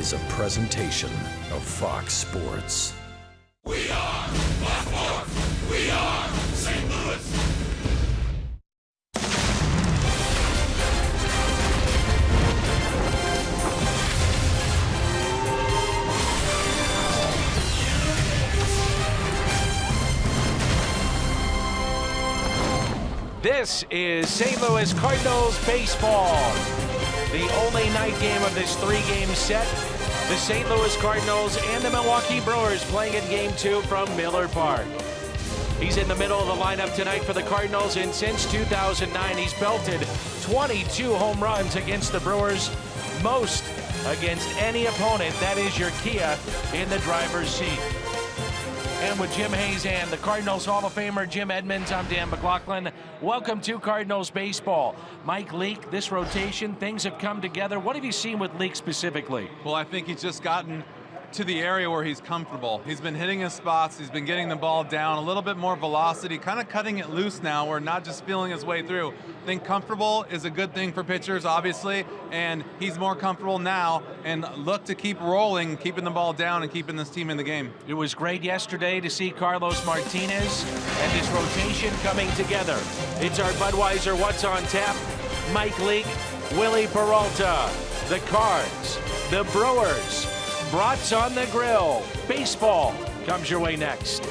is a presentation of Fox Sports. We are Fox Sports. We are St. Louis. This is St. Louis Cardinals baseball. The only night game of this three-game set. The St. Louis Cardinals and the Milwaukee Brewers playing in Game 2 from Miller Park. He's in the middle of the lineup tonight for the Cardinals, and since 2009, he's belted 22 home runs against the Brewers, most against any opponent. That is your Kia in the driver's seat. And with Jim Hayes and the Cardinals Hall of Famer Jim Edmonds, I'm Dan McLaughlin. Welcome to Cardinals baseball. Mike Leake, this rotation, things have come together. What have you seen with Leake specifically? Well, I think he's just gotten to the area where he's comfortable. He's been hitting his spots. He's been getting the ball down, a little bit more velocity, kind of cutting it loose now. We're not just feeling his way through. I think comfortable is a good thing for pitchers, obviously, and he's more comfortable now and look to keep rolling, keeping the ball down and keeping this team in the game. It was great yesterday to see Carlos Martinez and this rotation coming together. It's our Budweiser What's on Tap. Mike Leake, Willie Peralta, the Cards, the Brewers, Brats on the Grill. Baseball comes your way next.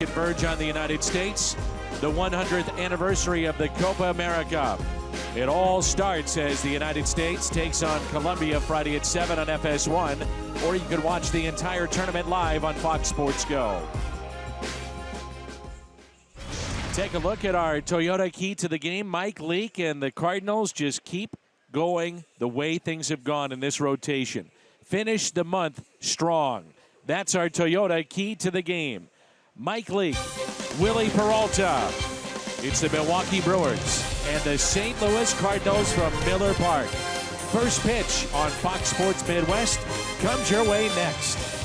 Converge on the United States, the 100th anniversary of the Copa America. It all starts as the United States takes on Colombia Friday at 7 on FS1, or you can watch the entire tournament live on Fox Sports Go. Take a look at our Toyota key to the game. Mike Leake and the Cardinals just keep going the way things have gone in this rotation. Finish the month strong. That's our Toyota key to the game. Mike Leake, Willie Peralta. It's the Milwaukee Brewers and the St. Louis Cardinals from Miller Park. First pitch on Fox Sports Midwest comes your way next.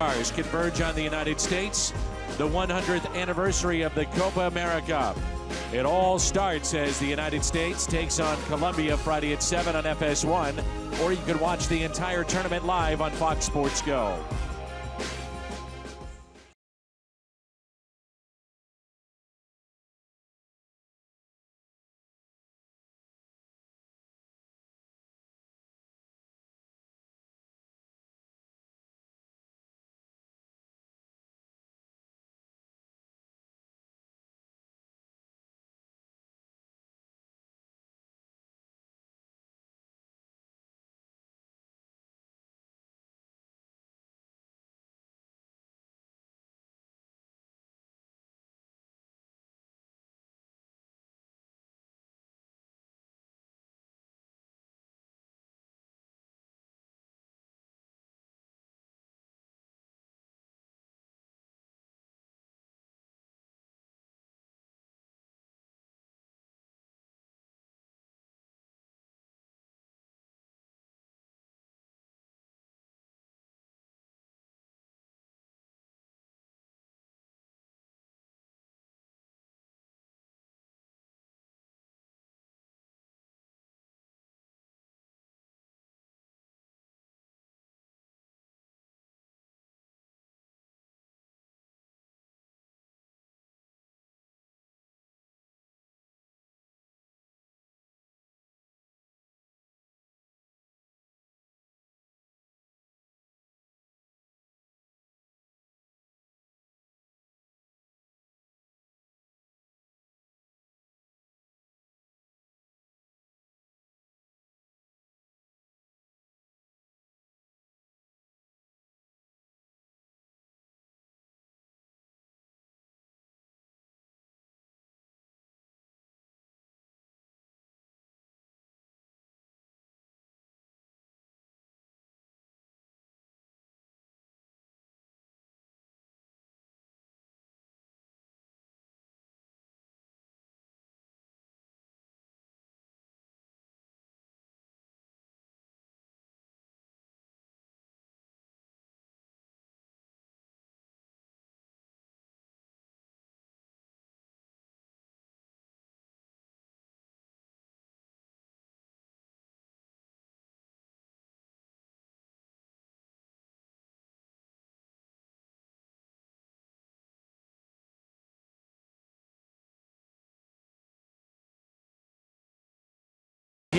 stars converge on the United States. The 100th anniversary of the Copa America. It all starts as the United States takes on Colombia Friday at 7 on FS1, or you can watch the entire tournament live on Fox Sports Go.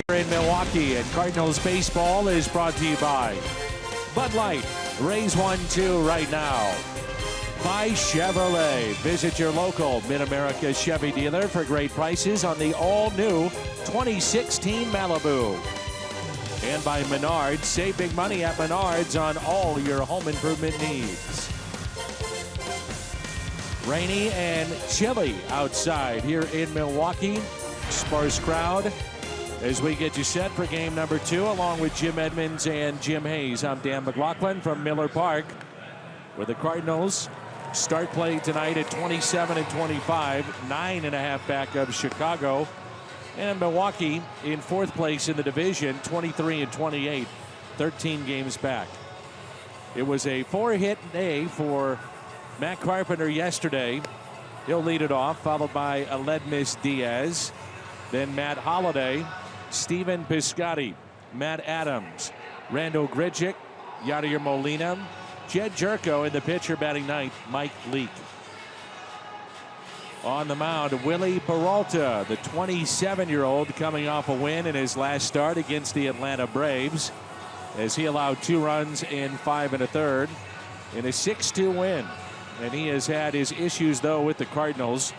Here in Milwaukee, and Cardinals baseball is brought to you by Bud Light. Raise 1-2 right now. By Chevrolet. Visit your local Mid-America Chevy dealer for great prices on the all-new 2016 Malibu. And by Menards. Save big money at Menards on all your home improvement needs. Rainy and chilly outside here in Milwaukee. Sparse crowd as we get you set for game number 2, along with Jim Edmonds and Jim Hayes. I'm Dan McLaughlin from Miller Park, where the Cardinals start play tonight at 27-25, 9.5 back of Chicago, and Milwaukee in 4th place in the division, 23-28, 13 games back. It was a 4-hit day for Matt Carpenter yesterday. He'll lead it off, followed by Aledmys Diaz, then Matt Holliday, Steven Piscotty, Matt Adams, Randall Grichuk, Yadier Molina, Jed Jerko, and the pitcher batting ninth, Mike Leake. On the mound, Willie Peralta, the 27-year-old, coming off a win in his last start against the Atlanta Braves, as he allowed 2 runs in 5 1/3 in a 6-2 win. And he has had his issues, though, with the Cardinals.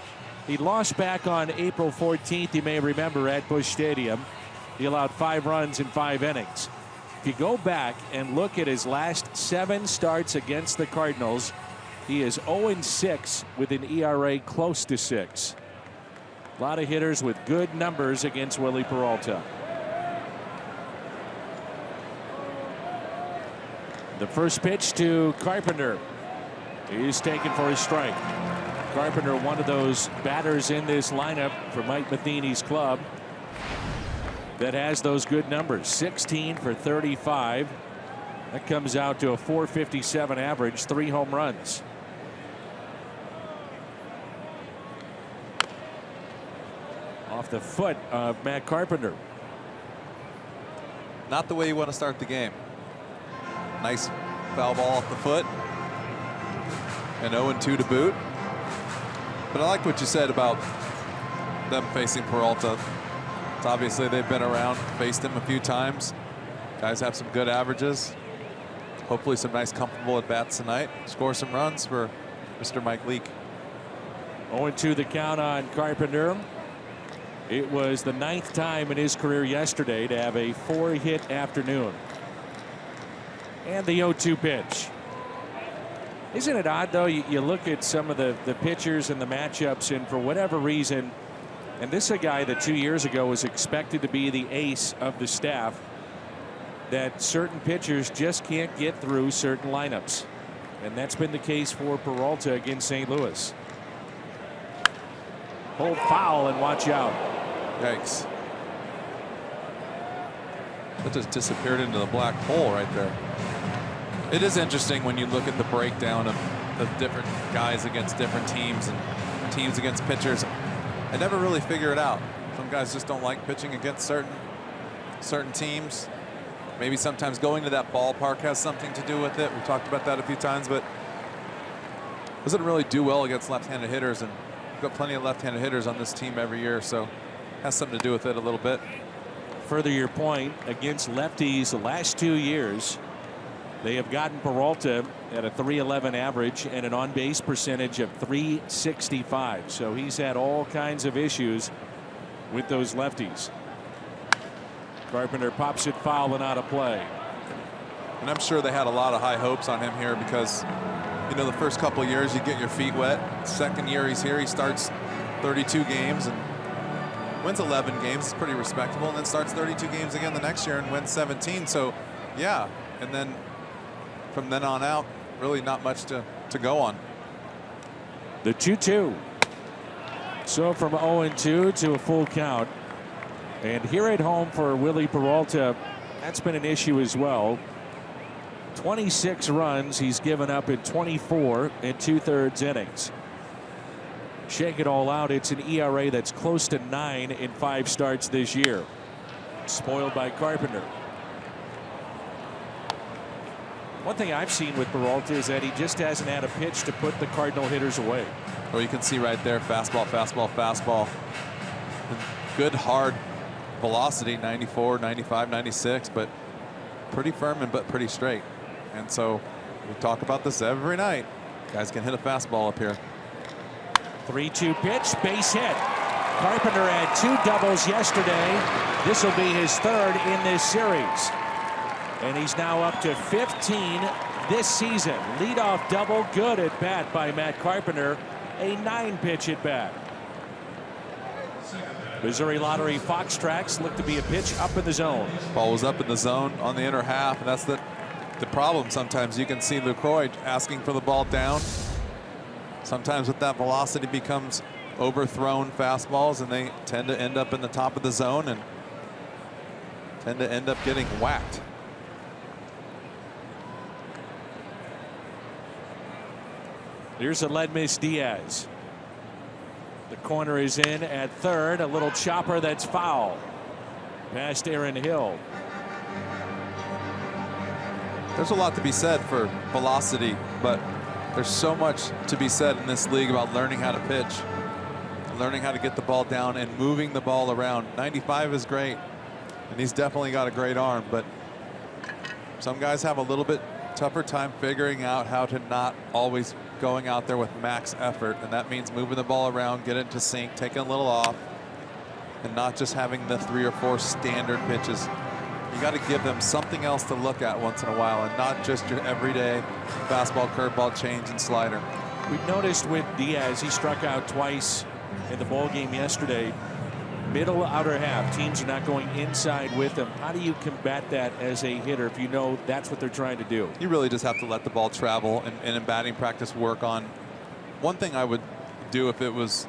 He lost back on April 14th, you may remember, at Busch Stadium. He allowed 5 runs in 5 innings. If you go back and look at his last 7 starts against the Cardinals, he is 0-6 with an ERA close to 6. A lot of hitters with good numbers against Willie Peralta. The first pitch to Carpenter is taken for a strike. Carpenter, one of those batters in this lineup for Mike Matheny's club that has those good numbers. 16 for 35. That comes out to a .457 average, 3 home runs. Off the foot of Matt Carpenter. Not the way you want to start the game. Nice foul ball off the foot. And 0-2 to boot. But I like what you said about them facing Peralta. It's obviously they've been around, faced him a few times. Guys have some good averages. Hopefully some nice comfortable at bats tonight. Score some runs for Mr. Mike Leake. 0-2 the count on Carpenter. It was the 9th time in his career yesterday to have a 4-hit afternoon. And the 0-2 pitch. Isn't it odd, though? You look at some of the pitchers and the matchups, and for whatever reason, and this is a guy that 2 years ago was expected to be the ace of the staff, that certain pitchers just can't get through certain lineups. And that's been the case for Peralta against St. Louis. Hold foul and watch out. Yikes. That just disappeared into the black hole right there. It is interesting when you look at the breakdown of different guys against different teams and teams against pitchers. I never really figure it out. Some guys just don't like pitching against certain teams. Maybe sometimes going to that ballpark has something to do with it. We talked about that a few times, but doesn't really do well against left-handed hitters, and we've got plenty of left-handed hitters on this team every year, so has something to do with it a little bit. Further your point, against lefties the last 2 years, they have gotten Peralta at a .311 average and an on-base percentage of .365. So he's had all kinds of issues with those lefties. Carpenter pops it foul and out of play. And I'm sure they had a lot of high hopes on him here because, you know, the first couple of years you get your feet wet. Second year he's here, he starts 32 games and wins 11 games. It's pretty respectable, and then starts 32 games again the next year and wins 17. So yeah, and then from then on out, really not much to go on. The 2-2. So from 0-2 to a full count. And here at home for Willie Peralta, that's been an issue as well. 26 runs he's given up in 24 2/3 innings. Shake it all out, it's an ERA that's close to 9 in 5 starts this year. Spoiled by Carpenter. One thing I've seen with Peralta is that he just hasn't had a pitch to put the Cardinal hitters away. Well, you can see right there, fastball, fastball, fastball. Good hard velocity, 94, 95, 96, but pretty firm and but pretty straight. And so we talk about this every night. Guys can hit a fastball up here. 3-2 pitch, base hit. Carpenter had 2 doubles yesterday. This will be his 3rd in this series. And he's now up to 15 this season. Leadoff double, good at bat by Matt Carpenter. A 9-pitch at bat. Missouri Lottery Fox Tracks look to be a pitch up in the zone. Ball was up in the zone on the inner half, and that's the problem. Sometimes you can see LaCroix asking for the ball down. Sometimes with that velocity becomes overthrown fastballs, and they tend to end up in the top of the zone and tend to end up getting whacked. Here's Aledmys Diaz. The corner is in at third. A little chopper that's foul. Past Aaron Hill. There's a lot to be said for velocity, but there's so much to be said in this league about learning how to pitch, learning how to get the ball down and moving the ball around. 95 is great, and he's definitely got a great arm, but some guys have a little bit tougher time figuring out how to not always going out there with max effort, and that means moving the ball around, get into sync, taking a little off, and not just having the 3 or 4 standard pitches. You got to give them something else to look at once in a while, and not just your everyday fastball, curveball, change, and slider. We've noticed with Diaz, he struck out twice in the ball game yesterday. Middle outer half, teams are not going inside with him. How do you combat that as a hitter if you know that's what they're trying to do? You really just have to let the ball travel and in batting practice work on. One thing I would do if it was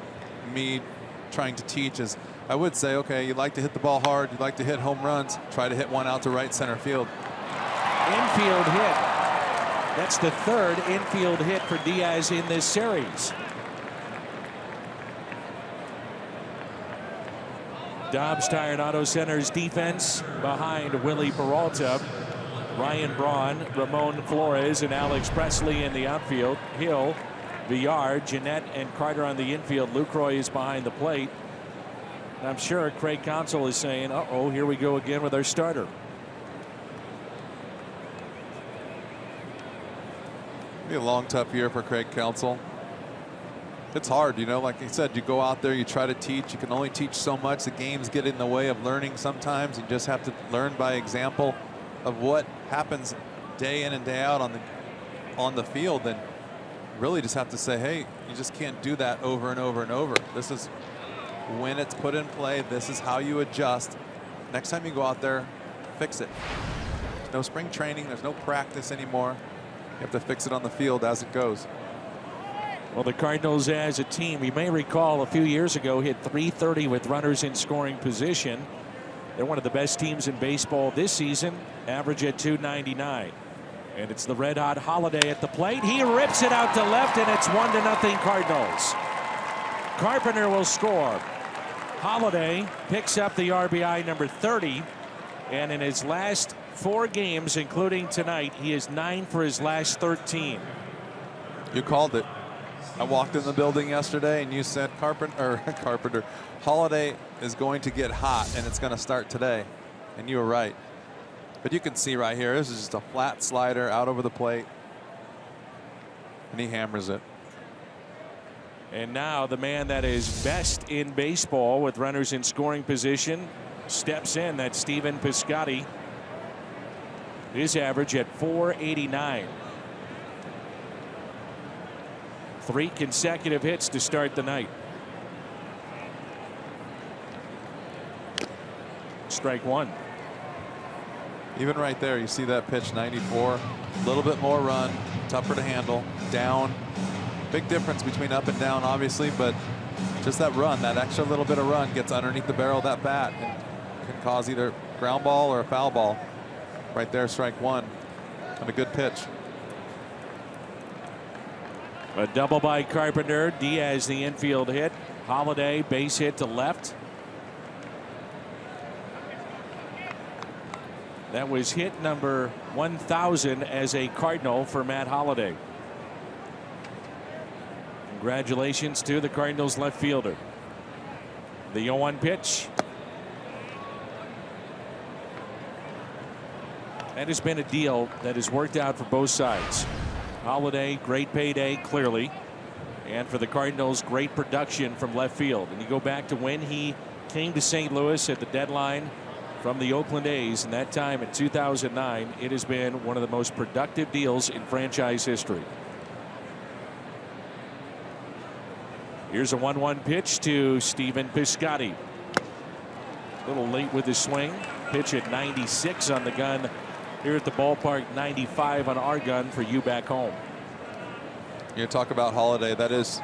me trying to teach is I would say, okay, you like to hit the ball hard, you like to hit home runs, try to hit one out to right center field. Infield hit. That's the third infield hit for Diaz in this series. Dobbs Tire and Auto Center's defense behind Willie Peralta, Ryan Braun, Ramon Flores, and Alex Presley in the outfield. Hill, Villar, Jeanette, and Carter on the infield. Lucroy is behind the plate. And I'm sure Craig Counsell is saying, uh-oh, here we go again with our starter. It'll be a long, tough year for Craig Counsell. It's hard, you know, like I said, you go out there, you try to teach. You can only teach so much. The games get in the way of learning sometimes. You just have to learn by example of what happens day in and day out on the field, and really just have to say, hey, you just can't do that over and over and over. This is when it's put in play. This is how you adjust. Next time you go out there, fix it. There's no spring training. There's no practice anymore. You have to fix it on the field as it goes. Well, the Cardinals as a team, you may recall a few years ago, hit .330 with runners in scoring position. They're one of the best teams in baseball this season, average at .299. And it's the red-hot Holiday at the plate. He rips it out to left, and it's 1-0 Cardinals. Carpenter will score. Holiday picks up the RBI number 30, and in his last 4 games, including tonight, he is 9 for his last 13. You called it. I walked in the building yesterday and you said Carpenter, Holiday is going to get hot and it's going to start today. And you were right. But you can see right here, this is just a flat slider out over the plate. And he hammers it. And now the man that is best in baseball with runners in scoring position steps in. That's Stephen Piscotty. His average at .489. 3 consecutive hits to start the night. Strike 1. Even right there, you see that pitch, 94. A little bit more run, tougher to handle. Down. Big difference between up and down, obviously, but just that run, that extra little bit of run gets underneath the barrel of that bat and can cause either ground ball or a foul ball. Right there, strike 1. And a good pitch. A double by Carpenter. Diaz the infield hit. Holiday base hit to left. That was hit number 1,000 as a Cardinal for Matt Holiday. Congratulations to the Cardinals left fielder. The 0-1 pitch. That has been a deal that has worked out for both sides. Holiday, great payday, clearly. And for the Cardinals, great production from left field. And you go back to when he came to St. Louis at the deadline from the Oakland A's, and that time in 2009, it has been one of the most productive deals in franchise history. Here's a 1-1 pitch to Stephen Piscotty. A little late with his swing. Pitch at 96 on the gun here at the ballpark, 95 on our gun for you back home. You talk about Holiday. That is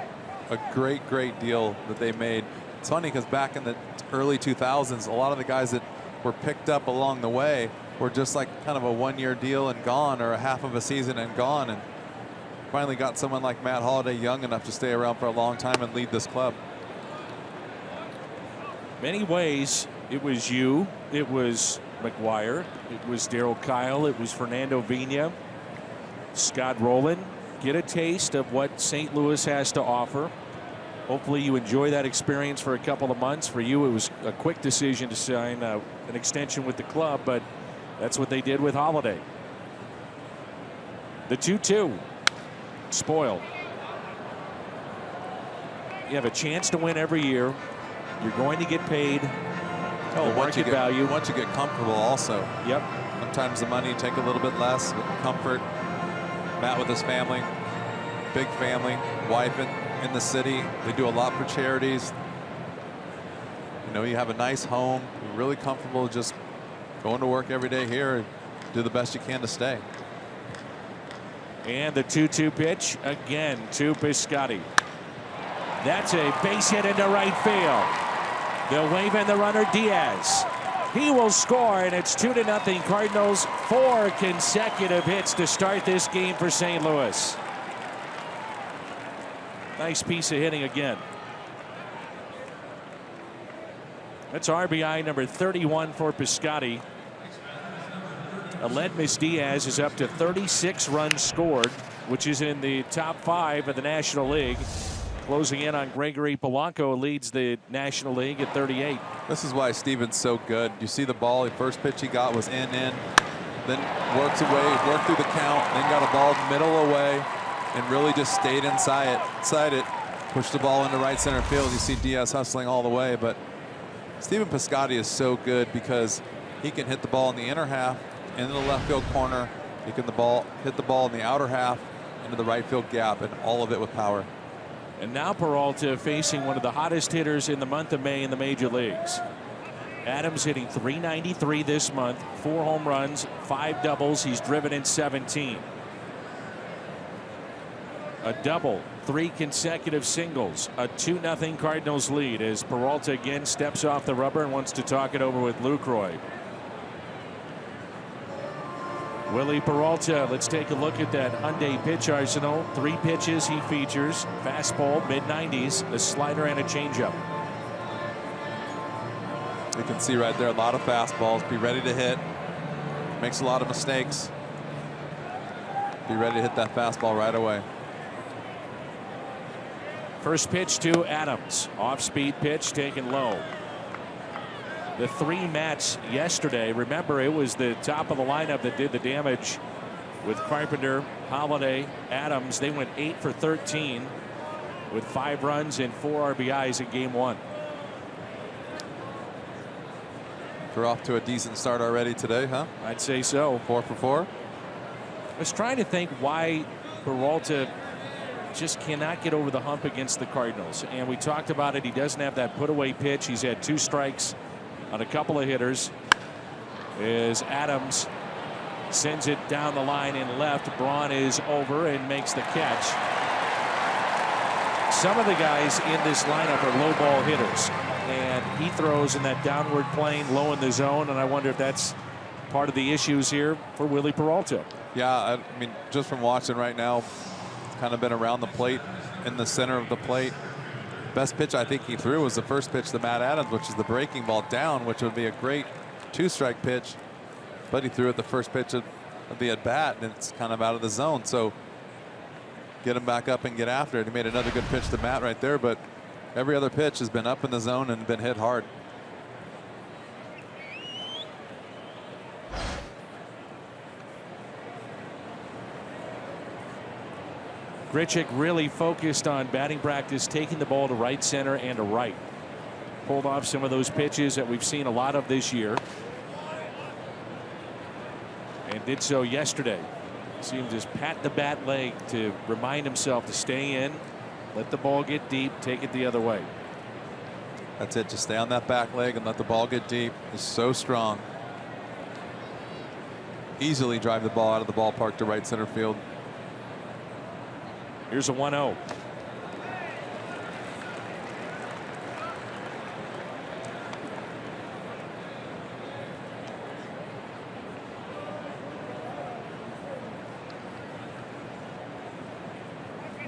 a great deal that they made. It's funny because back in the early 2000s, a lot of the guys that were picked up along the way were just like kind of a 1-year deal and gone, or a half of a season and gone, and finally got someone like Matt Holiday young enough to stay around for a long time and lead this club. Many ways, it was you, it was McGuire, it was Darryl Kyle, it was Fernando Vina, Scott Rowland. Get a taste of what St. Louis has to offer. Hopefully you enjoy that experience for a couple of months. For you, it was a quick decision to sign an extension with the club, but that's what they did with Holiday. The 2-2. Spoiled. You have a chance to win every year. You're going to get paid. Market value. Once you get comfortable also. Yep. Sometimes the money take a little bit less, but comfort. Matt with his family, big family, wife in the city. They do a lot for charities. You know, you have a nice home. You're really comfortable just going to work every day here and do the best you can to stay. And the 2-2 pitch again to Piscotty. That's a base hit into right field. They'll wave in the runner Diaz. He will score, and it's 2-0 Cardinals. 4 consecutive hits to start this game for St. Louis. Nice piece of hitting again. That's RBI number 31 for Piscotty. Aledmys Diaz is up to 36 runs scored, which is in the top 5 of the National League. Closing in on Gregory Polanco, leads the National League at 38. This is why Steven's so good. You see the ball, the first pitch he got was in, then worked through the count, then got a ball middle away, and really just stayed inside it. Pushed the ball into right center field. You see Diaz hustling all the way, but Stephen Piscotty is so good because he can hit the ball in the inner half, into the left field corner. He can hit the ball in the outer half, into the right field gap, and all of it with power. And now Peralta facing one of the hottest hitters in the month of May in the major leagues. Adams hitting .393 this month, 4 home runs, 5 doubles. He's driven in 17. A double, 3 consecutive singles, a 2-0 Cardinals lead as Peralta again steps off the rubber and wants to talk it over with Lucroy. Willie Peralta, let's take a look at that Hyundai pitch arsenal. 3 pitches he features: fastball, mid-90s, a slider, and a changeup. You can see right there a lot of fastballs. Be ready to hit. Makes a lot of mistakes. Be ready to hit that fastball right away. First pitch to Adams. Off-speed pitch taken low. The 3 Mats yesterday, remember, it was the top of the lineup that did the damage with Carpenter, Holiday, Adams. They went 8 for 13 with 5 runs and 4 RBIs in game 1. We're off to a decent start already today, huh? I'd say so. 4 for 4. I was trying to think why Peralta just cannot get over the hump against the Cardinals. And we talked about it. He doesn't have that put-away pitch. He's had 2 strikes on a couple of hitters. As Adams sends it down the line in left, Braun is over and makes the catch. Some of the guys in this lineup are low ball hitters, and he throws in that downward plane low in the zone, and I wonder if that's part of the issues here for Willie Peralta. Yeah, I mean, just from watching right now, it's kind of been around the plate, in the center of the plate. Best pitch I think he threw was the first pitch to Matt Adams, which is the breaking ball down, which would be a great 2-strike pitch. But he threw it the first pitch of the at-bat, and it's kind of out of the zone. So get him back up and get after it. He made another good pitch to Matt right there, but every other pitch has been up in the zone and been hit hard. Grichuk really focused on batting practice, taking the ball to right center and to right. Pulled off some of those pitches that we've seen a lot of this year, and did so yesterday. Seemed to just pat the bat leg to remind himself to stay in, let the ball get deep, take it the other way. That's it. Just stay on that back leg and let the ball get deep. He's so strong. Easily drive the ball out of the ballpark to right center field. Here's a 1-0.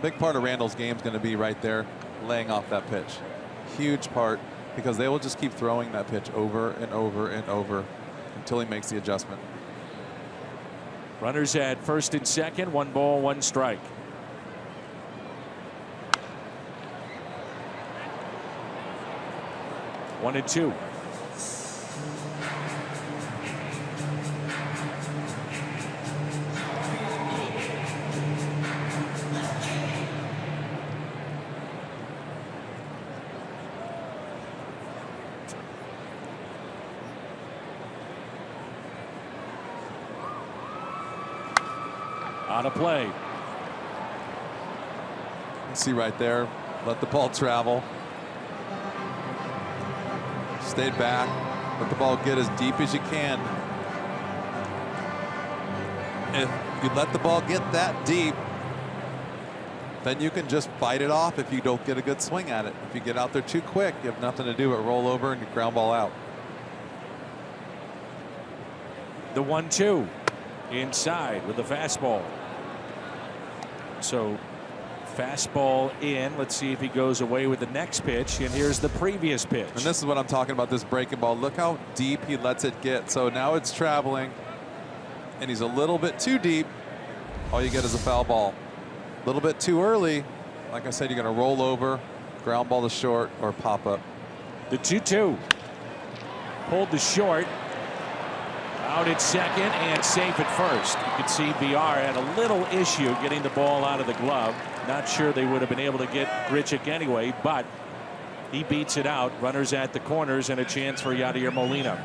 Big part of Randall's game is going to be right there, laying off that pitch. Huge part, because they will just keep throwing that pitch over and over and over until he makes the adjustment. Runners at first and second, 1 ball, 1 strike. One and 2. On a play. You see right there, let the ball travel. Stayed back, let the ball get as deep as you can. If you let the ball get that deep, then you can just fight it off if you don't get a good swing at it. If you get out there too quick, you have nothing to do but roll over and you ground ball out. The 1-2 inside with the fastball. So fastball in. Let's see if he goes away with the next pitch. And here's the previous pitch. And this is what I'm talking about, this breaking ball. Look how deep he lets it get. So now it's traveling, and he's a little bit too deep. All you get is a foul ball. A little bit too early. Like I said, you're going to roll over, ground ball to short, or pop up. The 2-2. Pulled to short. Out at second and safe at first. You could see VR had a little issue getting the ball out of the glove. Not sure they would have been able to get Grichuk anyway, but he beats it out. Runners at the corners and a chance for Yadier Molina.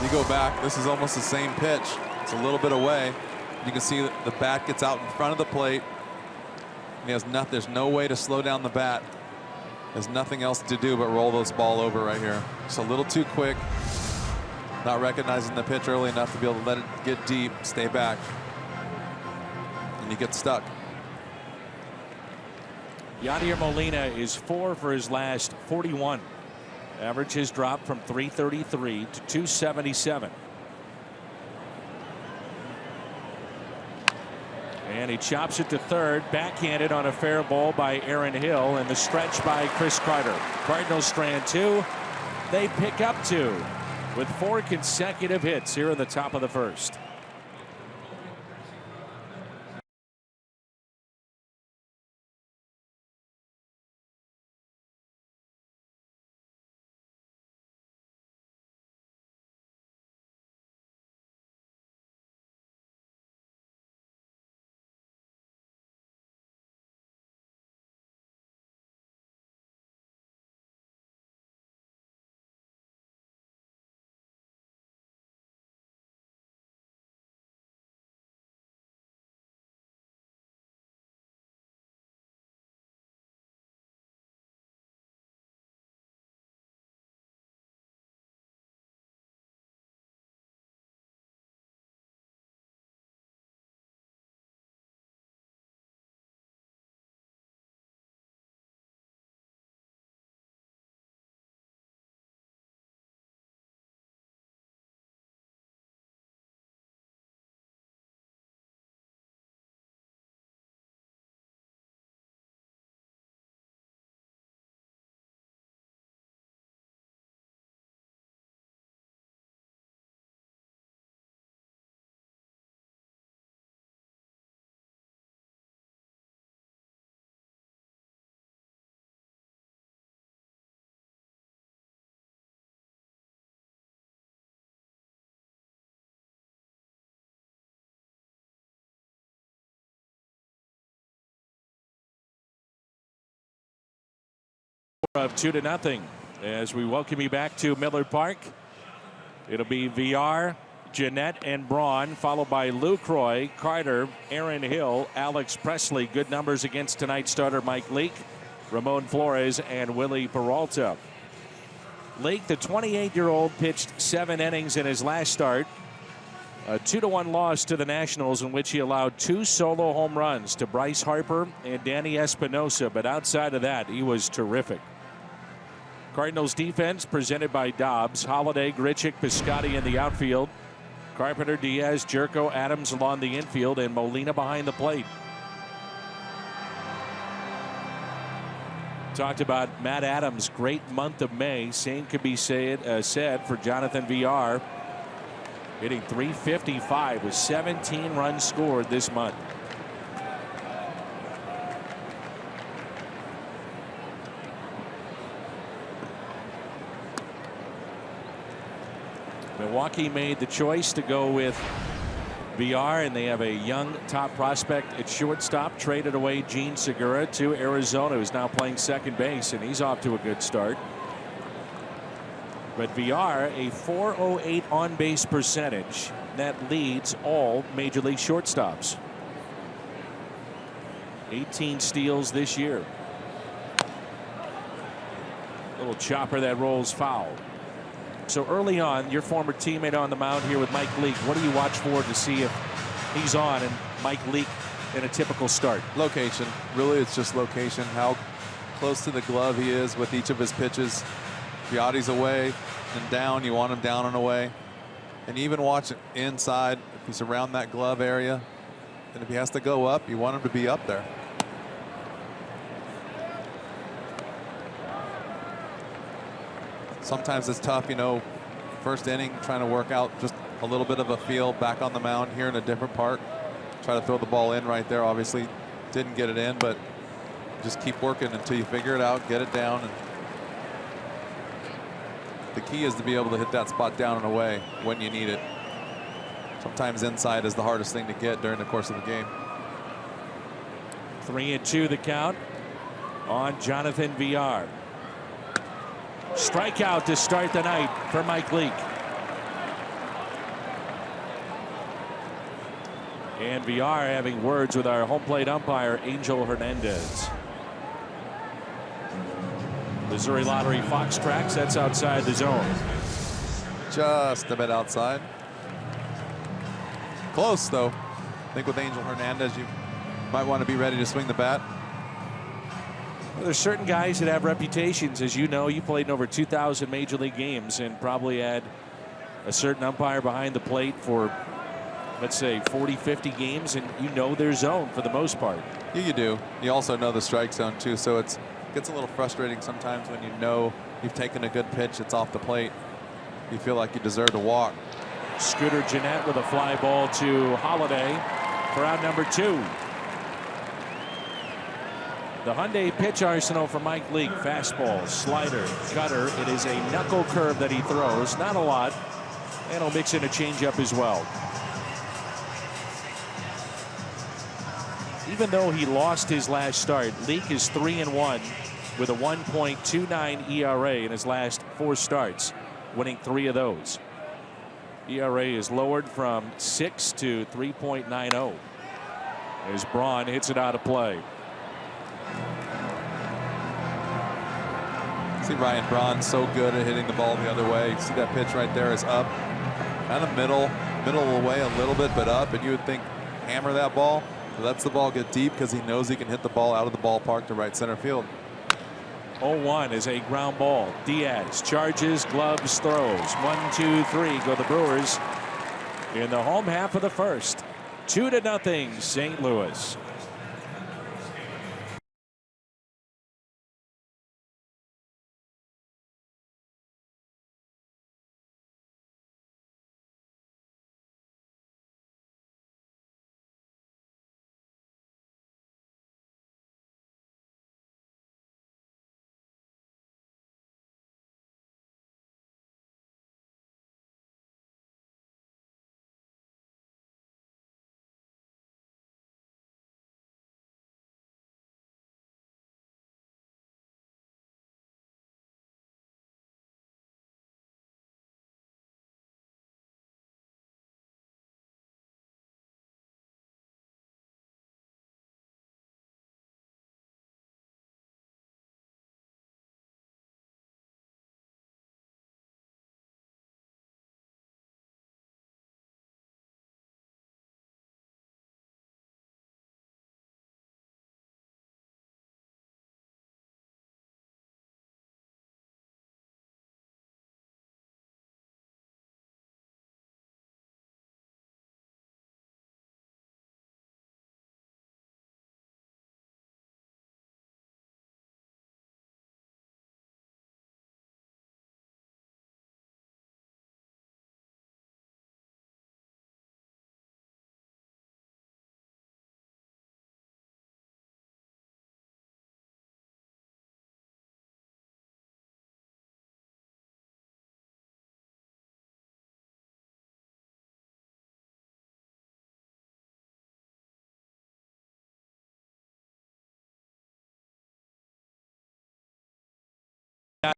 You go back, this is almost the same pitch. It's a little bit away. You can see that the bat gets out in front of the plate. He has nothing, there's no way to slow down the bat. There's nothing else to do but roll this ball over right here. Just a little too quick. Not recognizing the pitch early enough to be able to let it get deep, stay back. And you get stuck. Yadier Molina is 4 for his last 41. Average has dropped from 333 to 277. And he chops it to third, backhanded on a fair ball by Aaron Hill, and the stretch by Chris Carter. Cardinals strand 2. They pick up 2 with 4 consecutive hits here in the top of the first. Of 2-0 as we welcome you back to Millard Park. It'll be VR, Jeanette, and Braun, followed by Lucroy, Carter, Aaron Hill, Alex Presley. Good numbers against tonight's starter Mike Leake, Ramon Flores, and Willie Peralta. Leake, the 28-year-old, pitched 7 innings in his last start. A 2-1 loss to the Nationals, in which he allowed 2 solo home runs to Bryce Harper and Danny Espinosa. But outside of that, he was terrific. Cardinals defense presented by Dobbs, Holiday, Grichuk, Piscotty in the outfield, Carpenter, Diaz, Jerko, Adams along the infield, and Molina behind the plate. Talked about Matt Adams' great month of May. Same could be said for Jonathan VR. Hitting .355 with 17 runs scored this month. Milwaukee made the choice to go with VR, and they have a young top prospect at shortstop. Traded away Gene Segura to Arizona, who's now playing second base, and he's off to a good start. But VR, a .408 on-base percentage that leads all Major League shortstops. 18 steals this year. Little chopper that rolls foul. So early on, your former teammate on the mound here with Mike Leake, what do you watch for to see if he's on and Mike Leake in a typical start? Location. Really, it's just location. How close to the glove he is with each of his pitches. Viotti's away and down. You want him down and away. And even watch inside if he's around that glove area. And if he has to go up, you want him to be up there. Sometimes it's tough, you know, first inning trying to work out just a little bit of a feel back on the mound here in a different park. Try to throw the ball in right there. Obviously didn't get it in, but just keep working until you figure it out, get it down. And the key is to be able to hit that spot down and away when you need it. Sometimes inside is the hardest thing to get during the course of the game. 3-2 the count on Jonathan Villar. Strikeout to start the night for Mike Leake. And Villar having words with our home plate umpire, Angel Hernandez. Missouri Lottery Fox Tracks, that's outside the zone. Just a bit outside. Close, though. I think with Angel Hernandez, you might want to be ready to swing the bat. Well, there's certain guys that have reputations. As you know, you played in over 2,000 major league games and probably had a certain umpire behind the plate for, let's say, 40, 50 games, and you know their zone for the most part. Yeah, you do. You also know the strike zone, too, so it gets a little frustrating sometimes when you know you've taken a good pitch, it's off the plate. You feel like you deserve to walk. Scooter Gennett with a fly ball to Holiday for out number 2. The Hyundai pitch arsenal for Mike Leake: fastball, slider, cutter. It is a knuckle curve that he throws, not a lot, and he'll mix in a changeup as well. Even though he lost his last start, Leake is 3-1 with a 1.29 ERA in his last 4 starts, winning 3 of those. ERA is lowered from 6 to 3.90 as Braun hits it out of play. See Ryan Braun so good at hitting the ball the other way. You see that pitch right there is up, kind of middle away a little bit, but up, and you would think hammer that ball. Lets the ball get deep because he knows he can hit the ball out of the ballpark to right center field. 0-1 is a ground ball. Diaz charges, gloves, throws. 1-2-3 go the Brewers in the home half of the first. 2-0 St. Louis.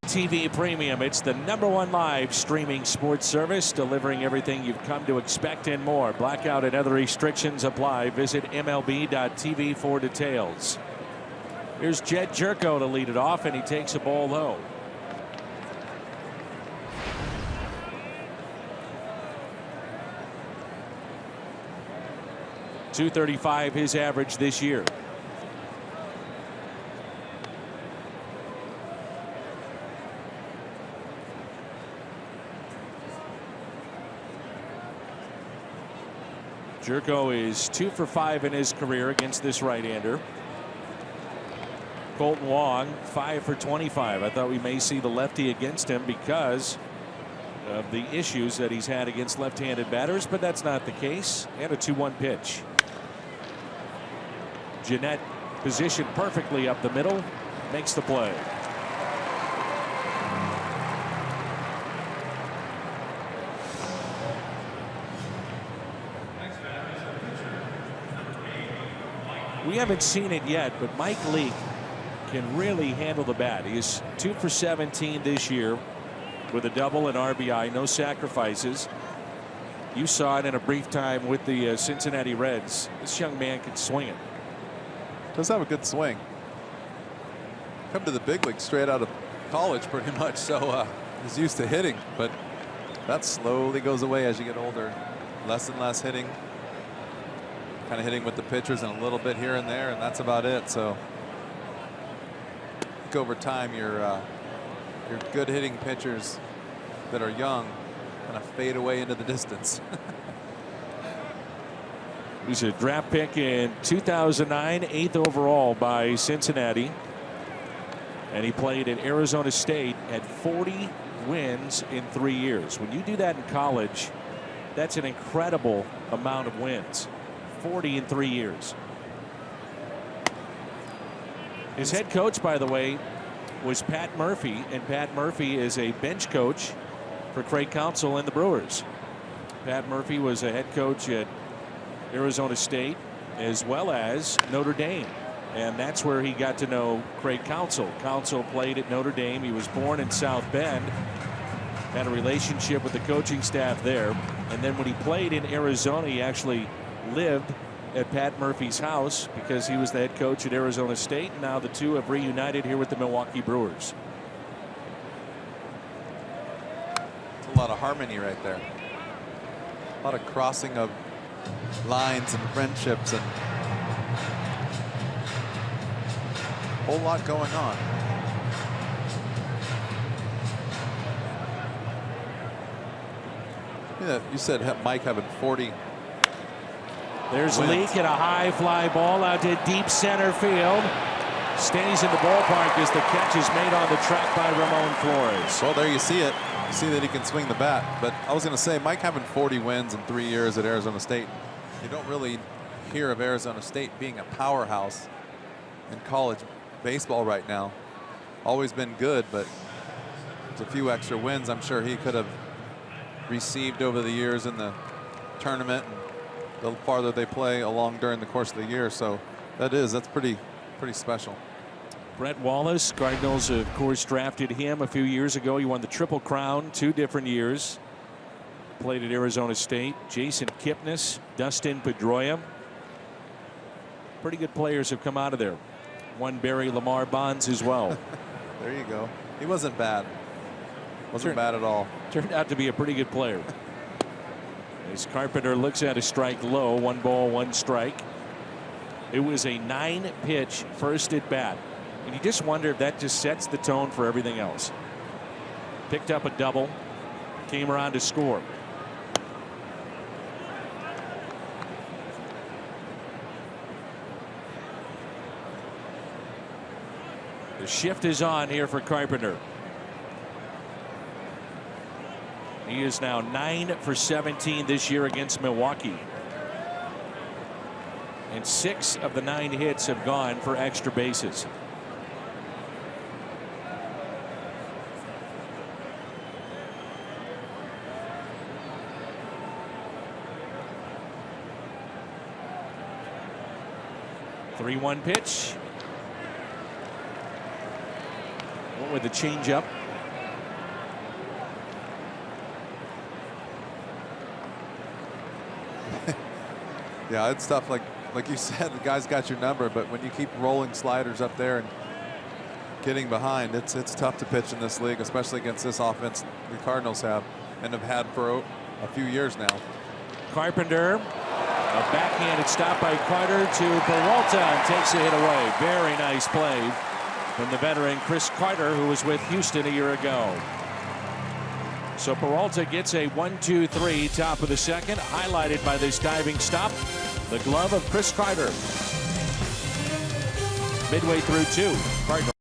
TV Premium. It's the #1 live streaming sports service, delivering everything you've come to expect and more. Blackout and other restrictions apply. Visit MLB.tv for details. Here's Jed Jerko to lead it off, and he takes a ball low. .235 his average this year. Jerko is 2 for 5 in his career against this right-hander. Colton Wong 5 for 25. I thought we may see the lefty against him because of the issues that he's had against left-handed batters, but that's not the case. And a 2-1 pitch. Jeanette positioned perfectly up the middle, makes the play. We haven't seen it yet, but Mike Leake can really handle the bat. He is 2 for 17 this year with a double and RBI, no sacrifices. You saw it in a brief time with the Cincinnati Reds. This young man can swing it. Does have a good swing. Come to the big league straight out of college pretty much, so he's used to hitting, but that slowly goes away as you get older. Less and less hitting. Kind of hitting with the pitchers and a little bit here and there, and that's about it. So I think over time your good hitting pitchers that are young kind of fade away into the distance. He's a draft pick in 2009, 8th overall by Cincinnati, and he played at Arizona State, had 40 wins in 3 years. When you do that in college, that's an incredible amount of wins. 40 in 3 years. His head coach, by the way, was Pat Murphy, and Pat Murphy is a bench coach for Craig Counsell and the Brewers. Pat Murphy was a head coach at Arizona State as well as Notre Dame, and that's where he got to know Craig Counsell. Counsell played at Notre Dame. He was born in South Bend, had a relationship with the coaching staff there, and then when he played in Arizona, he actually lived at Pat Murphy's house because he was the head coach at Arizona State. And now the two have reunited here with the Milwaukee Brewers. It's a lot of harmony right there. A lot of crossing of lines and friendships and a whole lot going on. Yeah, you said Mike having 40. There's Leake at a high fly ball out to deep center field. Stays in the ballpark as the catch is made on the track by Ramon Flores. Well, there you see it. You see that he can swing the bat. But I was going to say, Mike having 40 wins in 3 years at Arizona State. You don't really hear of Arizona State being a powerhouse in college baseball right now. Always been good, but there's a few extra wins I'm sure he could have received over the years in the tournament. The farther they play along during the course of the year, so that's pretty special. Brett Wallace, Cardinals of course drafted him a few years ago. He won the Triple Crown 2 different years. Played at Arizona State. Jason Kipnis, Dustin Pedroia. Pretty good players have come out of there. Won Barry Lamar Bonds as well. There you go. He wasn't bad. Wasn't bad at all. Turned out to be a pretty good player. As Carpenter looks at a strike low, 1 ball, 1 strike. It was a 9-pitch first at bat. And you just wonder if that just sets the tone for everything else. Picked up a double, came around to score. The shift is on here for Carpenter. He is now 9 for 17 this year against Milwaukee. And 6 of the 9 hits have gone for extra bases. The 3-1 pitch. One with the changeup. Yeah, it's tough. Like you said, the guy's got your number, but when you keep rolling sliders up there and getting behind, it's tough to pitch in this league, especially against this offense the Cardinals have and have had for a few years now. Carpenter, a backhanded stop by Carter to Peralta, and takes a hit away. Very nice play from the veteran Chris Carter, who was with Houston a year ago. So Peralta gets a 1-2-3 top of the second, highlighted by this diving stop. The glove of Chris Carter. Midway through 2. Cardinals.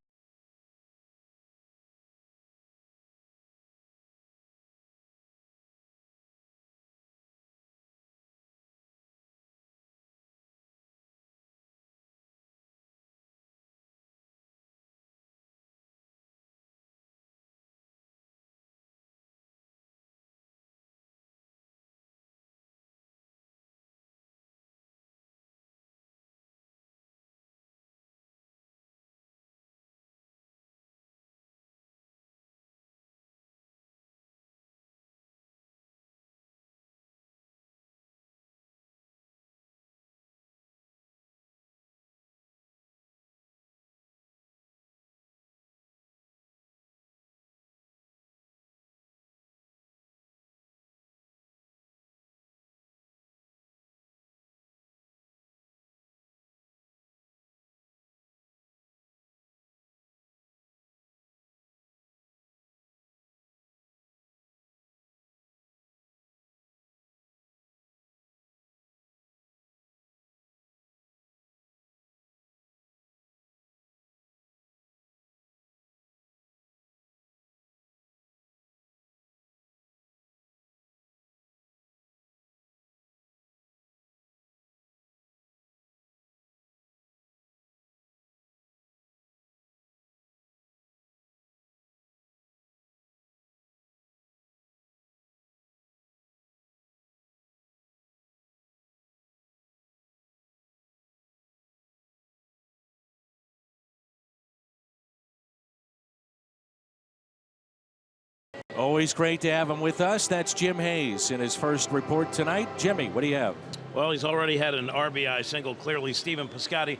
Always great to have him with us. That's Jim Hayes in his first report tonight. Jimmy, what do you have? Well, he's already had an RBI single. Clearly, Stephen Piscotty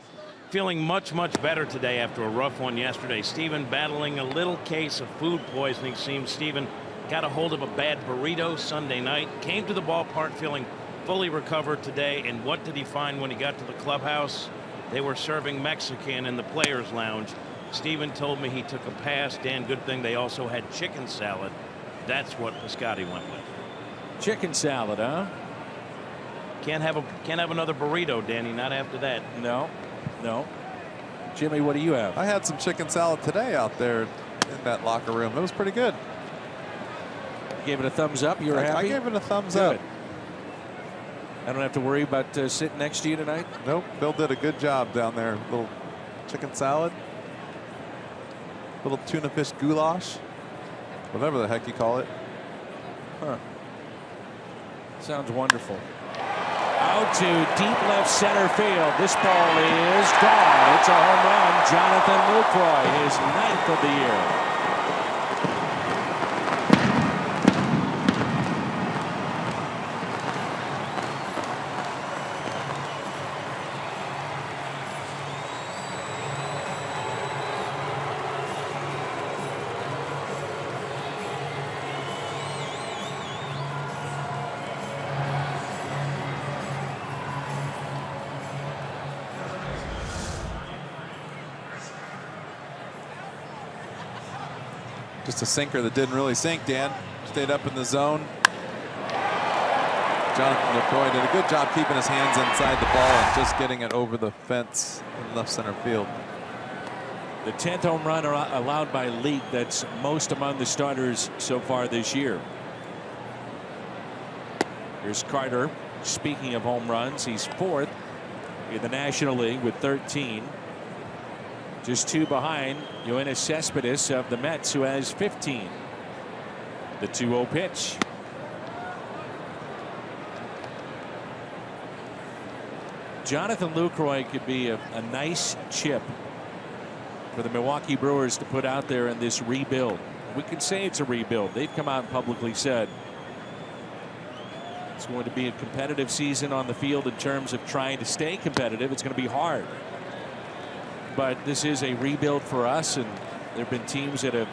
feeling much better today after a rough one yesterday. Stephen battling a little case of food poisoning. Seems Stephen got a hold of a bad burrito Sunday night. Came to the ballpark feeling fully recovered today. And what did he find when he got to the clubhouse? They were serving Mexican in the players' lounge. Stephen told me he took a pass. Dan, good thing they also had chicken salad. That's what Piscotty went with. Chicken salad, huh? Can't have another burrito, Danny. Not after that. No. Jimmy, what do you have? I had some chicken salad today out there in that locker room. It was pretty good. Gave it a thumbs up. You were happy? I gave it a thumbs up. I don't have to worry about sitting next to you tonight? Nope. Bill did a good job down there. Little chicken salad. Little tuna fish goulash. Whatever the heck you call it. Huh. Sounds wonderful. Out to deep left center field. This ball is gone. It's a home run. Jonathan Lucroy, his 9th of the year. Just a sinker that didn't really sink, Dan. Stayed up in the zone. Jonathan Lucroy did a good job keeping his hands inside the ball and just getting it over the fence in left center field. The 10th home run allowed by league. That's most among the starters so far this year. Here's Carter. Speaking of home runs, he's 4th in the National League with 13. Just 2 behind Yoenis Cespedes of the Mets, who has 15. The 2-0 pitch. Jonathan Lucroy could be a nice chip for the Milwaukee Brewers to put out there in this rebuild. We can say it's a rebuild. They've come out and publicly said it's going to be a competitive season on the field in terms of trying to stay competitive. It's going to be hard. But this is a rebuild for us, and there have been teams that have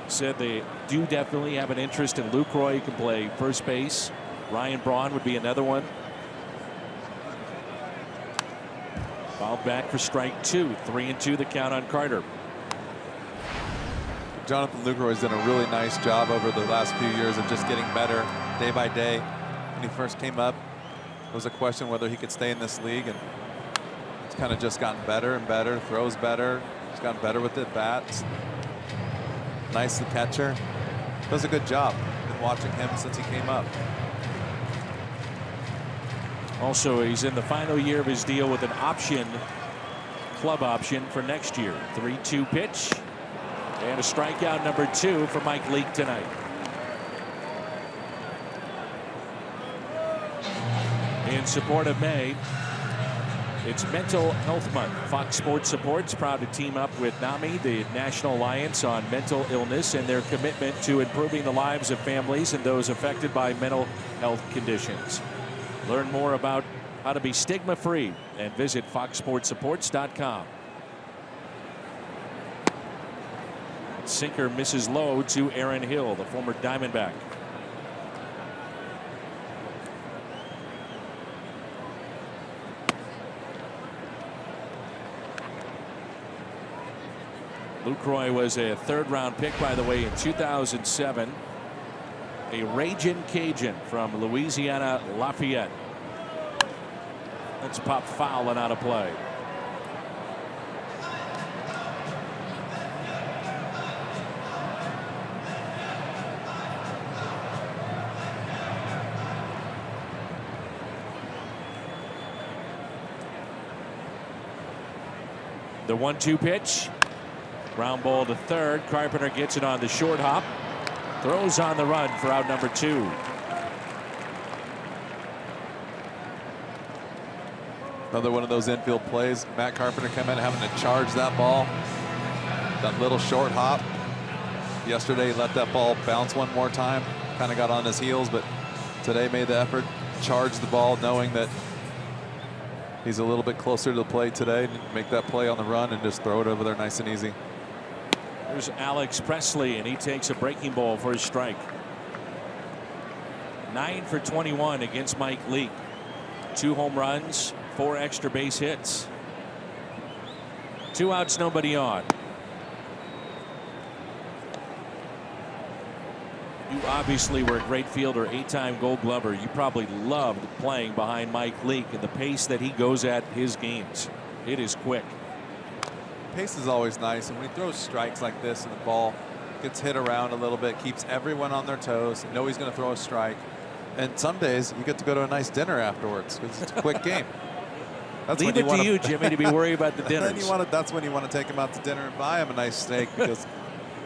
said they do definitely have an interest in Lucroy. He can play first base. Ryan Braun would be another one. Fouled back for strike 2. 3-2 the count on Carter. Jonathan Lucroy's done a really nice job over the last few years of just getting better day by day. When he first came up, it was a question whether he could stay in this league, and it's kind of just gotten better and better. Throws better. He's gotten better with the bats. Nice the catcher. Does a good job. Been watching him since he came up. Also, he's in the final year of his deal with an option, club option for next year. 3-2 pitch. And a strikeout number 2 for Mike Leake tonight. In support of May, it's Mental Health Month. Fox Sports Supports proud to team up with NAMI, the National Alliance on Mental Illness, and their commitment to improving the lives of families and those affected by mental health conditions. Learn more about how to be stigma-free and visit foxsportsupports.com. Sinker misses low to Aaron Hill, the former Diamondback. Lucroy was a third-round pick, by the way, in 2007. A Ragin' Cajun from Louisiana Lafayette. That's popped foul and out of play. The 1-2 pitch. Ground ball to third. Carpenter gets it on the short hop. Throws on the run for out number 2. Another one of those infield plays. Matt Carpenter came in having to charge that ball. That little short hop. Yesterday he let that ball bounce one more time. Kind of got on his heels, but today made the effort. Charged the ball knowing that he's a little bit closer to the plate today. Make that play on the run and just throw it over there nice and easy. There's Alex Presley, and he takes a breaking ball for his strike. 9 for 21 against Mike Leake. 2 home runs, 4 extra base hits. 2 outs, nobody on. You obviously were a great fielder, 8-time Gold Glover. You probably loved playing behind Mike Leake and the pace that he goes at his games. It is quick. Pace is always nice, and when he throws strikes like this and the ball gets hit around a little bit, keeps everyone on their toes. You know he's going to throw a strike, and some days you get to go to a nice dinner afterwards because it's a quick game. That's Leave it to you, Jimmy, to be worried about the dinners. That's when you want to take him out to dinner and buy him a nice steak because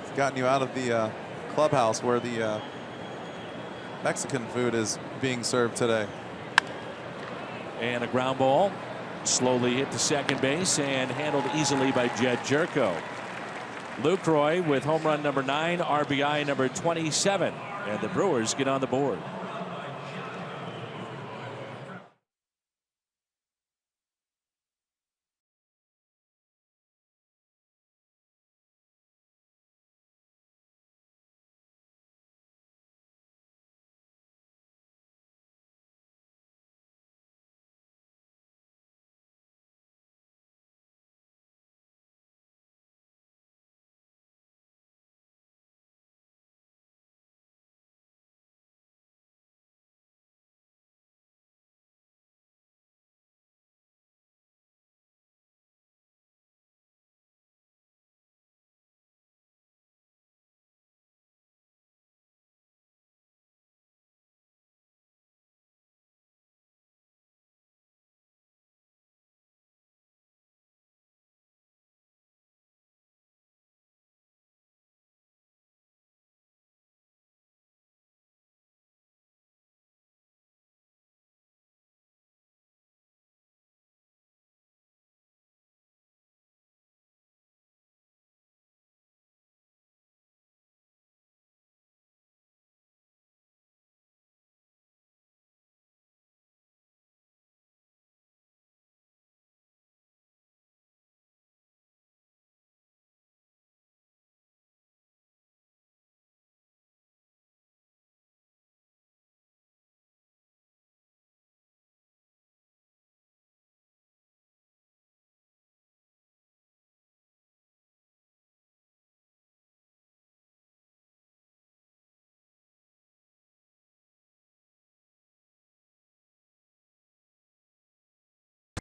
it's gotten you out of the clubhouse where the Mexican food is being served today. And a ground ball. Slowly hit to second base and handled easily by Jed Jerko. Lucroy with home run number 9, RBI number 27, and the Brewers get on the board.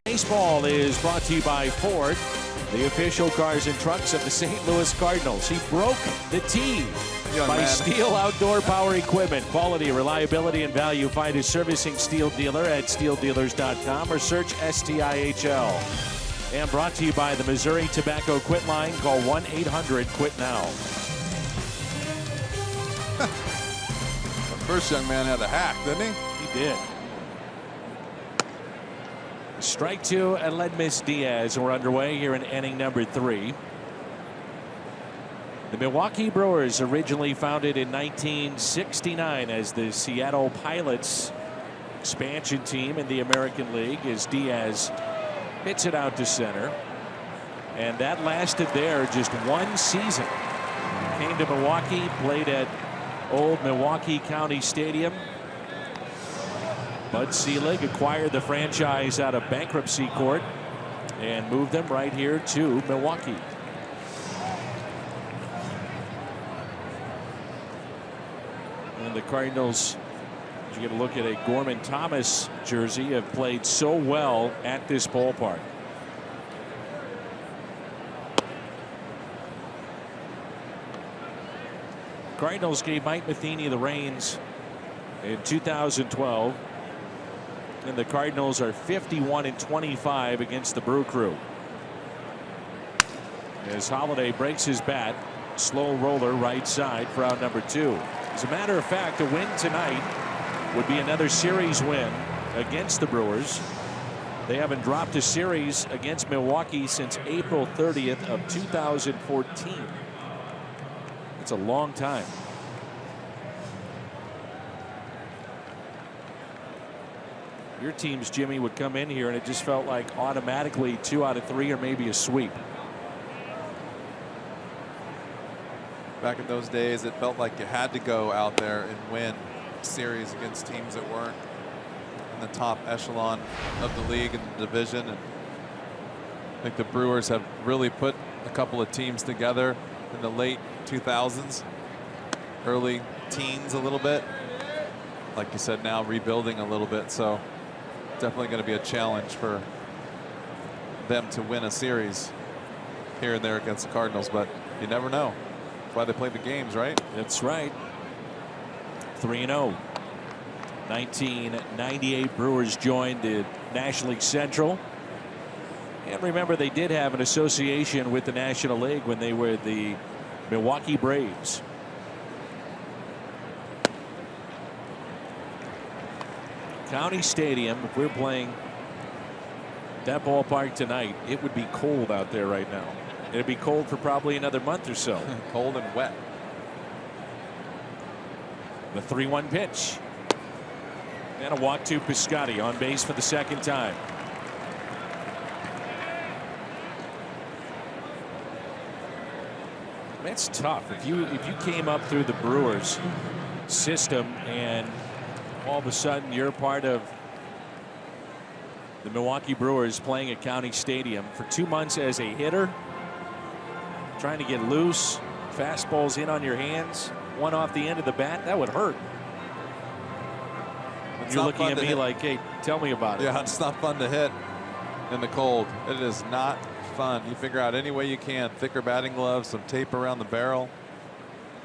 Baseball is brought to you by Ford, the official cars and trucks of the St. Louis Cardinals. He broke the tee by Steel Outdoor Power Equipment. Quality, reliability, and value. Find a servicing Steel dealer at steeldealers.com or search STIHL. And brought to you by the Missouri Tobacco Quit Line. Call 1-800-QUIT-NOW. The first young man had a hack, didn't he? He did. Strike two and Ledmus Diaz. We're underway here in inning number 3. The Milwaukee Brewers, originally founded in 1969 as the Seattle Pilots expansion team in the American League, as Diaz hits it out to center. And that lasted there just one season. Came to Milwaukee, played at old Milwaukee County Stadium. Bud Selig acquired the franchise out of bankruptcy court and moved them right here to Milwaukee. And the Cardinals, as you get a look at a Gorman Thomas jersey, have played so well at this ballpark. Cardinals gave Mike Matheny the reins in 2012. And the Cardinals are 51-25 against the Brew Crew. As Holiday breaks his bat, slow roller right side for out number 2. As a matter of fact, a win tonight would be another series win against the Brewers. They haven't dropped a series against Milwaukee since April 30th of 2014. It's a long time. Your teams, Jimmy, would come in here and it just felt like automatically 2 out of 3 or maybe a sweep. Back in those days, it felt like you had to go out there and win series against teams that weren't in the top echelon of the league and the division. And I think the Brewers have really put a couple of teams together in the late 2000s, early teens a little bit. Like you said, now rebuilding a little bit. So definitely going to be a challenge for them to win a series here and there against the Cardinals, but you never know. That's why they play the games, right? That's right. 3-0. 1998 Brewers joined the National League Central. And remember, they did have an association with the National League when they were the Milwaukee Braves. County Stadium, if we're playing that ballpark tonight, it would be cold out there right now. It'd be cold for probably another month or so. Cold and wet. The 3-1 pitch. And a walk to Piscotty on base for the second time. That's tough. If you came up through the Brewers system and all of a sudden you're part of the Milwaukee Brewers playing at County Stadium for 2 months as a hitter, trying to get loose, fastballs in on your hands, one off the end of the bat, that would hurt. You're looking at me like, hey, tell me about it. Yeah, it's not fun to hit in the cold. It is not fun. You figure out any way you can. Thicker batting gloves, some tape around the barrel.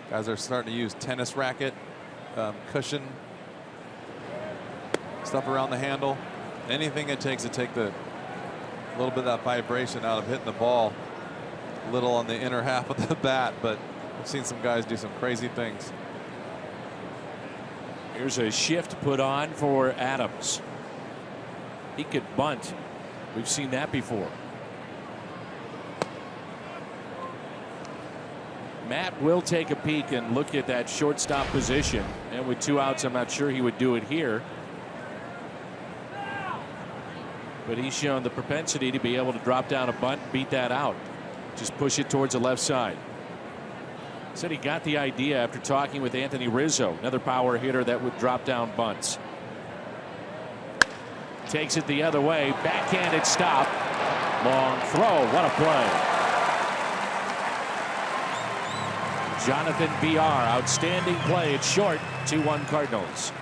Guys are starting to use tennis racket, cushion, stuff around the handle. Anything it takes to take a little bit of that vibration out of hitting the ball a little on the inner half of the bat, but I've seen some guys do some crazy things. Here's a shift put on for Adams. He could bunt. We've seen that before. Matt will take a peek and look at that shortstop position, and with 2 outs, I'm not sure he would do it here. But he's shown the propensity to be able to drop down a bunt and beat that out. Just push it towards the left side. Said he got the idea after talking with Anthony Rizzo, another power hitter that would drop down bunts. Takes it the other way, backhanded stop, long throw. What a play. Jonathan VR, outstanding play. It's short. 2-1 Cardinals.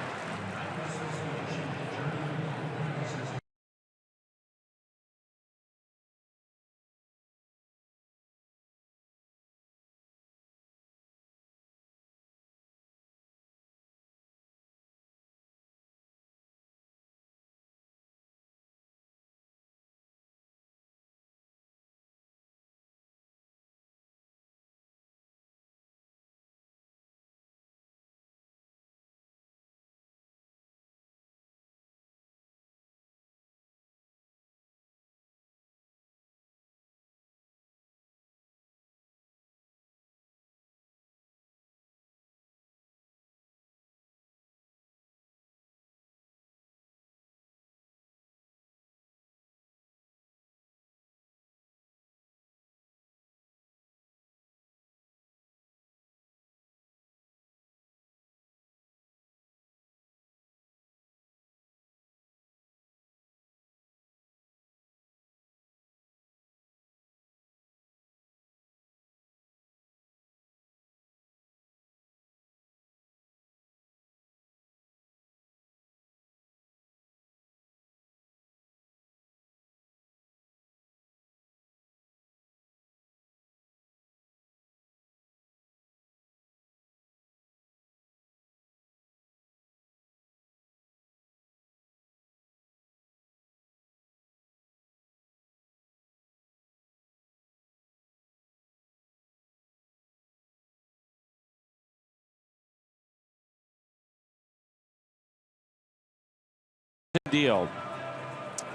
deal.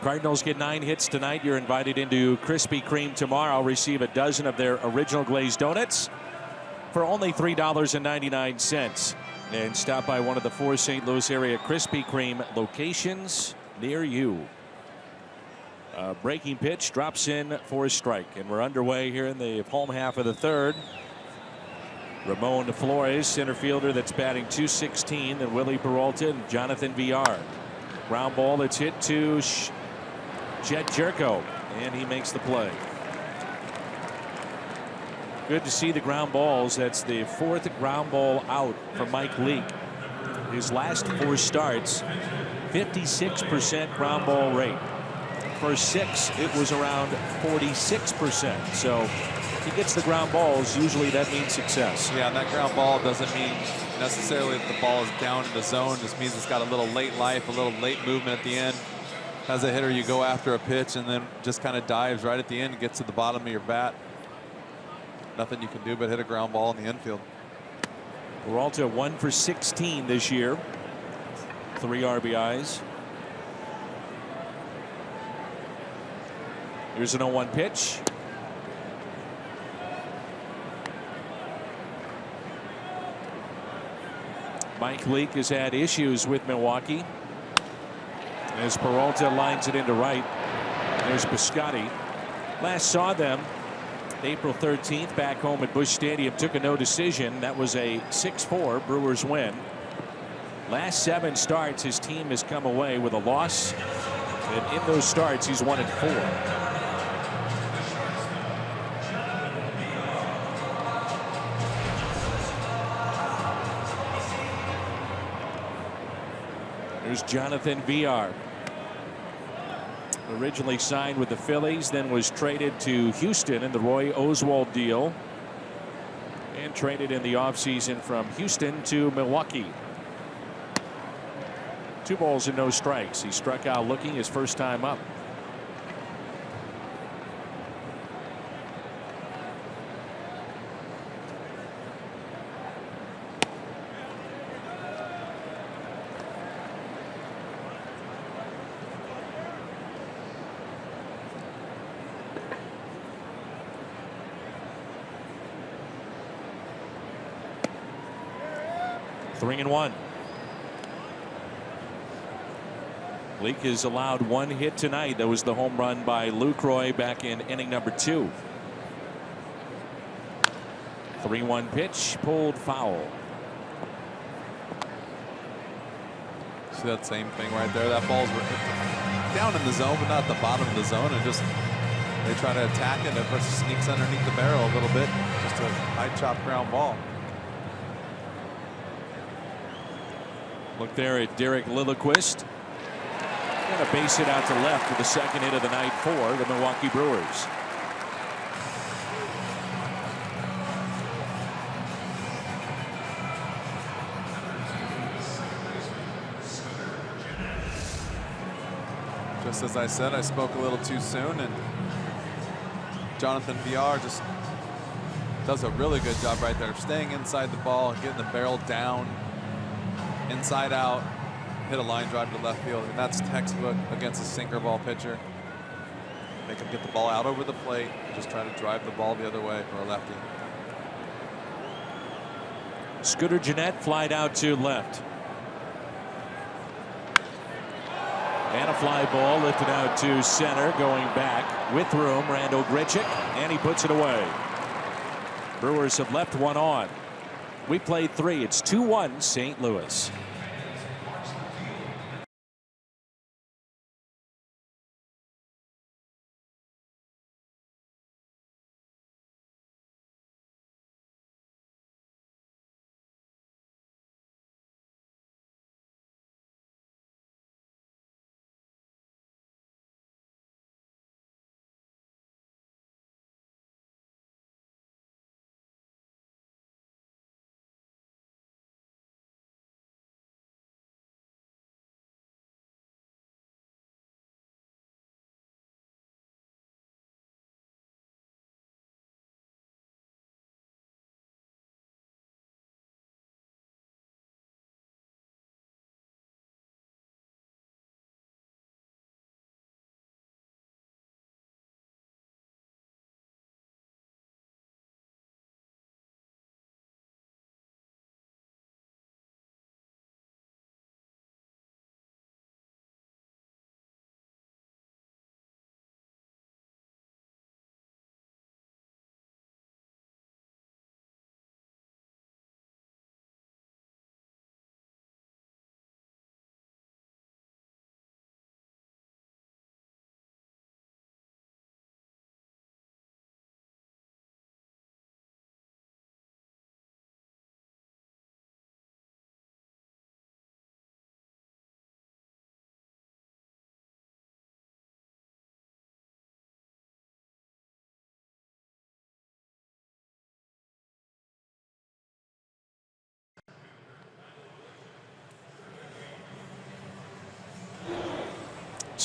Cardinals get 9 hits tonight. You're invited into Krispy Kreme tomorrow. Receive a dozen of their original glazed donuts for only $3.99. And stop by one of the 4 St. Louis area Krispy Kreme locations near you. Breaking pitch drops in for a strike, and we're underway here in the home half of the third. Ramon Flores, center fielder, that's batting .216, then Willie Peralta and Jonathan Villar. Ground ball that's hit to Jed Jerko, and he makes the play. Good to see the ground balls. That's the 4th ground ball out for Mike Leake. His last 4 starts, 56% ground ball rate. First 6, it was around 46%. So if he gets the ground balls, usually that means success. Yeah, and that ground ball doesn't mean necessarily that the ball is down in the zone. Just means it's got a little late life, a little late movement at the end. As a hitter, you go after a pitch and then just kind of dives right at the end, gets to the bottom of your bat. Nothing you can do but hit a ground ball in the infield. Peralta 1 for 16 this year. 3 RBIs. Here's an 0-1 pitch. Mike Leake has had issues with Milwaukee. As Peralta lines it into right. There's Piscotty. Last saw them April 13th back home at Busch Stadium. Took a no decision. That was a 6-4 Brewers win. Last 7 starts, his team has come away with a loss. And in those starts, he's won at 4. Here's Jonathan Villar. Originally signed with the Phillies, then was traded to Houston in the Roy Oswalt deal, and traded in the offseason from Houston to Milwaukee. 2 balls and no strikes. He struck out looking his first time up. Three and 1. Leake has allowed 1 hit tonight. That was the home run by Lucroy back in inning number 2. 3-1 pitch pulled foul. See that same thing right there. That ball's down in the zone, but not at the bottom of the zone. And just they try to attack it. And it sneaks underneath the barrel a little bit. Just a high chop ground ball. Look there at Derek Lilliquist. Going to base it out to left for the 2nd hit of the night for the Milwaukee Brewers. Just as I said, I spoke a little too soon, and Jonathan Villar just does a really good job right there, staying inside the ball, getting the barrel down, inside out, hit a line drive to left field, and that's textbook against a sinker ball pitcher. Make him get the ball out over the plate, just try to drive the ball the other way for a lefty. Scooter Gennett flied out to left. And a fly ball lifted out to center, going back with room. Randall Grichuk, and he puts it away. Brewers have left 1 on. We played 3. It's 2-1 St. Louis.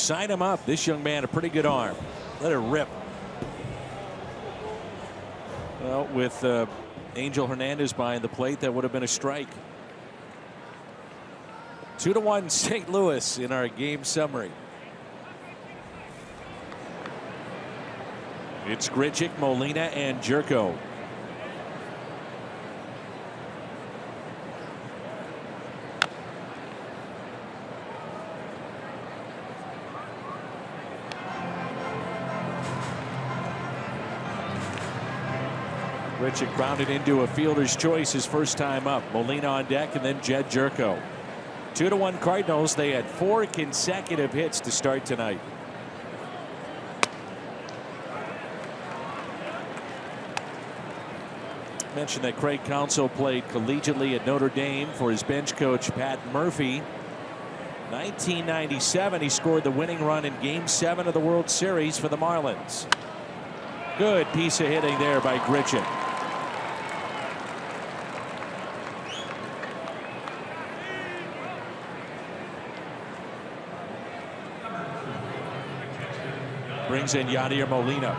sign him up. This young man, a pretty good arm. Let it rip. Well, with Angel Hernandez behind the plate, that would have been a strike. 2-1 St. Louis in our game summary. It's Grichuk, Molina, and Jerko. Grichuk grounded into a fielder's choice his first time up. Molina on deck, and then Jed Jerko. 2-1 Cardinals. They had 4 consecutive hits to start tonight. Mentioned that Craig Counsell played collegiately at Notre Dame for his bench coach Pat Murphy. 1997, he scored the winning run in Game 7 of the World Series for the Marlins. Good piece of hitting there by Grichuk. Brings in Yadier Molina.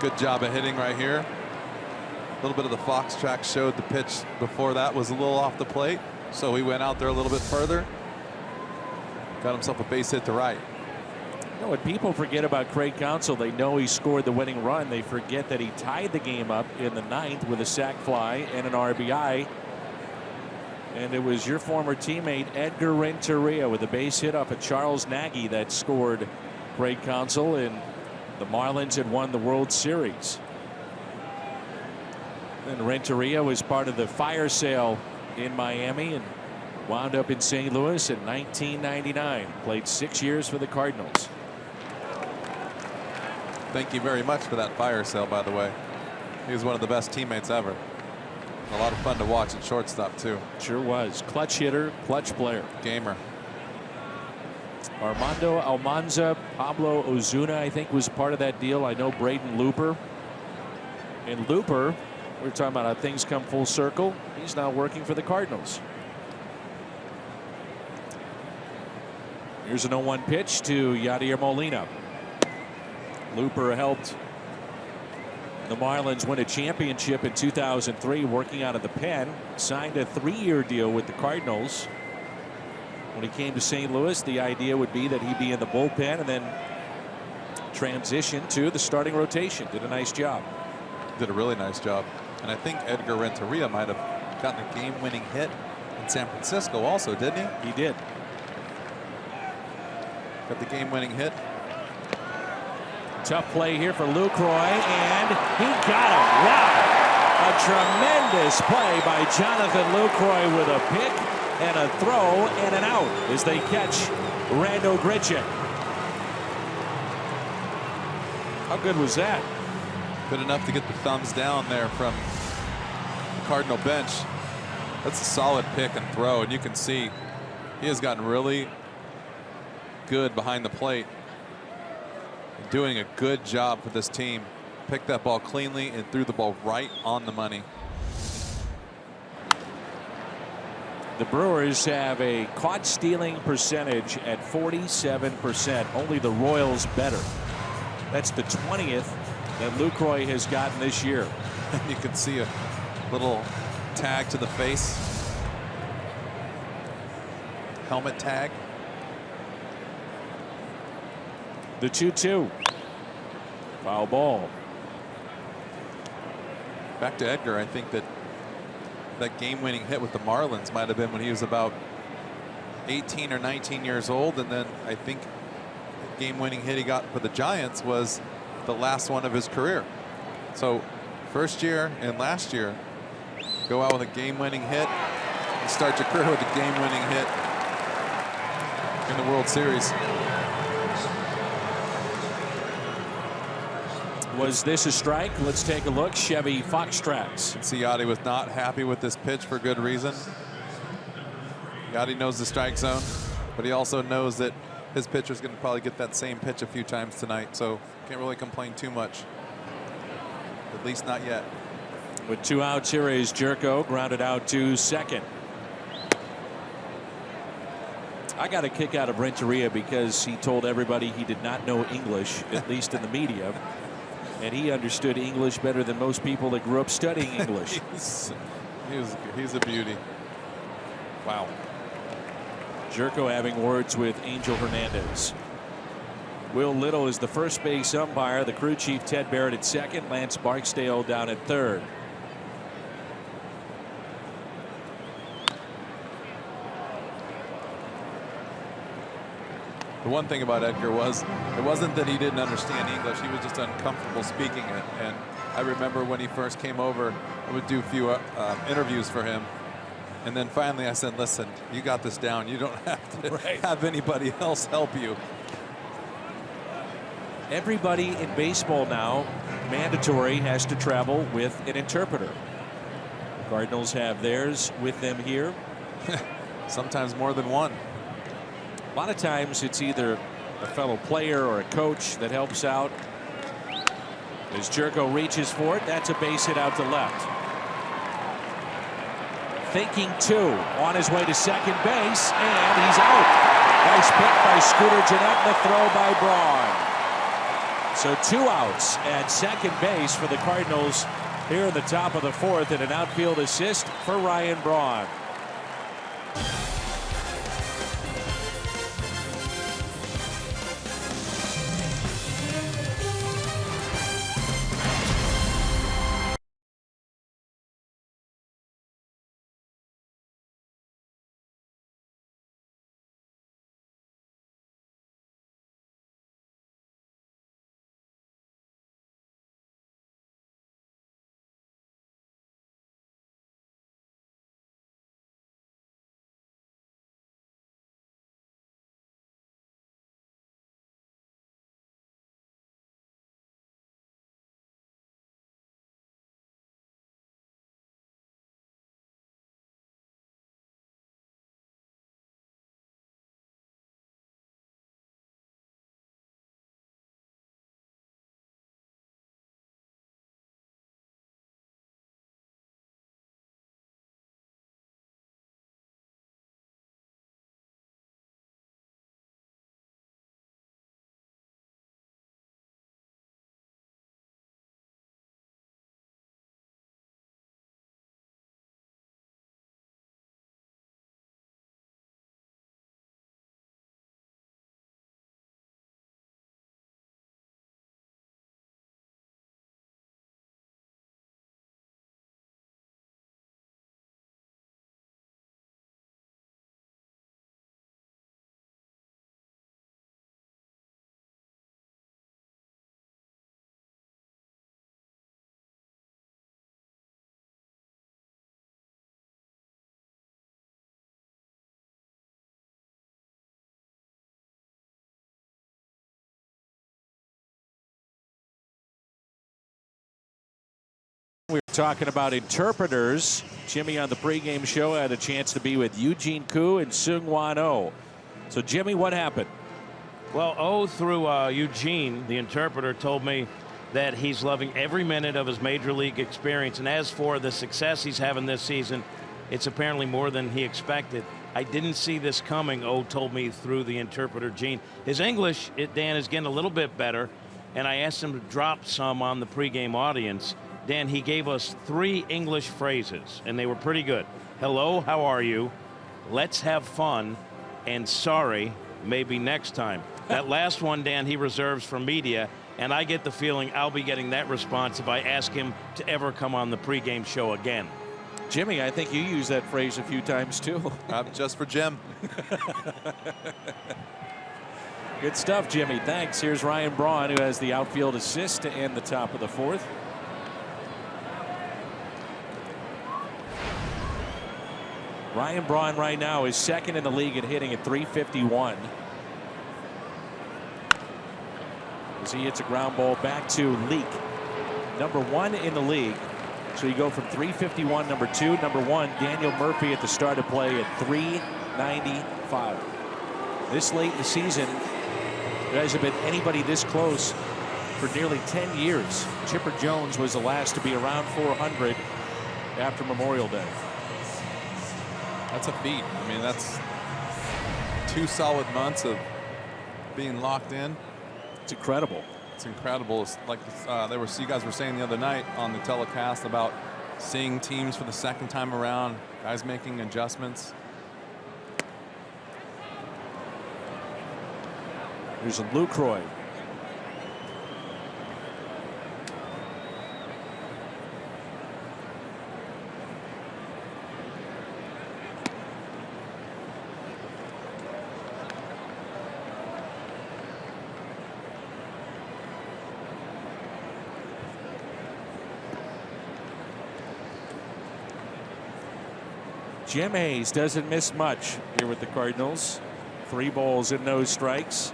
Good job of hitting right here. A little bit of the Fox track showed the pitch before that was a little off the plate, so he went out there a little bit further. Got himself a base hit to right. You know what people forget about Craig Counsell? They know he scored the winning run. They forget that he tied the game up in the 9th with a sac fly and an RBI. And it was your former teammate Edgar Renteria with a base hit off of Charles Nagy that scored Craig Counsell, and the Marlins had won the World Series. And Renteria was part of the fire sale in Miami and wound up in St. Louis in 1999. Played 6 years for the Cardinals. Thank you very much for that fire sale, by the way. He was one of the best teammates ever. A lot of fun to watch at shortstop, too. Sure was. Clutch hitter, clutch player. Gamer. Armando Almanza, Pablo Ozuna, I think, was part of that deal. I know Braden Looper. And Looper, we're talking about how things come full circle. He's now working for the Cardinals. Here's an 0-1 pitch to Yadier Molina. Looper helped the Marlins win a championship in 2003 working out of the pen. Signed a 3-year deal with the Cardinals. When he came to St. Louis, the idea would be that he'd be in the bullpen and then transition to the starting rotation. Did a nice job. Did a really nice job. And I think Edgar Renteria might have gotten a game-winning hit in San Francisco also, didn't he? He did. Got the game-winning hit. Tough play here for Lucroy, and he got him. Wow. A tremendous play by Jonathan Lucroy with a pick and a throw and an out as they catch Randal Grichuk. How good was that? Good enough to get the thumbs down there from the Cardinal bench. That's a solid pick and throw, and you can see he has gotten really good behind the plate. Doing a good job for this team. Picked that ball cleanly and threw the ball right on the money. The Brewers have a caught stealing percentage at 47%. Only the Royals better. That's the 20th that Lucroy has gotten this year. You can see a little tag to the face. Helmet tag. The 2-2. Foul ball. Back to Edgar. I think that game-winning hit with the Marlins might have been when he was about 18 or 19 years old, and then I think the game-winning hit he got for the Giants was the last one of his career. So first year and last year, go out with a game-winning hit and start your career with a game-winning hit in the World Series. Was this a strike? Let's take a look. Chevy Fox tracks. See, Yadi was not happy with this pitch for good reason. Yadi knows the strike zone, but he also knows that his pitcher's going to probably get that same pitch a few times tonight, so can't really complain too much. At least not yet. With 2 outs, here is Jerko, grounded out to second. I got a kick out of Renteria because he told everybody he did not know English, at least in the media. And he understood English better than most people that grew up studying English. He's a beauty. Wow. Jerko having words with Angel Hernandez. Will Little is the first base umpire. The crew chief Ted Barrett at second. Lance Barksdale down at third. The one thing about Edgar was it wasn't that he didn't understand English. He was just uncomfortable speaking it. And I remember when he first came over, I would do a few interviews for him. And then finally I said, listen, you got this down. You don't have to have anybody else help you. Everybody in baseball now, mandatory, has to travel with an interpreter. The Cardinals have theirs with them here. Sometimes more than one. A lot of times it's either a fellow player or a coach that helps out. As Jerko reaches for it, that's a base hit out to left. Thinking two, on his way to second base, and he's out. Nice pick by Scooter Gennett and a throw by Braun. So 2 outs at second base for the Cardinals here in the top of the fourth, and an outfield assist for Ryan Braun. We were talking about interpreters. Jimmy on the pregame show had a chance to be with Eugene Koo and Seung-Hwan Oh. So, Jimmy, what happened? Well, Oh, through Eugene, the interpreter, told me that he's loving every minute of his major league experience. And as for the success he's having this season, it's apparently more than he expected. I didn't see this coming, Oh told me through the interpreter, Gene. His English, Dan, is getting a little bit better. And I asked him to drop some on the pregame audience. Dan, he gave us 3 English phrases, and they were pretty good. Hello, how are you? Let's have fun. And sorry, maybe next time. That last one, Dan, he reserves for media, and I get the feeling I'll be getting that response if I ask him to ever come on the pregame show again. Jimmy, I think you used that phrase a few times, too. Just for Jim. Good stuff, Jimmy. Thanks. Here's Ryan Braun, who has the outfield assist to end the top of the fourth. Ryan Braun right now is second in the league at hitting at .351. As he hits a ground ball back to Leake, number 1 in the league. So you go from .351, number 2, number 1, Daniel Murphy at the start of play at .395. This late in the season, there hasn't been anybody this close for nearly 10 years. Chipper Jones was the last to be around 400 after Memorial Day. That's a feat. I mean, that's 2 solid months of being locked in. It's incredible. It's incredible. It's like you guys were saying the other night on the telecast about seeing teams for the second time around, guys making adjustments. Here's a Lucroy. Jim Hayes doesn't miss much here with the Cardinals. 3 balls and no strikes.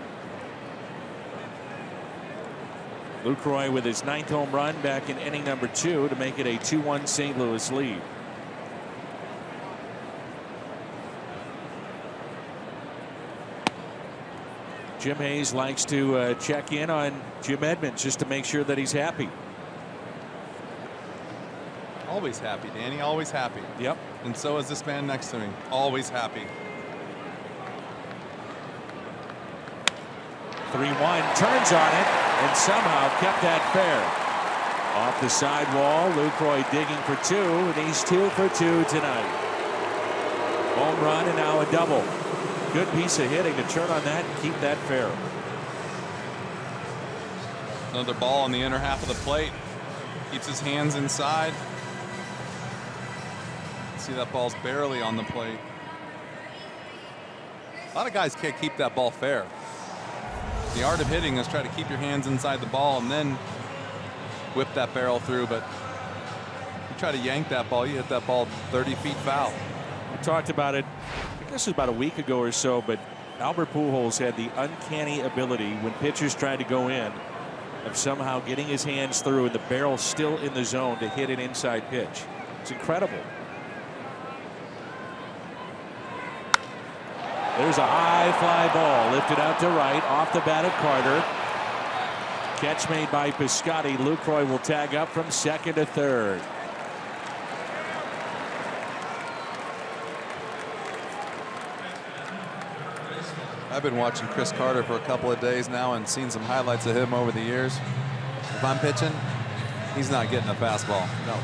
Lucroy with his 9th home run back in inning number 2 to make it a 2-1 St. Louis lead. Jim Hayes likes to check in on Jim Edmonds just to make sure that he's happy. Always happy, Danny. Always happy. Yep. And so is this man next to me. Always happy. 3-1, turns on it and somehow kept that fair. Off the sidewall, Lucroy digging for 2, and he's 2 for 2 tonight. Home run and now a double. Good piece of hitting to turn on that and keep that fair. Another ball on the inner half of the plate. Keeps his hands inside. See, that ball's barely on the plate. A lot of guys can't keep that ball fair. The art of hitting is try to keep your hands inside the ball and then whip that barrel through. But you try to yank that ball, you hit that ball 30 feet foul. We talked about it, I guess it was about a week ago or so, but Albert Pujols had the uncanny ability when pitchers tried to go in of somehow getting his hands through and the barrel still in the zone to hit an inside pitch. It's incredible. There's a high fly ball lifted out to right off the bat of Carter. Catch made by Piscotty. Lucroy will tag up from second to third. I've been watching Chris Carter for a couple of days now and seen some highlights of him over the years. If I'm pitching, he's not getting a fastball. No.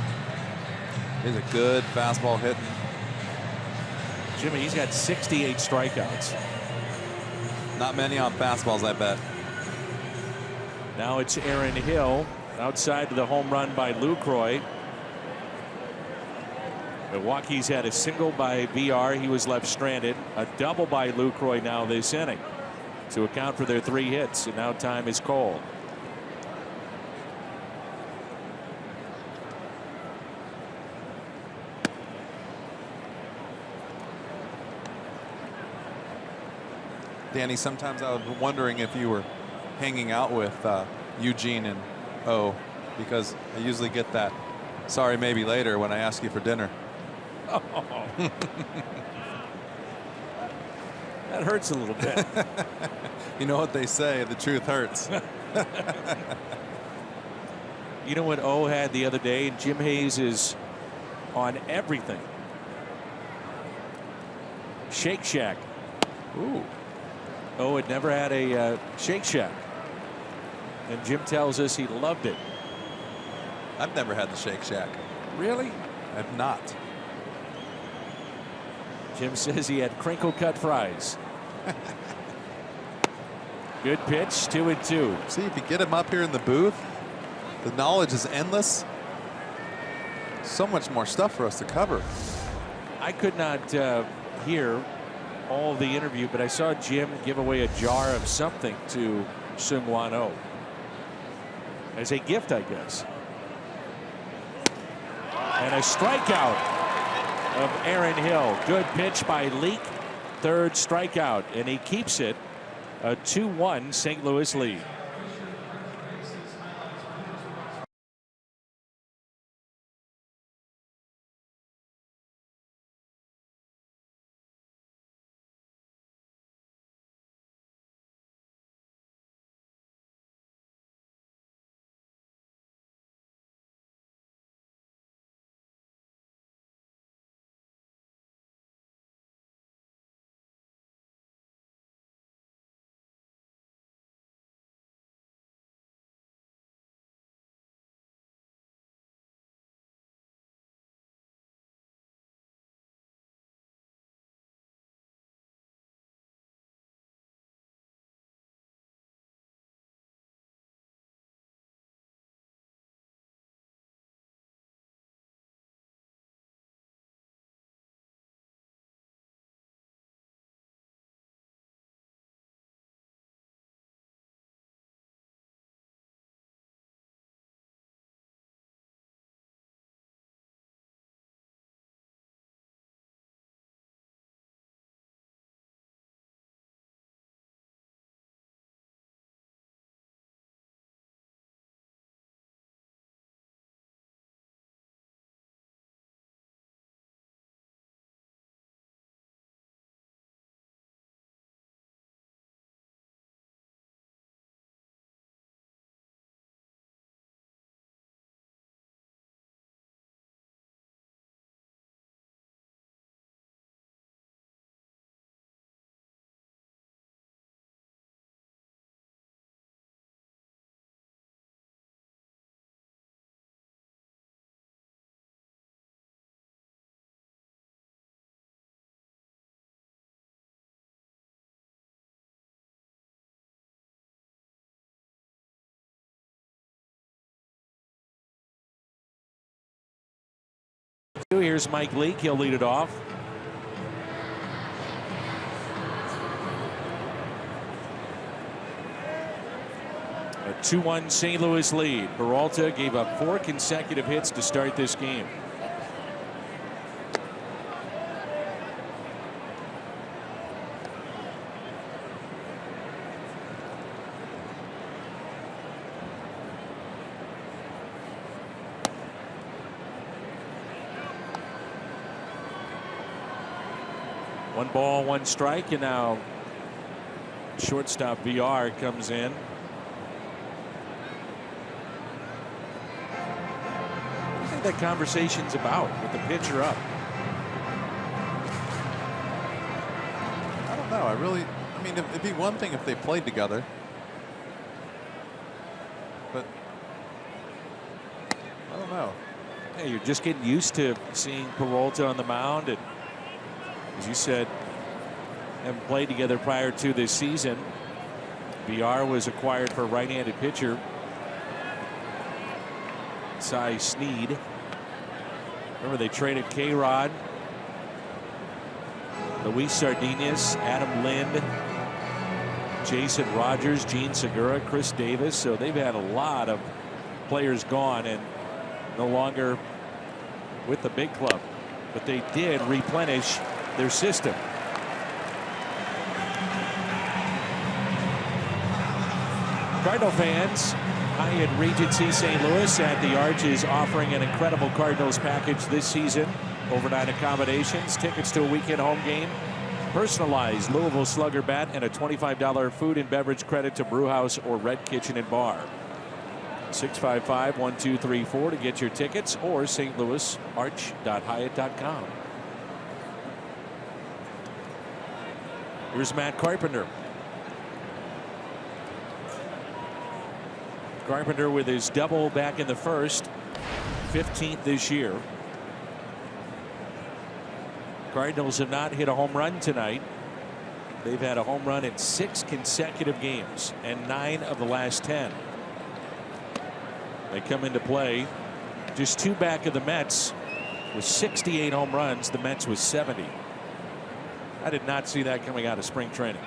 He's a good fastball hitting. Jimmy, he's got 68 strikeouts. Not many on fastballs, I bet. Now it's Aaron Hill outside of the home run by Lucroy. Milwaukee's had a single by VR. He was left stranded. A double by Lucroy now this inning to account for their 3 hits. And now time is called. Danny, sometimes I was wondering if you were hanging out with Eugene and O, because I usually get that sorry maybe later when I ask you for dinner. Oh. That hurts a little bit. You know what they say, the truth hurts. You know what O had the other day, and Jim Hayes is on everything. Shake Shack. Ooh. O had never had a Shake Shack, and Jim tells us he loved it. I've never had the Shake Shack. Really? I've not. Jim says he had crinkle cut fries. Good pitch, 2-2. See, if you get him up here in the booth, the knowledge is endless. So much more stuff for us to cover. I could not hear all of the interview, but I saw Jim give away a jar of something to Seung-Hwan Oh as a gift, I guess. And a strikeout of Aaron Hill. Good pitch by Leake. 3rd strikeout, and he keeps it a 2-1 St. Louis lead. Here's Mike Leake. He'll lead it off. A 2-1 St. Louis lead. Peralta gave up 4 consecutive hits to start this game. One ball, 1 strike, and now shortstop VR comes in. What do you think that conversation's about with the pitcher up? I don't know. I mean, it'd be one thing if they played together. But I don't know. Hey, you're just getting used to seeing Peralta on the mound, and as you said, haven't played together prior to this season. VR was acquired for right-handed pitcher Cy Sneed. Remember, they traded K-Rod, Luis Sardinas, Adam Lind, Jason Rogers, Gene Segura, Chris Davis. So they've had a lot of players gone and no longer with the big club. But they did replenish their system. Cardinal fans, Hyatt Regency St. Louis at the Arch is offering an incredible Cardinals package this season. Overnight accommodations, tickets to a weekend home game, personalized Louisville Slugger bat, and a $25 food and beverage credit to Brewhouse or Red Kitchen and Bar. 655-1234 to get your tickets, or stlouisarch.hyatt.com. Here's Matt Carpenter. Carpenter with his double back in the first, 15th this year. Cardinals have not hit a home run tonight. They've had a home run in 6 consecutive games and 9 of the last 10. They come into play just 2 back of the Mets with 68 home runs. The Mets with 70. I did not see that coming out of spring training.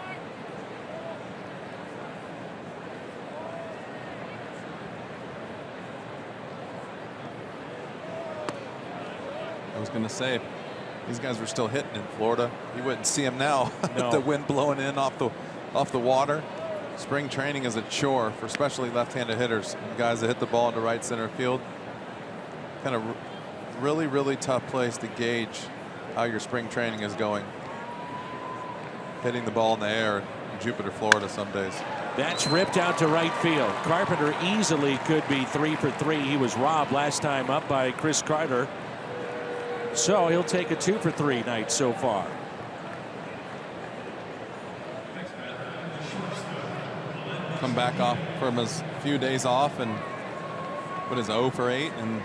I was going to say, if these guys were still hitting in Florida, you wouldn't see them now. No. The wind blowing in off the water. Spring training is a chore for especially left-handed hitters and guys that hit the ball into right center field. Kind of really, really tough place to gauge how your spring training is going. Hitting the ball in the air in Jupiter, Florida some days. That's ripped out to right field. Carpenter easily could be 3 for 3. He was robbed last time up by Chris Carter. So he'll take a 2 for 3 night so far. Come back off from his few days off and put his 0 for 8, and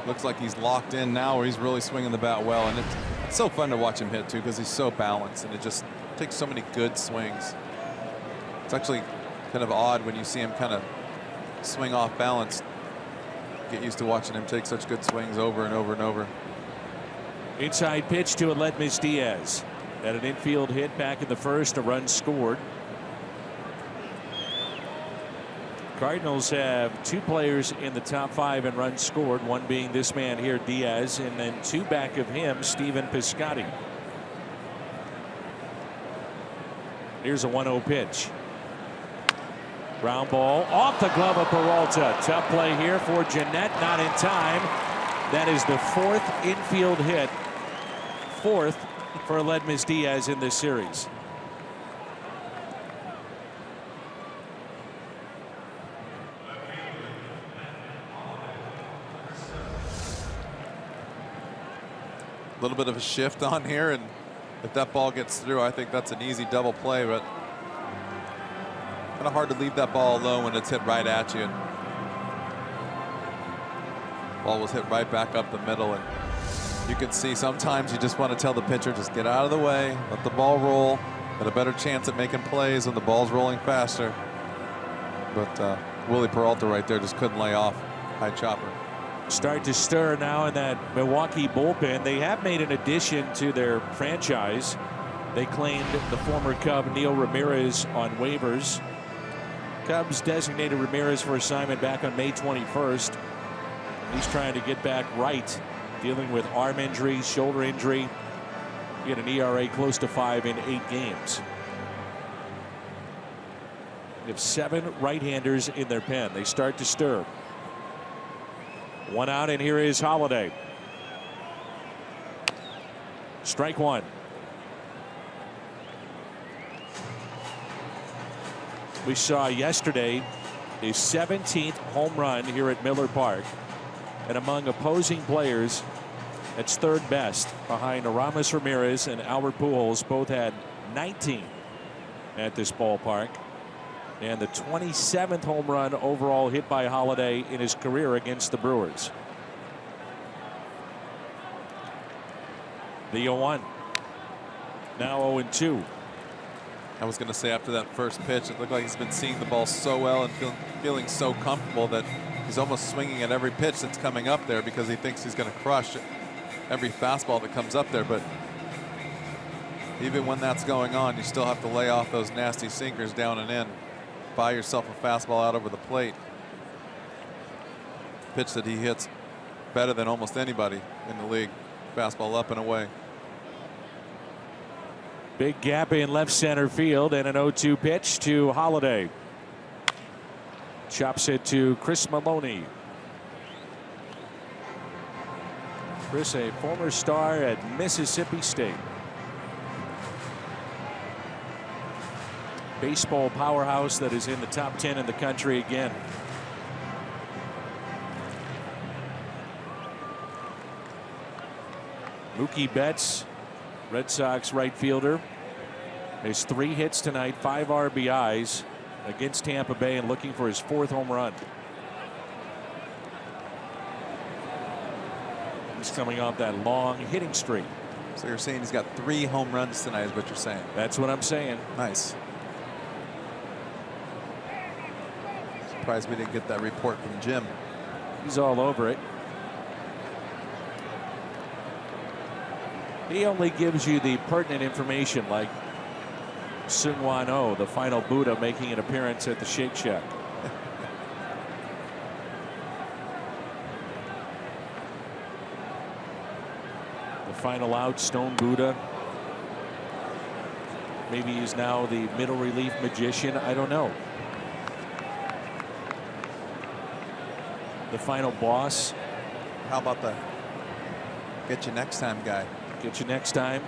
looks like he's locked in now where he's really swinging the bat well. And it's so fun to watch him hit too, because he's so balanced and it just takes so many good swings. It's actually kind of odd when you see him kind of swing off balance. Get used to watching him take such good swings over and over and over. Inside pitch to Aledmys Diaz. Had an infield hit back in the first, a run scored. Cardinals have 2 players in the top 5 in runs scored, one being this man here, Diaz, and then 2 back of him, Stephen Piscotty. Here's a 1-0 pitch. Ground ball off the glove of Peralta. Tough play here for Jeanette, not in time. That is the 4th infield hit, 4th for Aledmys Diaz in this series. A little bit of a shift on here, and if that ball gets through, I think that's an easy double play, but kind of hard to leave that ball alone when it's hit right at you. Ball was hit right back up the middle, and you can see sometimes you just want to tell the pitcher, just get out of the way, let the ball roll. Got a better chance at making plays when the ball's rolling faster. But Willie Peralta right there just couldn't lay off. High chopper. start to stir now in that Milwaukee bullpen. They have made an addition to their franchise. They claimed the former Cub Neil Ramirez on waivers. Cubs designated Ramirez for assignment back on May 21st. He's trying to get back right, dealing with arm injury, shoulder injury. He had an ERA close to 5 in 8 games. They have 7 right-handers in their pen. They start to stir. 1 out, and here is Holiday. Strike 1. We saw yesterday his 17th home run here at Miller Park, and among opposing players, that's 3rd best behind Aramis Ramirez and Albert Pujols. Both had 19 at this ballpark, and the 27th home run overall hit by Holiday in his career against the Brewers. The 0-1. Now 0-2. I was going to say, after that first pitch, it looked like he's been seeing the ball so well and feeling so comfortable that he's almost swinging at every pitch that's coming up there because he thinks he's going to crush every fastball that comes up there. But even when that's going on, you still have to lay off those nasty sinkers down and in. Buy yourself a fastball out over the plate. Pitch that he hits better than almost anybody in the league. Fastball up and away. Big gap in left center field, and an 0-2 pitch to Holiday. Chops it to Chris Maloney. Chris, a former star at Mississippi State. Baseball powerhouse that is in the top 10 in the country again. Mookie Betts, Red Sox right fielder, has 3 hits tonight, 5 RBIs against Tampa Bay, and looking for his 4th home run. He's coming off that long hitting streak. So you're saying he's got 3 home runs tonight, is what you're saying? That's what I'm saying. Nice. Surprised we didn't get that report from Jim. He's all over it. He only gives you the pertinent information, like Seung-Hwan Oh, the final Buddha, making an appearance at the Shake Shack. The final out, Stone Buddha. Maybe he's now the middle relief magician. I don't know. The final boss. How about the get you next time guy? Get you next time.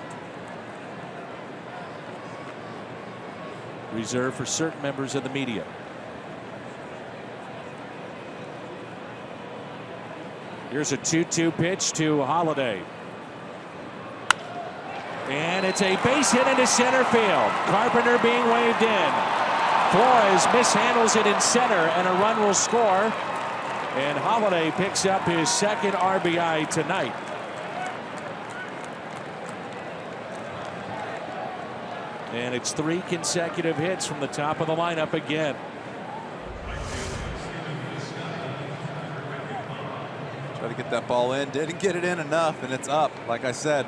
Reserved for certain members of the media. Here's a 2-2 pitch to Holiday. And it's a base hit into center field. Carpenter being waved in. Flores mishandles it in center, and a run will score. And Holiday picks up his 2nd RBI tonight. And it's 3 consecutive hits from the top of the lineup again. Try to get that ball in. Didn't get it in enough, and it's up, like I said.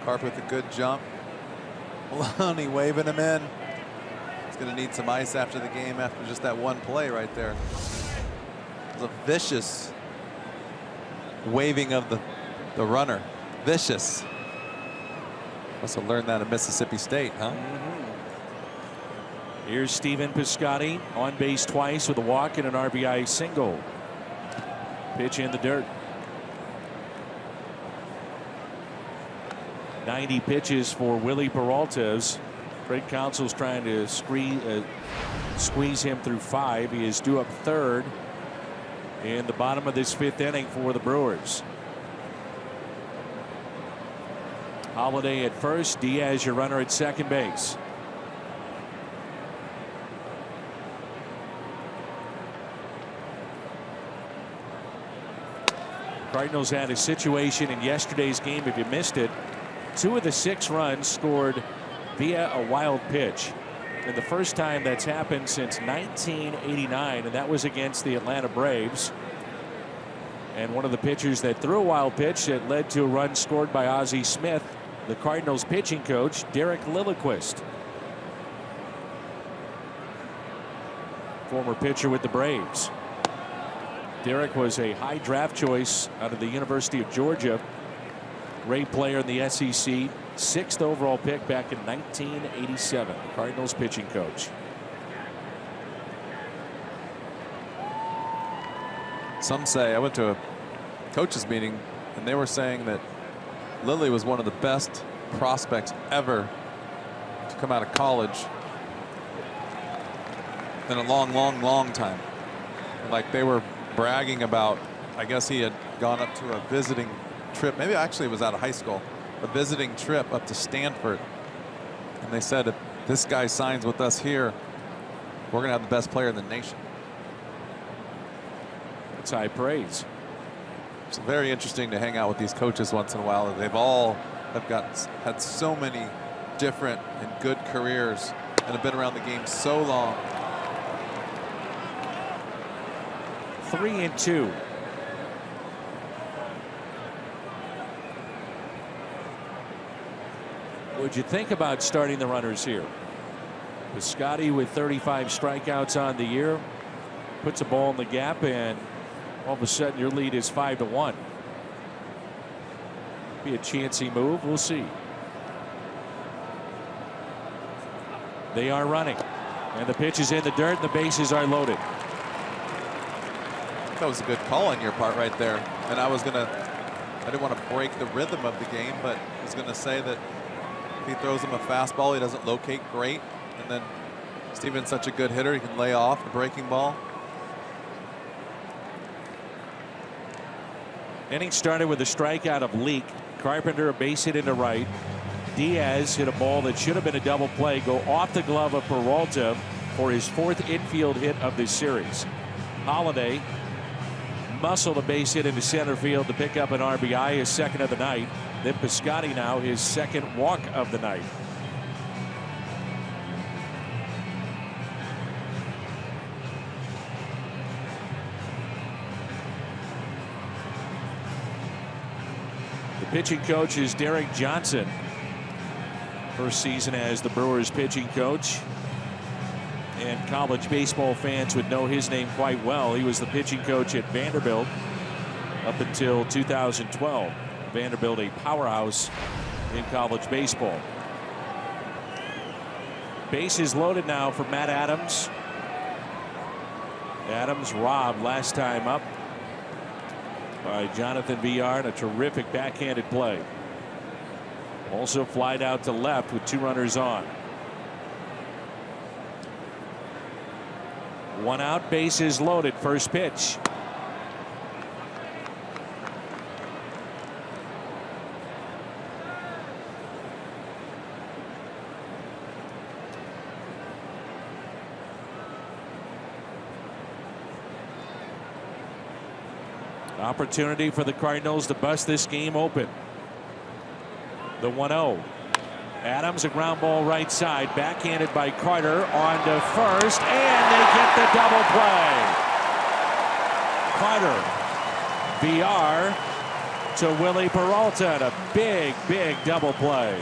Carp with a good jump. Maloney waving him in. He's going to need some ice after the game after just that one play right there. It was a vicious waving of the runner. Vicious. Must have learned that at Mississippi State, huh? Here's Stephen Piscotty, on base twice with a walk and an RBI single. Pitch in the dirt. 90 pitches for Willie Peralta's. Craig Counsell's trying to squeeze him through 5. He is due up 3rd in the bottom of this 5th inning for the Brewers. Holiday at first, Diaz your runner at second base. Cardinals had a situation in yesterday's game, if you missed it. 2 of the 6 runs scored via a wild pitch. And the first time that's happened since 1989, and that was against the Atlanta Braves. And one of the pitchers that threw a wild pitch that led to a run scored by Ozzie Smith, the Cardinals pitching coach, Derek Lilliquist. Former pitcher with the Braves. Derek was a high draft choice out of the University of Georgia. Great player in the SEC. 6th overall pick back in 1987. Cardinals pitching coach. Some say, I went to a coaches meeting and they were saying that Lilly was one of the best prospects ever to come out of college in a long time. Like they were bragging about, I guess he had gone up to a visiting trip, maybe actually it was out of high school, a visiting trip up to Stanford, and they said if this guy signs with us here, we're gonna have the best player in the nation. That's high praise. It's very interesting to hang out with these coaches once in a while. They've all had so many different and good careers and have been around the game so long. 3-2. What'd you think about starting the runners here? Piscotty with 35 strikeouts on the year puts a ball in the gap, and all of a sudden your lead is 5-1. Be a chancy move. We'll see. They are running, and the pitch is in the dirt, and the bases are loaded. That was a good call on your part right there. And I didn't want to break the rhythm of the game, but I was going to say that if he throws him a fastball, he doesn't locate great. And then Steven's such a good hitter, he can lay off the breaking ball. Inning started with a strikeout of Leake. Carpenter a base hit into right. Diaz hit a ball that should have been a double play, go off the glove of Peralta for his 4th infield hit of this series. Holiday muscled a base hit into center field to pick up an RBI, his 2nd of the night. Then Piscotty now his 2nd walk of the night. The pitching coach is Derek Johnson. First season as the Brewers pitching coach. And college baseball fans would know his name quite well. He was the pitching coach at Vanderbilt up until 2012. Vanderbilt, a powerhouse in college baseball. Bases loaded now for Matt Adams. Adams robbed last time up by Jonathan Villar in a terrific backhanded play. Also flied out to left with 2 runners on. 1 out, bases loaded, first pitch. Opportunity for the Cardinals to bust this game open. The 1-0. Adams, a ground ball right side, backhanded by Carter on to first, and they get the double play. Carter, VR to Willie Peralta, and a big double play.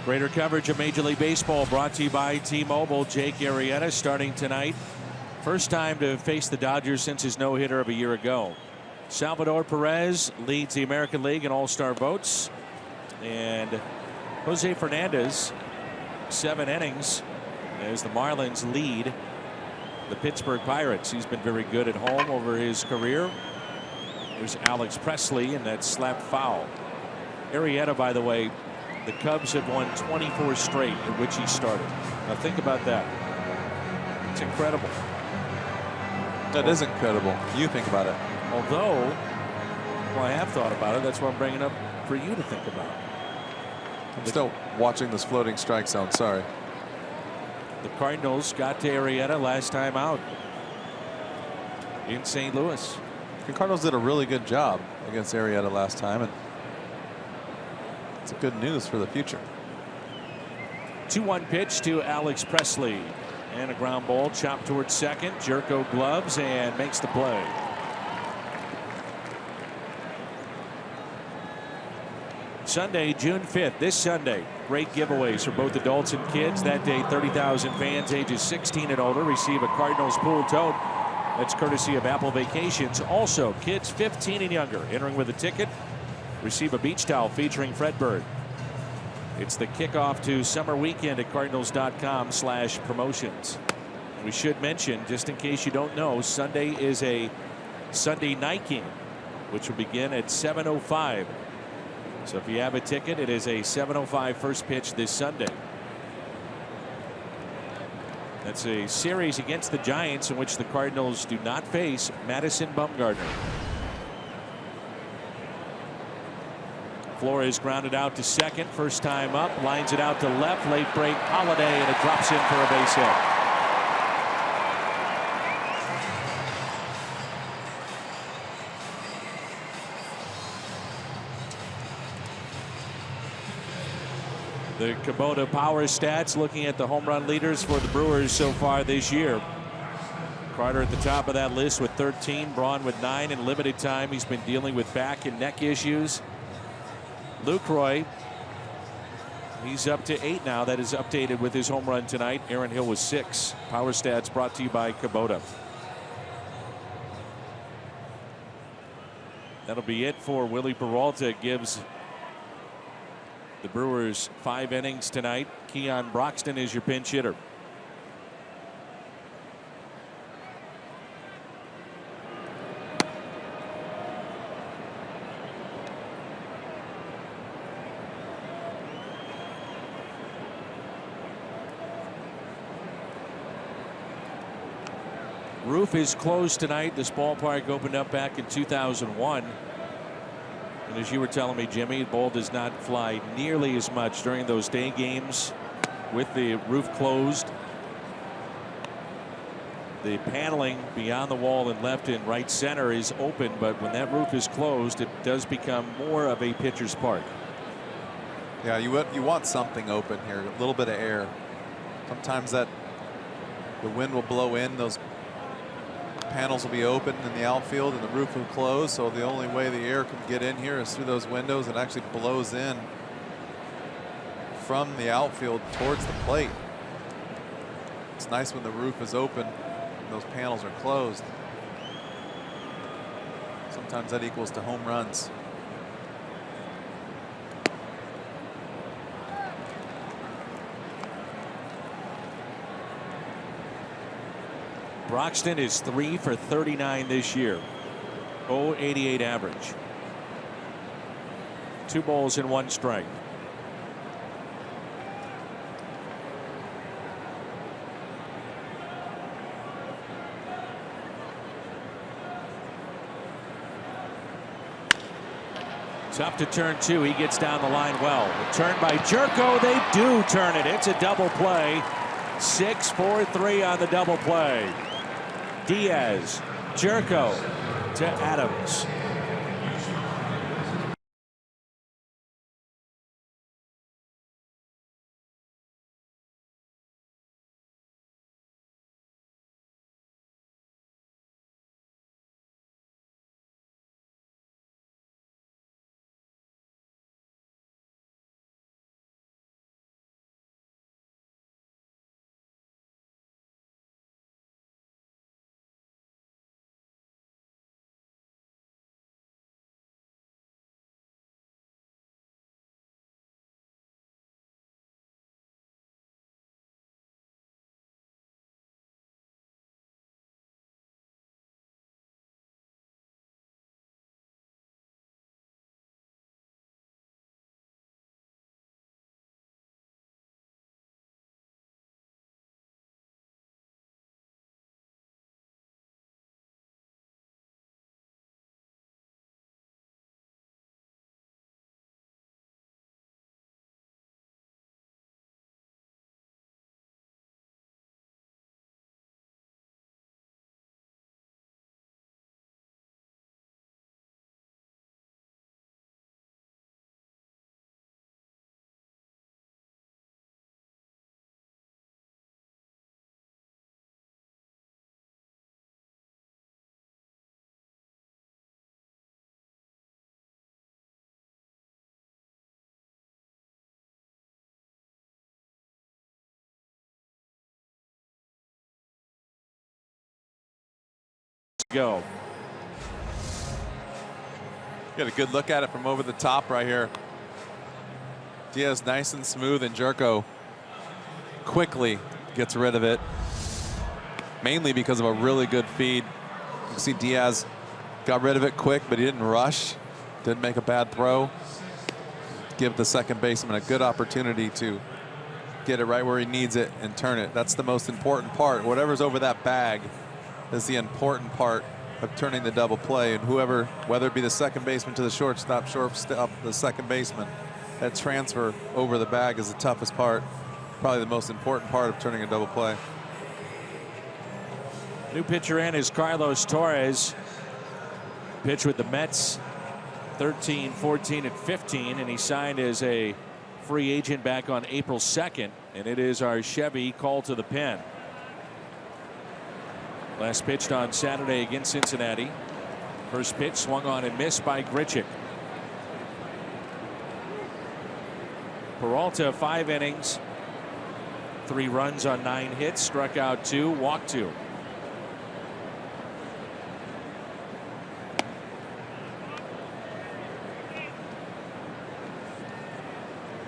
Greater coverage of Major League Baseball brought to you by T-Mobile. Jake Arrieta starting tonight. First time to face the Dodgers since his no-hitter of a year ago. Salvador Perez leads the American League in all-star votes. And Jose Fernandez, 7 innings as the Marlins lead the Pittsburgh Pirates. He's been very good at home over his career. There's Alex Presley, and that slap foul. Arrieta, by the way, the Cubs have won 24 straight in which he started. Now think about that. It's incredible. That is incredible. You think about it. Although, well, I have thought about it. That's what I'm bringing up for you to think about. I'm still watching this floating strike zone. Sorry. The Cardinals got to Arrieta last time out in St. Louis. The Cardinals did a really good job against Arrieta last time, and it's good news for the future. 2-1 pitch to Alex Presley, and a ground ball chopped towards second. Jerko gloves and makes the play. Sunday, June 5th, this Sunday, great giveaways for both adults and kids. That day, 30,000 fans ages 16 and older receive a Cardinals pool tote. That's courtesy of Apple Vacations. Also, kids 15 and younger entering with a ticket receive a beach towel featuring Fredbird. It's the kickoff to summer weekend at cardinals.com/promotions. We should mention, just in case you don't know, Sunday is a Sunday night game, which will begin at 7:05. So if you have a ticket, it is a 7:05 first pitch this Sunday. That's a series against the Giants in which the Cardinals do not face Madison Bumgarner. Flores grounded out to second, first time up, lines it out to left, late break Holiday, and it drops in for a base hit. The Kubota power stats, looking at the home run leaders for the Brewers so far this year. Carter at the top of that list with 13, Braun with 9 in limited time. He's been dealing with back and neck issues. Lucroy, he's up to 8 now. That is updated with his home run tonight. Aaron Hill was 6. Power stats brought to you by Kubota. That'll be it for Willie Peralta. Gives the Brewers 5 innings tonight. Keon Broxton is your pinch hitter. Roof is closed tonight. This ballpark opened up back in 2001. And as you were telling me, Jimmy, the ball does not fly nearly as much during those day games with the roof closed. The paneling beyond the wall in left and right center is open, but when that roof is closed, it does become more of a pitcher's park. Yeah, you want something open here, a little bit of air. Sometimes the wind will blow in, those panels will be open in the outfield and the roof will close, so the only way the air can get in here is through those windows. It actually blows in from the outfield towards the plate. It's nice when the roof is open and those panels are closed. Sometimes that equals to home runs. Broxton is 3 for 39 this year. 0.88 average. 2 balls and 1 strike. Tough to turn 2. He gets down the line well. A turn by Jerko. They do turn it. It's a double play. 6-4-3 on the double play. Diaz, Jerko to Adams. Go. Get a good look at it from over the top right here. Diaz nice and smooth, and Jerko quickly gets rid of it. Mainly because of a really good feed. You can see Diaz got rid of it quick, but he didn't rush. Didn't make a bad throw. Give the second baseman a good opportunity to get it right where he needs it and turn it. That's the most important part. Whatever's over that bag is the important part of turning the double play. And whoever, whether it be the second baseman to the shortstop, the second baseman, that transfer over the bag is the toughest part. Probably the most important part of turning a double play. New pitcher in is Carlos Torres. Pitched with the Mets 13, 14, and 15, and he signed as a free agent back on April 2nd, and it is our Chevy call to the pen. Last pitched on Saturday against Cincinnati. First pitch swung on and missed by Grichuk. Peralta 5 innings, 3 runs on 9 hits, struck out 2, walked 2.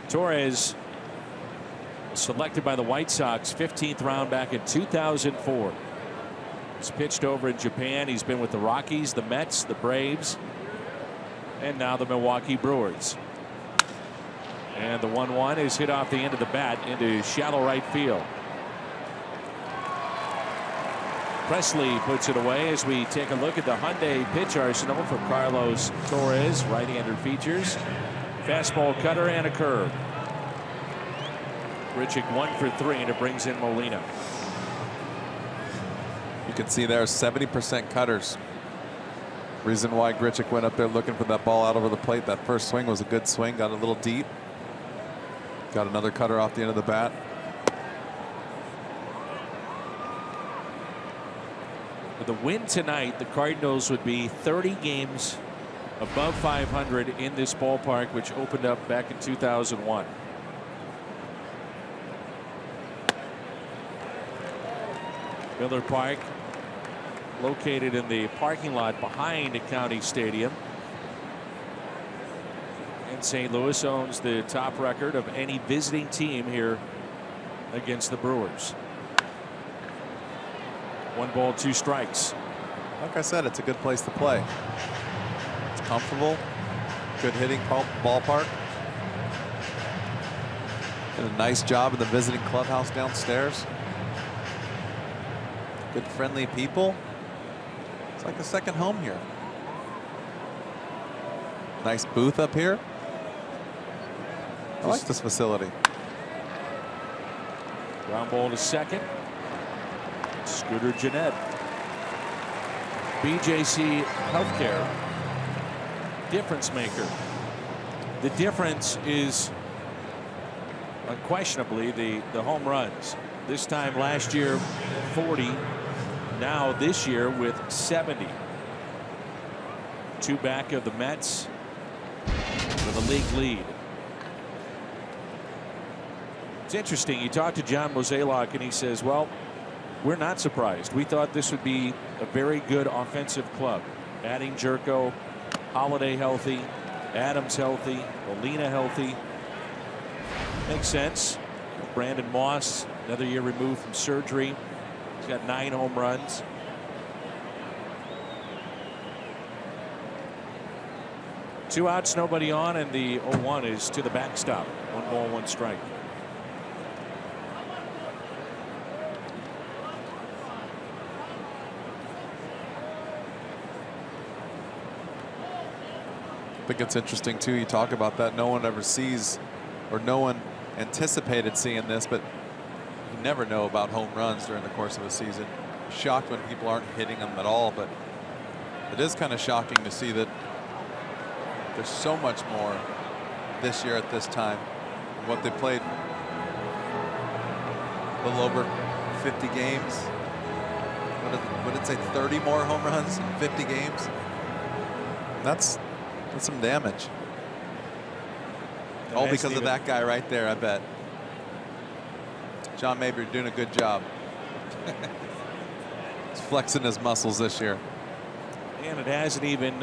Torres was selected by the White Sox 15th round back in 2004. He's pitched over in Japan. He's been with the Rockies, the Mets, the Braves, and now the Milwaukee Brewers. And the 1-1 is hit off the end of the bat into shallow right field. Presley puts it away as we take a look at the Hyundai pitch arsenal for Carlos Torres. Right-hander features. Fastball, cutter, and a curve. Grichuk 1 for 3, and it brings in Molina. You can see there 70% cutters. Reason why Grichuk went up there looking for that ball out over the plate. That first swing was a good swing, got a little deep. Got another cutter off the end of the bat. With the win tonight, the Cardinals would be 30 games above 500 in this ballpark, which opened up back in 2001. Miller Park, located in the parking lot behind the County Stadium. And St. Louis owns the top record of any visiting team here against the Brewers. 1 ball, 2 strikes. Like I said, it's a good place to play. It's comfortable, good hitting ballpark. Did a nice job in the visiting clubhouse downstairs. Good friendly people. It's like a second home here. Nice booth up here. I like this facility. Ground ball to second. Scooter Gennett. BJC Healthcare. Difference maker. The difference is unquestionably the home runs. This time last year 40. Now this year with 70. 2 back of the Mets with a league lead. It's interesting. You talk to John Mozeliak and he says, well, we're not surprised. We thought this would be a very good offensive club. Adding Jerko, Holiday healthy, Adams healthy, Molina healthy. Makes sense. Brandon Moss, another year removed from surgery. He's got 9 home runs. Two outs, nobody on, and the 0-1 is to the backstop. 1 ball, 1 strike. I think it's interesting too. You talk about that. No one ever sees, or no one anticipated seeing this, but you never know about home runs during the course of a season. Shocked when people aren't hitting them at all, but it is kind of shocking to see that there's so much more this year at this time than what they played. A little over 50 games. What did it say? 30 more home runs in 50 games. That's some damage. All because of that guy right there, I bet. John Mabry doing a good job. He's flexing his muscles this year. And it hasn't even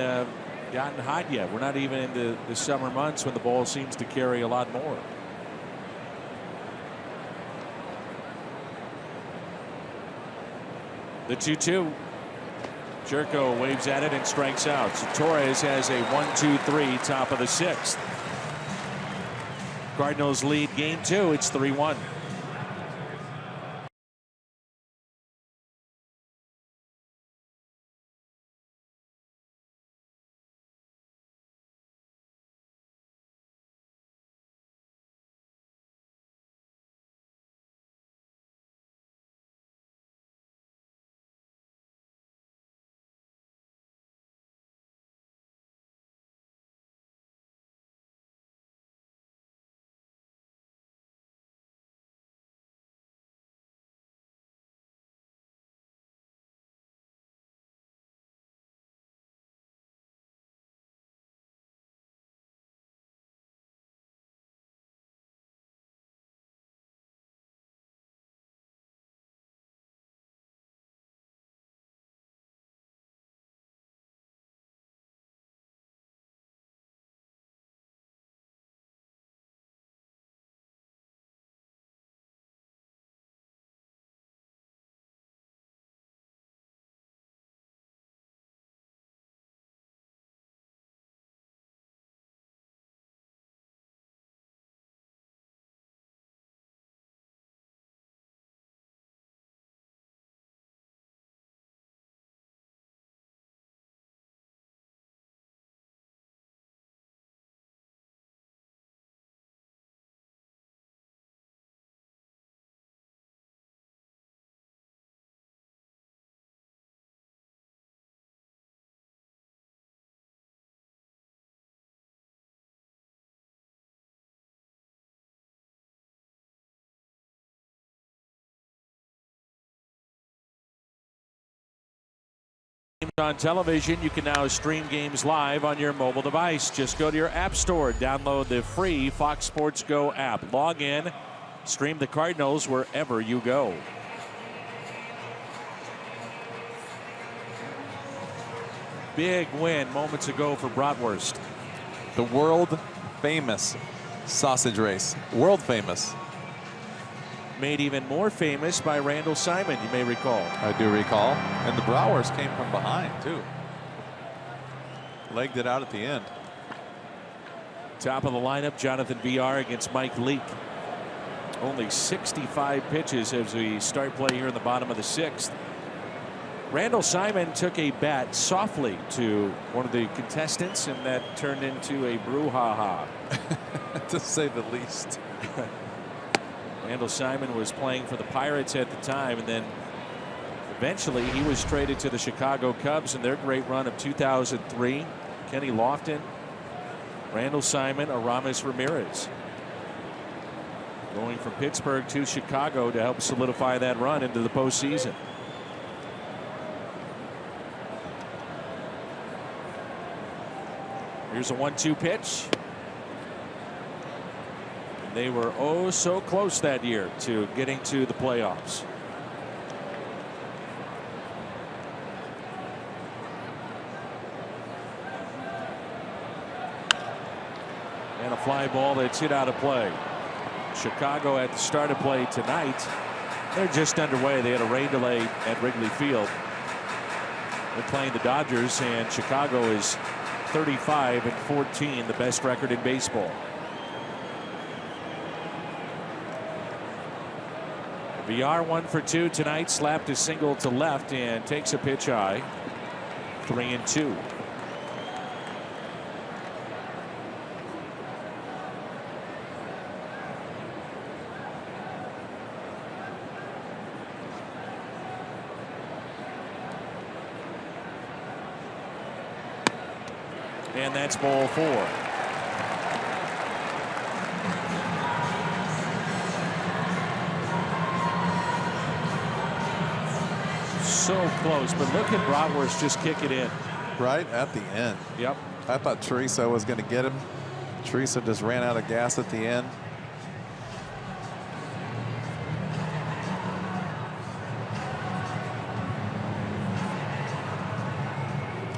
gotten hot yet. We're not even into the summer months when the ball seems to carry a lot more. The 2-2. Jerko waves at it and strikes out. So Torres has a 1-2-3 top of the 6th. Cardinals lead game 2. It's 3-1. On television, you can now stream games live on your mobile device. Just go to your app store, download the free Fox Sports Go app, log in, stream the Cardinals wherever you go. Big win moments ago for Bratwurst. The world famous sausage race. World famous. Made even more famous by Randall Simon, you may recall. I do recall. And the Brewers came from behind, too. Legged it out at the end. Top of the lineup, Jonathan VR against Mike Leake. Only 65 pitches as we start play here in the bottom of the 6th. Randall Simon took a bat softly to one of the contestants, and that turned into a brouhaha. To say the least. Randall Simon was playing for the Pirates at the time, and then eventually he was traded to the Chicago Cubs in their great run of 2003. Kenny Lofton, Randall Simon, Aramis Ramirez. Going from Pittsburgh to Chicago to help solidify that run into the postseason. Here's a 1-2 pitch. They were oh so close that year to getting to the playoffs. And a fly ball that's hit out of play. Chicago at the start of play tonight. They're just underway. They had a rain delay at Wrigley Field. They're playing the Dodgers, and Chicago is 35-14, the best record in baseball. VR 1 for 2 tonight, slapped a single to left and takes a pitch high. 3-2. And that's ball 4. So close, but look at Bratwurst just kick it in. Right at the end. Yep. I thought Teresa was going to get him. Teresa just ran out of gas at the end.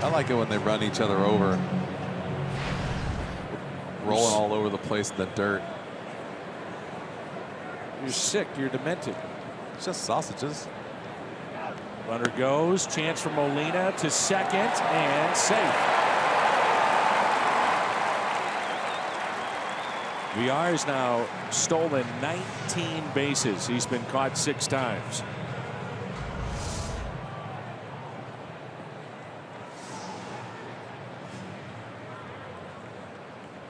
I like it when they run each other over. Rolling all over the place in the dirt. You're sick. You're demented. It's just sausages. Runner goes. Chance for Molina to second and safe. VR has now stolen 19 bases. He's been caught 6 times.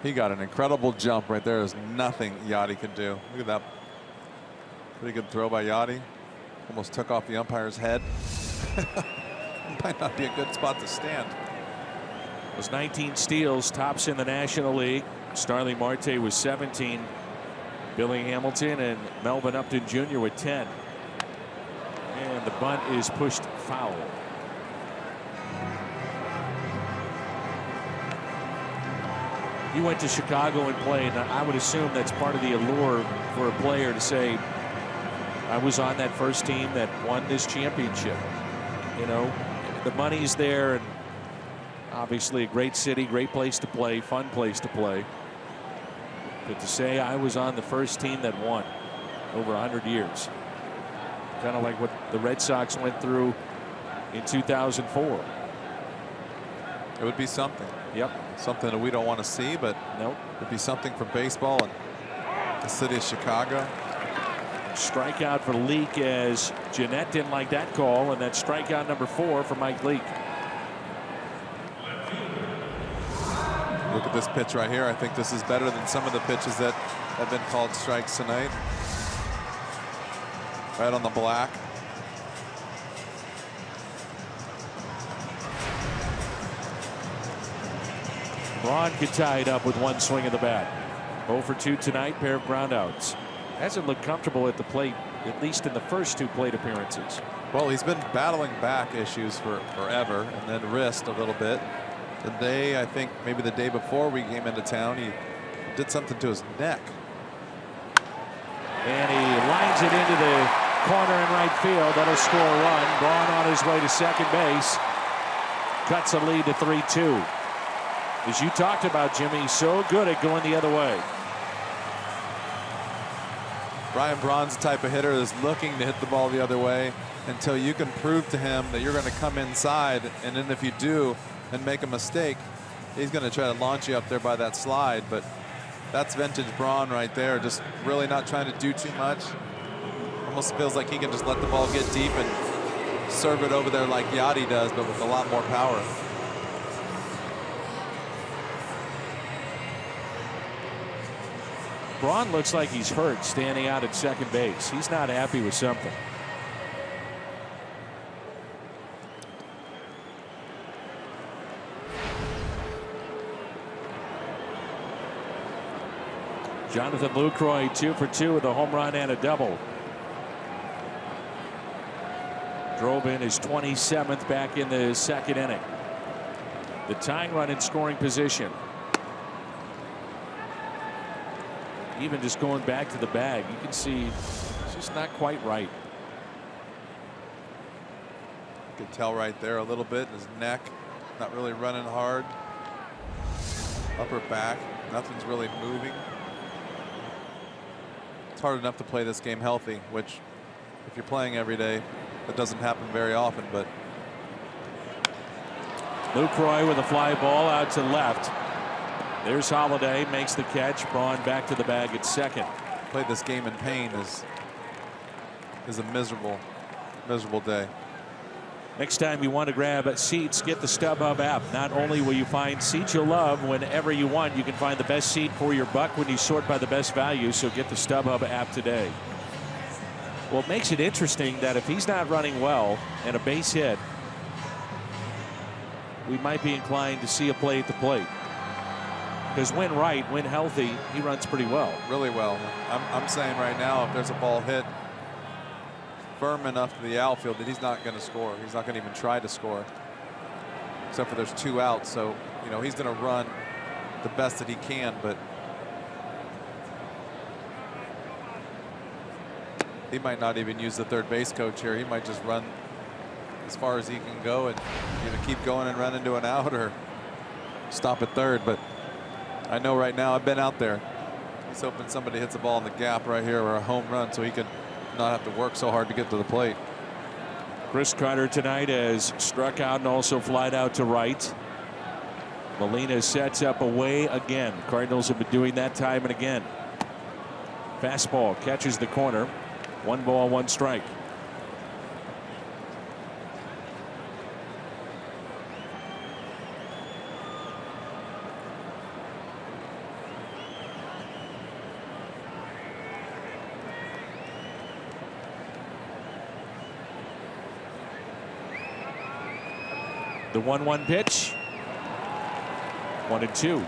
He got an incredible jump right there. There's nothing Yachty can do. Look at that. Pretty good throw by Yachty. Almost took off the umpire's head. Might not be a good spot to stand. Those 19 steals, tops in the National League. Starling Marte with 17. Billy Hamilton and Melvin Upton Jr. with 10. And the bunt is pushed foul. He went to Chicago and played. I would assume that's part of the allure for a player to say, I was on that first team that won this championship. You know, the money's there, and obviously a great city, great place to play, fun place to play. But to say I was on the first team that won over 100 years, kind of like what the Red Sox went through in 2004. It would be something. Yep. Something that we don't want to see, but nope. It'd be something for baseball and the city of Chicago. Strikeout for Leake as Jeanette didn't like that call, and that's strikeout number 4 for Mike Leake. Look at this pitch right here. I think this is better than some of the pitches that have been called strikes tonight. Right on the black. Braun could tie it up with one swing of the bat. 0 for 2 tonight, pair of groundouts. Hasn't looked comfortable at the plate, at least in the first 2 plate appearances. Well, he's been battling back issues for forever, and then wrist a little bit. Today, I think maybe the day before we came into town, he did something to his neck. And he lines it into the corner in right field. That'll score a run. Braun on his way to second base. Cuts a lead to 3-2. As you talked about, Jimmy, so good at going the other way. Brian Braun's the type of hitter that's looking to hit the ball the other way until you can prove to him that you're going to come inside, and then if you do and make a mistake, he's going to try to launch you up there by that slide. But that's vintage Braun right there, just really not trying to do too much. Almost feels like he can just let the ball get deep and serve it over there like Yachty does, but with a lot more power. Braun looks like he's hurt standing out at second base. He's not happy with something. Jonathan Lucroy 2 for 2 with a home run and a double. Drove in his 27th back in the second inning. The tying run in scoring position. Even just going back to the bag, you can see it's just not quite right. You can tell right there a little bit. His neck not really running hard. Upper back, nothing's really moving. It's hard enough to play this game healthy, which if you're playing every day, that doesn't happen very often. But Lucroy with a fly ball out to left. There's Holiday, makes the catch. Braun back to the bag at second. Play this game in pain is a miserable day. Next time you want to grab seats, get the StubHub app. Not only will you find seats you'll love whenever you want, you can find the best seat for your buck when you sort by the best value. So get the StubHub app today. Well, it makes it interesting that if he's not running well and a base hit, we might be inclined to see a play at the plate. Because when right, when healthy, he runs pretty well. Really well. I'm saying right now, if there's a ball hit firm enough to the outfield that he's not going to score. He's not going to even try to score. Except for there's 2 outs. So, you know, he's going to run the best that he can, but he might not even use the third base coach here. He might just run as far as he can go and either keep going and run into an out or stop at third. But I know right now, I've been out there. He's hoping somebody hits a ball in the gap right here or a home run so he can not have to work so hard to get to the plate. Chris Carter tonight has struck out and also flied out to right. Molina sets up away again. Cardinals have been doing that time and again. Fastball catches the corner. 1 ball, 1 strike. The 1-1 pitch. 1-2.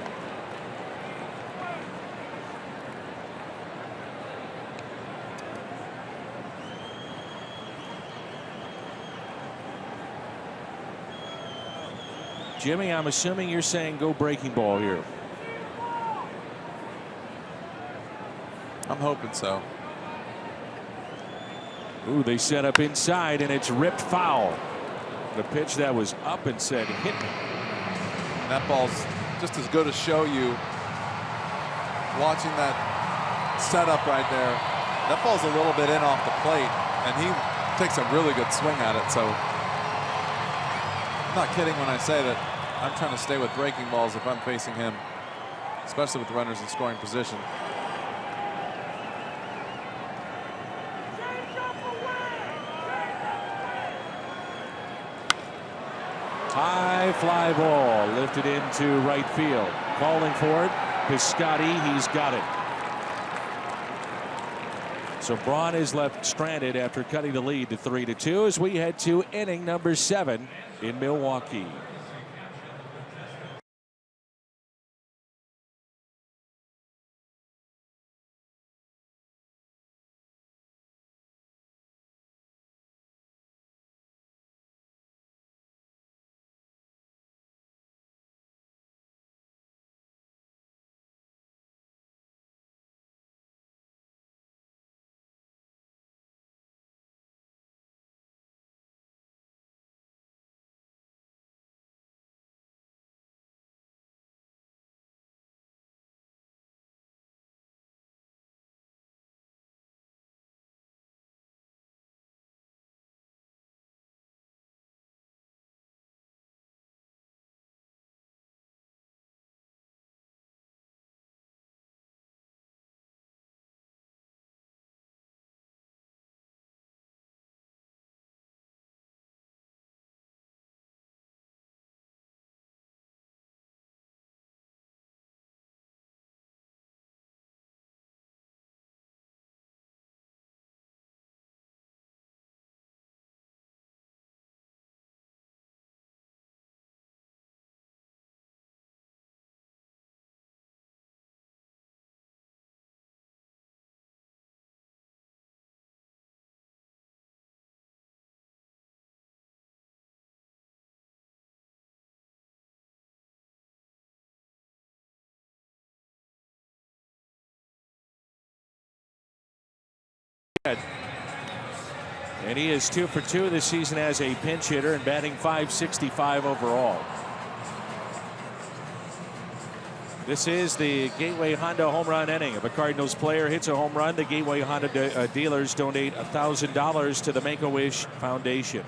Jimmy, I'm assuming you're saying go breaking ball here. I'm hoping so. Ooh, they set up inside and it's ripped foul. The pitch that was up and said hit me. And that ball's just as good a show you watching that setup right there. That ball's a little bit in off the plate and he takes a really good swing at it. So I'm not kidding when I say that I'm trying to stay with breaking balls if I'm facing him, especially with runners in scoring position. High fly ball lifted into right field. Calling for it. Piscotty, he's got it. So Braun is left stranded after cutting the lead to 3-2 as we head to inning number 7 in Milwaukee. And he is 2 for 2 this season as a pinch hitter and batting .565 overall. This is the Gateway Honda home run inning. If a Cardinals player hits a home run, the Gateway Honda dealers donate $1,000 to the Make-A-Wish Foundation.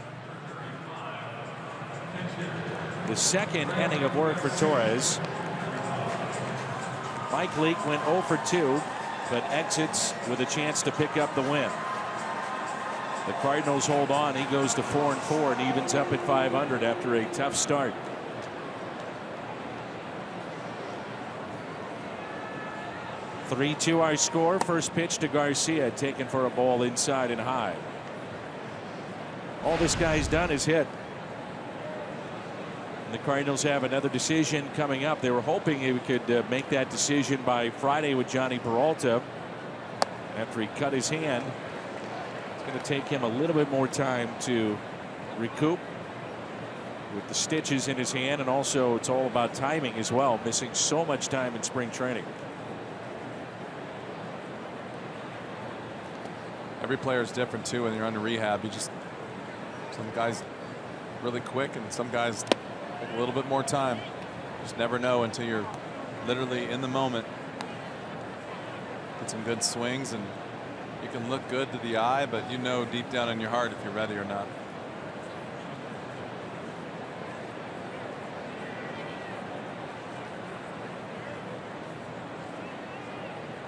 The second inning of work for Torres. Mike Leake went 0 for 2, but exits with a chance to pick up the win. The Cardinals hold on. He goes to 4-4 and evens up at 500 after a tough start. (3-2) our score. First pitch to Garcia, taken for a ball inside and high. All this guy's done is hit. And the Cardinals have another decision coming up. They were hoping he could make that decision by Friday with Johnny Peralta after he cut his hand. It's going to take him a little bit more time to recoup with the stitches in his hand, and also it's all about timing as well, missing so much time in spring training. Every player is different too when you're under rehab. Some guys really quick, and some guys take a little bit more time. Just never know until you're literally in the moment. Get some good swings, and you can look good to the eye, but you know deep down in your heart if you're ready or not.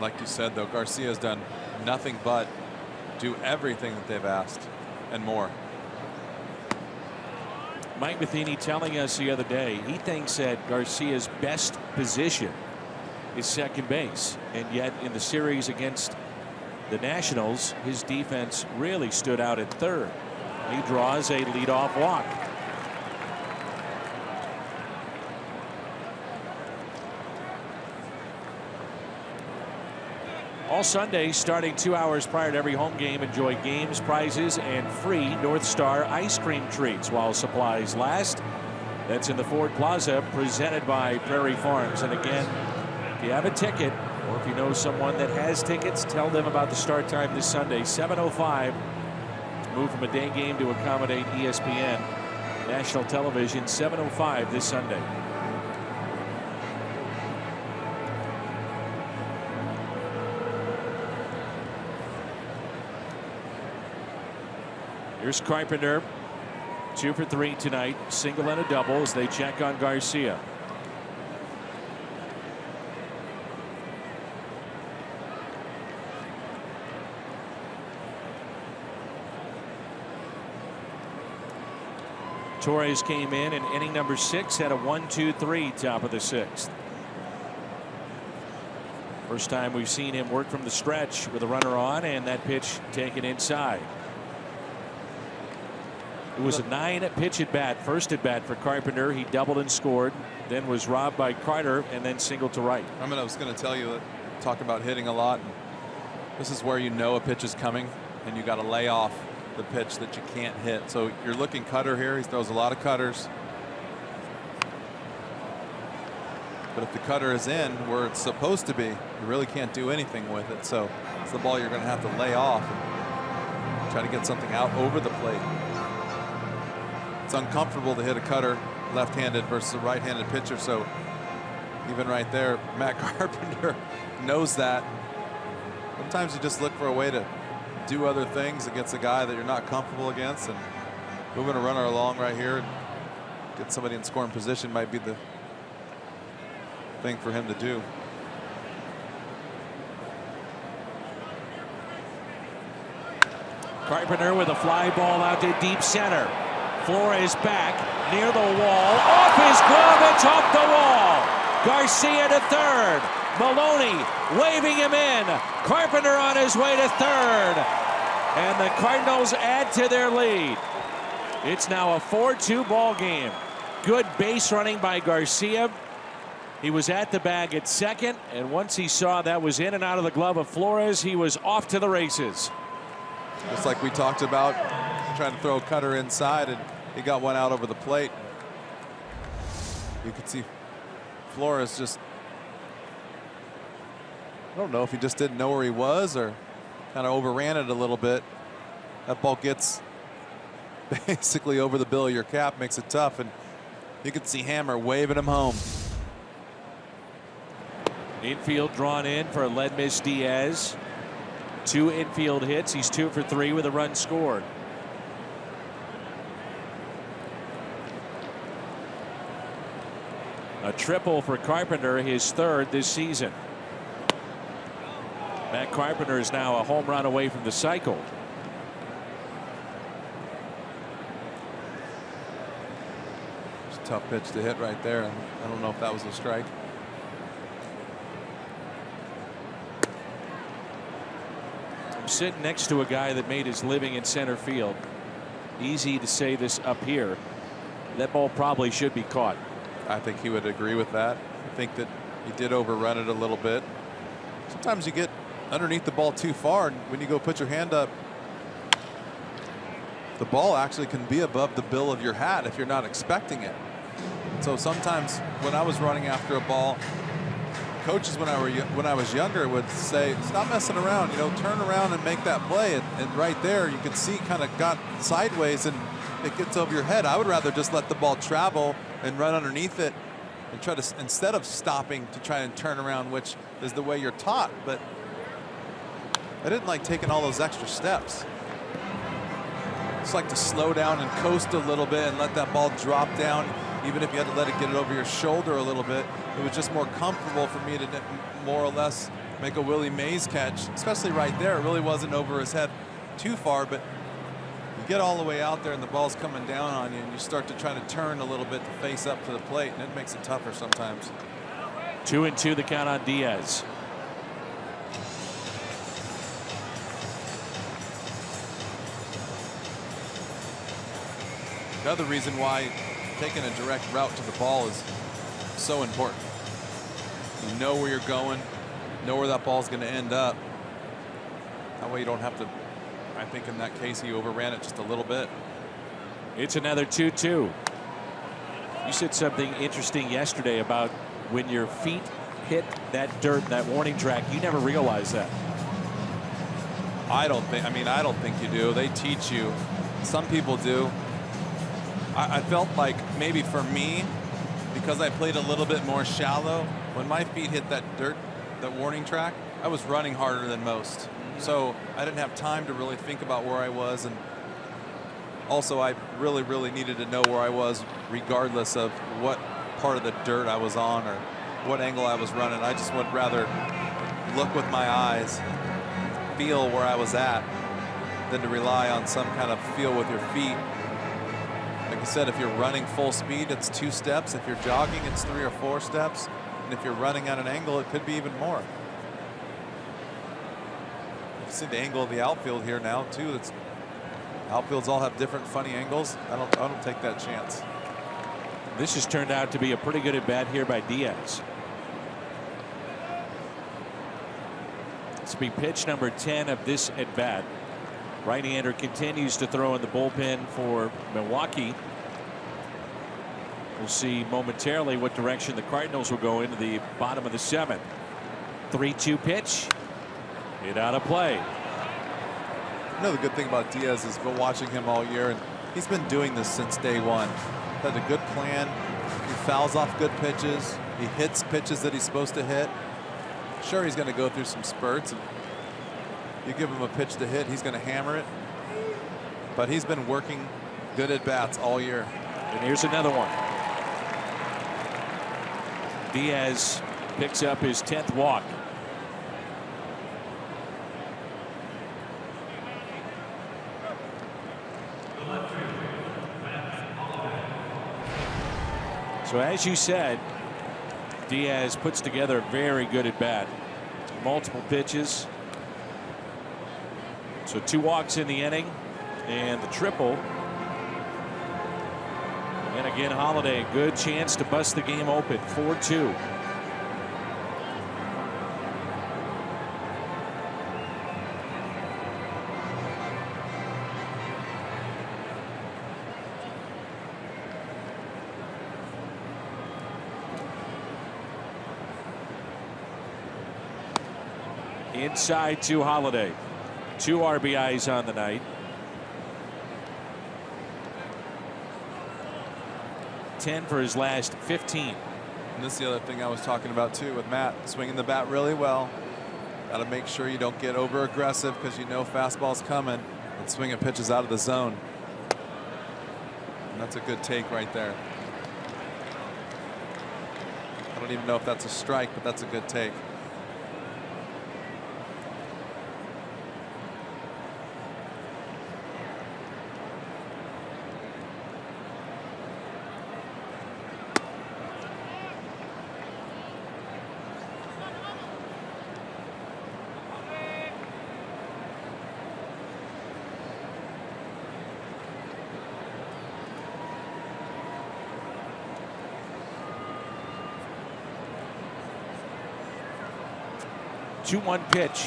Like you said, though, Garcia has done nothing but do everything that they've asked and more. Mike Matheny telling us the other day he thinks that Garcia's best position is second base, and yet in the series against the Nationals, his defense really stood out at third. He draws a leadoff walk. All Sunday, starting 2 hours prior to every home game, enjoy games, prizes, and free North Star ice cream treats while supplies last. That's in the Ford Plaza, presented by Prairie Farms. And again, if you have a ticket, or if you know someone that has tickets, tell them about the start time this Sunday, 7:05. To move from a day game to accommodate ESPN national television, 7:05 this Sunday. Here's Carpenter, 2 for 3 tonight, single and a double as they check on Garcia. Torres came in inning number 6, had a 1-2-3 top of the 6th. First time we've seen him work from the stretch with a runner on, and that pitch taken inside. It was a 9-pitch at bat, first at bat for Carpenter. He doubled and scored, then was robbed by Carter, and then singled to right. I was going to tell you that, talk about hitting a lot. This is where you know a pitch is coming, and you got to lay off the pitch that you can't hit. So you're looking cutter here. He throws a lot of cutters. But if the cutter is in where it's supposed to be, you really can't do anything with it. So it's the ball you're going to have to lay off and try to get something out over the plate. It's uncomfortable to hit a cutter left-handed versus a right-handed pitcher. So even right there, Matt Carpenter knows that. Sometimes you just look for a way to do other things against a guy that you're not comfortable against, and moving a runner along right here, get somebody in scoring position might be the thing for him to do. Carpenter with a fly ball out to deep center. Flores back near the wall, off his glove, it's off the wall. Garcia to third. Maloney waving him in. Carpenter on his way to third. And the Cardinals add to their lead. It's now a 4-2 ball game. Good base running by Garcia. He was at the bag at second, and once he saw that was in and out of the glove of Flores, he was off to the races. Just like we talked about, trying to throw a cutter inside, and he got one out over the plate. You could see Flores just, I don't know if he just didn't know where he was or kind of overran it a little bit. That ball gets basically over the bill of your cap, makes it tough, and you could see Hammer waving him home. Infield drawn in for Ledmus Diaz. 2 infield hits. He's 2 for 3 with a run scored. A triple for Carpenter, his third this season. Matt Carpenter is now a home run away from the cycle. It's a tough pitch to hit right there. I don't know if that was a strike. I'm sitting next to a guy that made his living in center field. Easy to say this up here. That ball probably should be caught. I think he would agree with that. I think that he did overrun it a little bit. Sometimes you get underneath the ball too far, and when you go put your hand up, the ball actually can be above the bill of your hat if you're not expecting it. So sometimes when I was running after a ball, coaches when I was younger would say, stop messing around, turn around and make that play. And right there you could see kind of got sideways, and it gets over your head. I would rather just let the ball travel and run underneath it and try to, instead of stopping to try and turn around, which is the way you're taught. But I didn't like taking all those extra steps. Just like to slow down and coast a little bit and let that ball drop down, even if you had to let it get it over your shoulder a little bit. It was just more comfortable for me to more or less make a Willie Mays catch, especially right there. It really wasn't over his head too far, but you get all the way out there and the ball's coming down on you, and you start to try to turn a little bit to face up to the plate, and it makes it tougher sometimes. 2-2 the count on Diaz. Another reason why taking a direct route to the ball is so important. You know where you're going, know where that ball's going to end up. That way you don't have to, I think in that case he overran it just a little bit. It's another 2-2. You said something interesting yesterday about when your feet hit that dirt, that warning track, you never realize that. I don't think you do. They teach you. Some people do. I felt like maybe for me, because I played a little bit more shallow, when my feet hit that dirt, that warning track, I was running harder than most. So I didn't have time to really think about where I was. And also I really needed to know where I was regardless of what part of the dirt I was on or what angle I was running. I just would rather look with my eyes, feel where I was at, than to rely on some kind of feel with your feet. Like I said, if you're running full speed, it's 2 steps. If you're jogging, it's 3 or 4 steps. And if you're running at an angle, it could be even more. You see the angle of the outfield here now too. It's outfields all have different funny angles. I don't take that chance. This has turned out to be a pretty good at bat here by Diaz. This will be pitch number 10 of this at bat. Right-hander continues to throw in the bullpen for Milwaukee. We'll see momentarily what direction the Cardinals will go into the bottom of the 7th. 3-2 pitch. Hit out of play. Another good thing about Diaz is been watching him all year, and he's been doing this since day one. Had a good plan. He fouls off good pitches. He hits pitches that he's supposed to hit. Sure, he's going to go through some spurts. And you give him a pitch to hit, he's going to hammer it. But he's been working good at bats all year. And here's another one. Diaz picks up his 10th walk. So as you said, Diaz puts together a very good at bat. Multiple pitches. So 2 walks in the inning and the triple. And again, Holiday, a good chance to bust the game open. 4-2. Inside to Holiday. 2 RBIs on the night. 10 for his last 15. And this is the other thing I was talking about too with Matt, swinging the bat really well. Got to make sure you don't get over aggressive because you know fastball's coming, and swinging pitches out of the zone. And that's a good take right there. I don't even know if that's a strike, but that's a good take. Two-one pitch.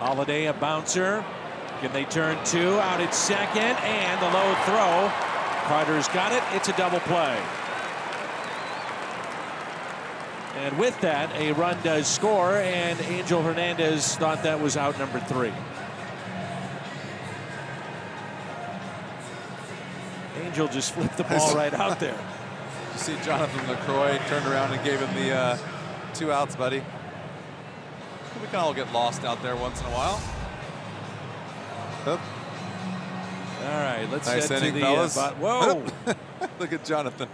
Holiday, a bouncer. Can they turn two? Out at second, and the low throw. Carter's got it. It's a double play. And with that, a run does score, and Angel Hernandez thought that was out number 3. Angel just flipped the ball right out there. You see Jonathan LaCroix turned around and gave him the 2 outs, buddy. We can all get lost out there once in a while. Oop. All right, let's nice head inning, to the fellas. whoa! Look at Jonathan.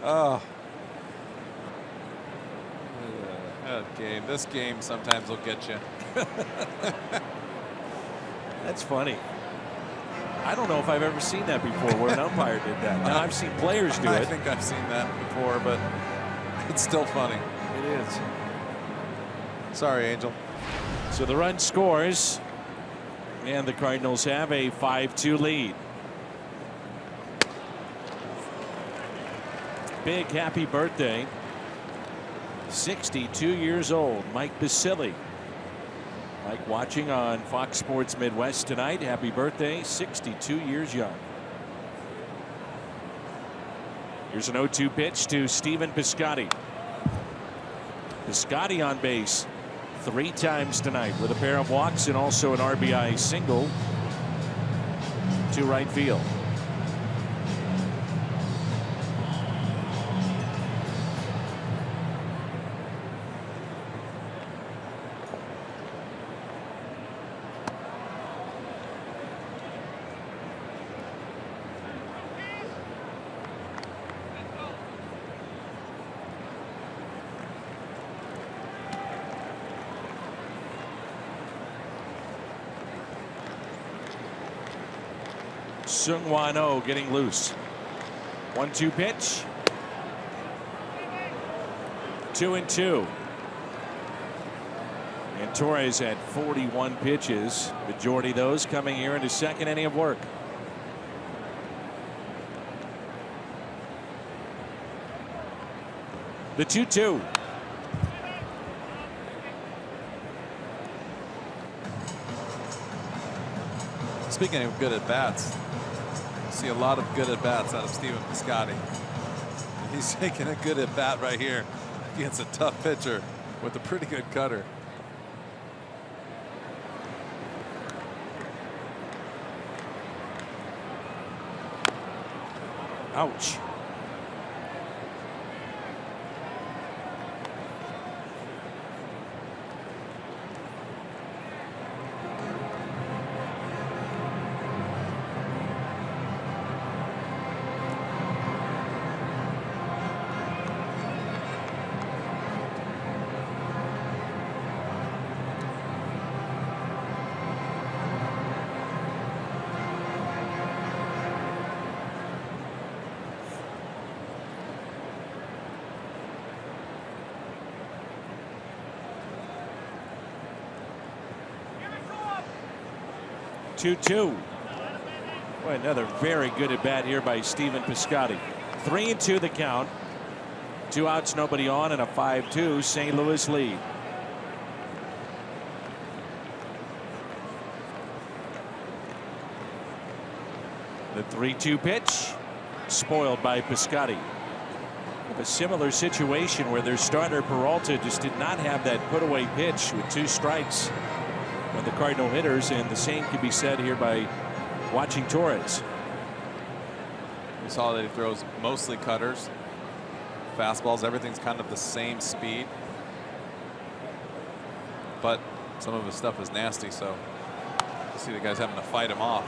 Oh. Game. This game sometimes will get you. That's funny. I don't know if I've ever seen that before where an umpire did that. Now, I've seen players do it. I think I've seen that before, but it's still funny. It is. Sorry, Angel. So the run scores, and the Cardinals have a 5-2 lead. Big happy birthday. 62 years old, Mike Basili. Mike watching on Fox Sports Midwest tonight. Happy birthday, 62 years young. Here's an 0-2 pitch to Stephen Piscotty. Piscotty on base 3 times tonight with a pair of walks and also an RBI single to right field. Seung-Hwan Oh getting loose. 1-2 pitch. 2-2. And Torres had 41 pitches. Majority of those coming here into second inning of work. The 2-2. Speaking of good at bats, see a lot of good at bats out of Stephen Piscotty. He's taking a good at bat right here against a tough pitcher with a pretty good cutter. Ouch. Two. Boy, another very good at bat here by Stephen Piscotty. 3-2 the count. 2 outs, nobody on, and a 5-2 St. Louis lead. The 3-2 pitch spoiled by Piscotty. A similar situation where their starter Peralta just did not have that put away pitch with 2 strikes on the Cardinal hitters, and the same can be said here by watching Torres. We saw that he throws mostly cutters, fastballs, everything's kind of the same speed, but some of his stuff is nasty, so you see the guys having to fight him off.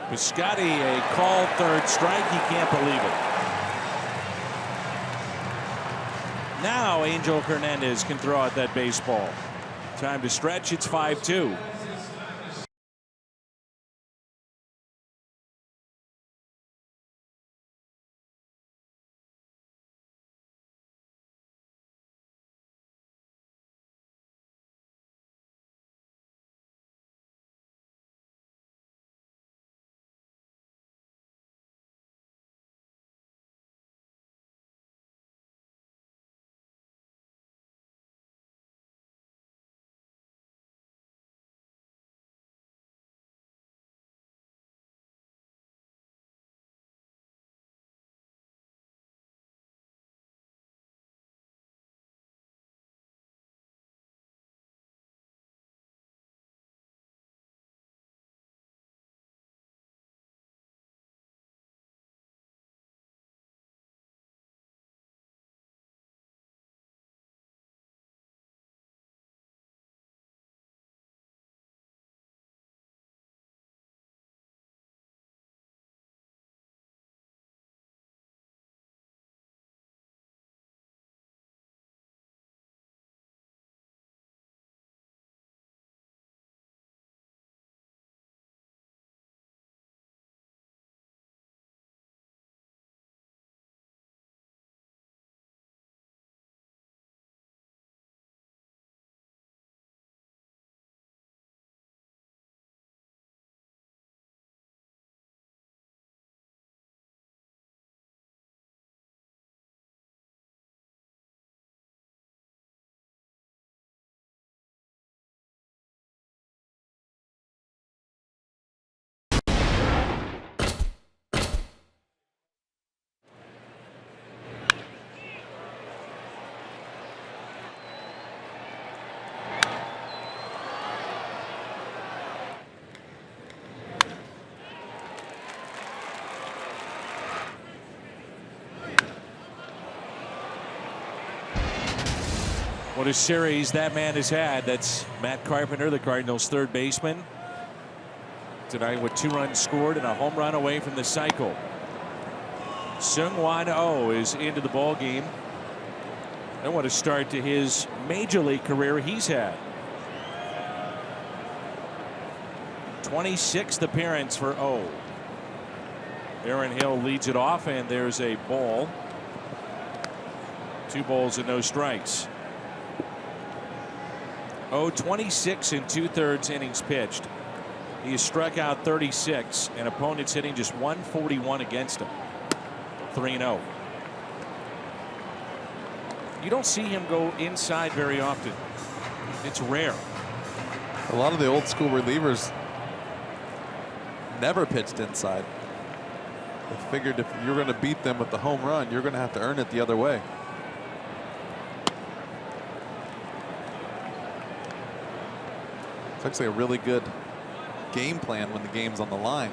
Piscotty, a called 3rd strike. He can't believe it. Now Angel Hernandez can throw out that baseball. Time to stretch. It's 5-2. What a series that man has had. That's Matt Carpenter, the Cardinals' third baseman. Tonight with 2 runs scored and a home run away from the cycle. Seung-Hwan Oh is into the ball game. And what a start to his major league career he's had. 26th appearance for Oh. Aaron Hill leads it off, and there's a ball. 2 balls and no strikes. Oh, 26 and 2/3 innings pitched. He has struck out 36, and opponents hitting just 141 against him. 3-0. You don't see him go inside very often. It's rare. A lot of the old school relievers never pitched inside. They figured if you're going to beat them with the home run, you're going to have to earn it the other way. It's actually a really good game plan when the game's on the line.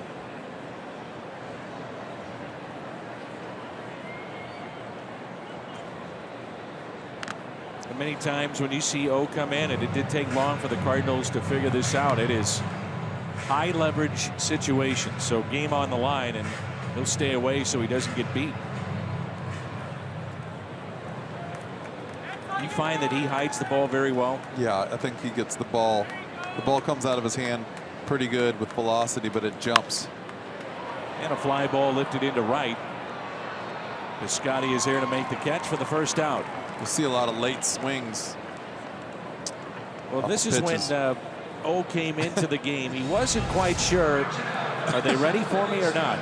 And many times when you see O come in, and it did take long for the Cardinals to figure this out, it is high leverage situation. So game on the line, and he'll stay away so he doesn't get beat. You find that he hides the ball very well. Yeah, I think he gets the ball. The ball comes out of his hand pretty good with velocity, but it jumps. And a fly ball lifted into right. Piscotty is there to make the catch for the first out. You see a lot of late swings. Well, this is when O came into the game. He wasn't quite sure. Are they ready for me or not?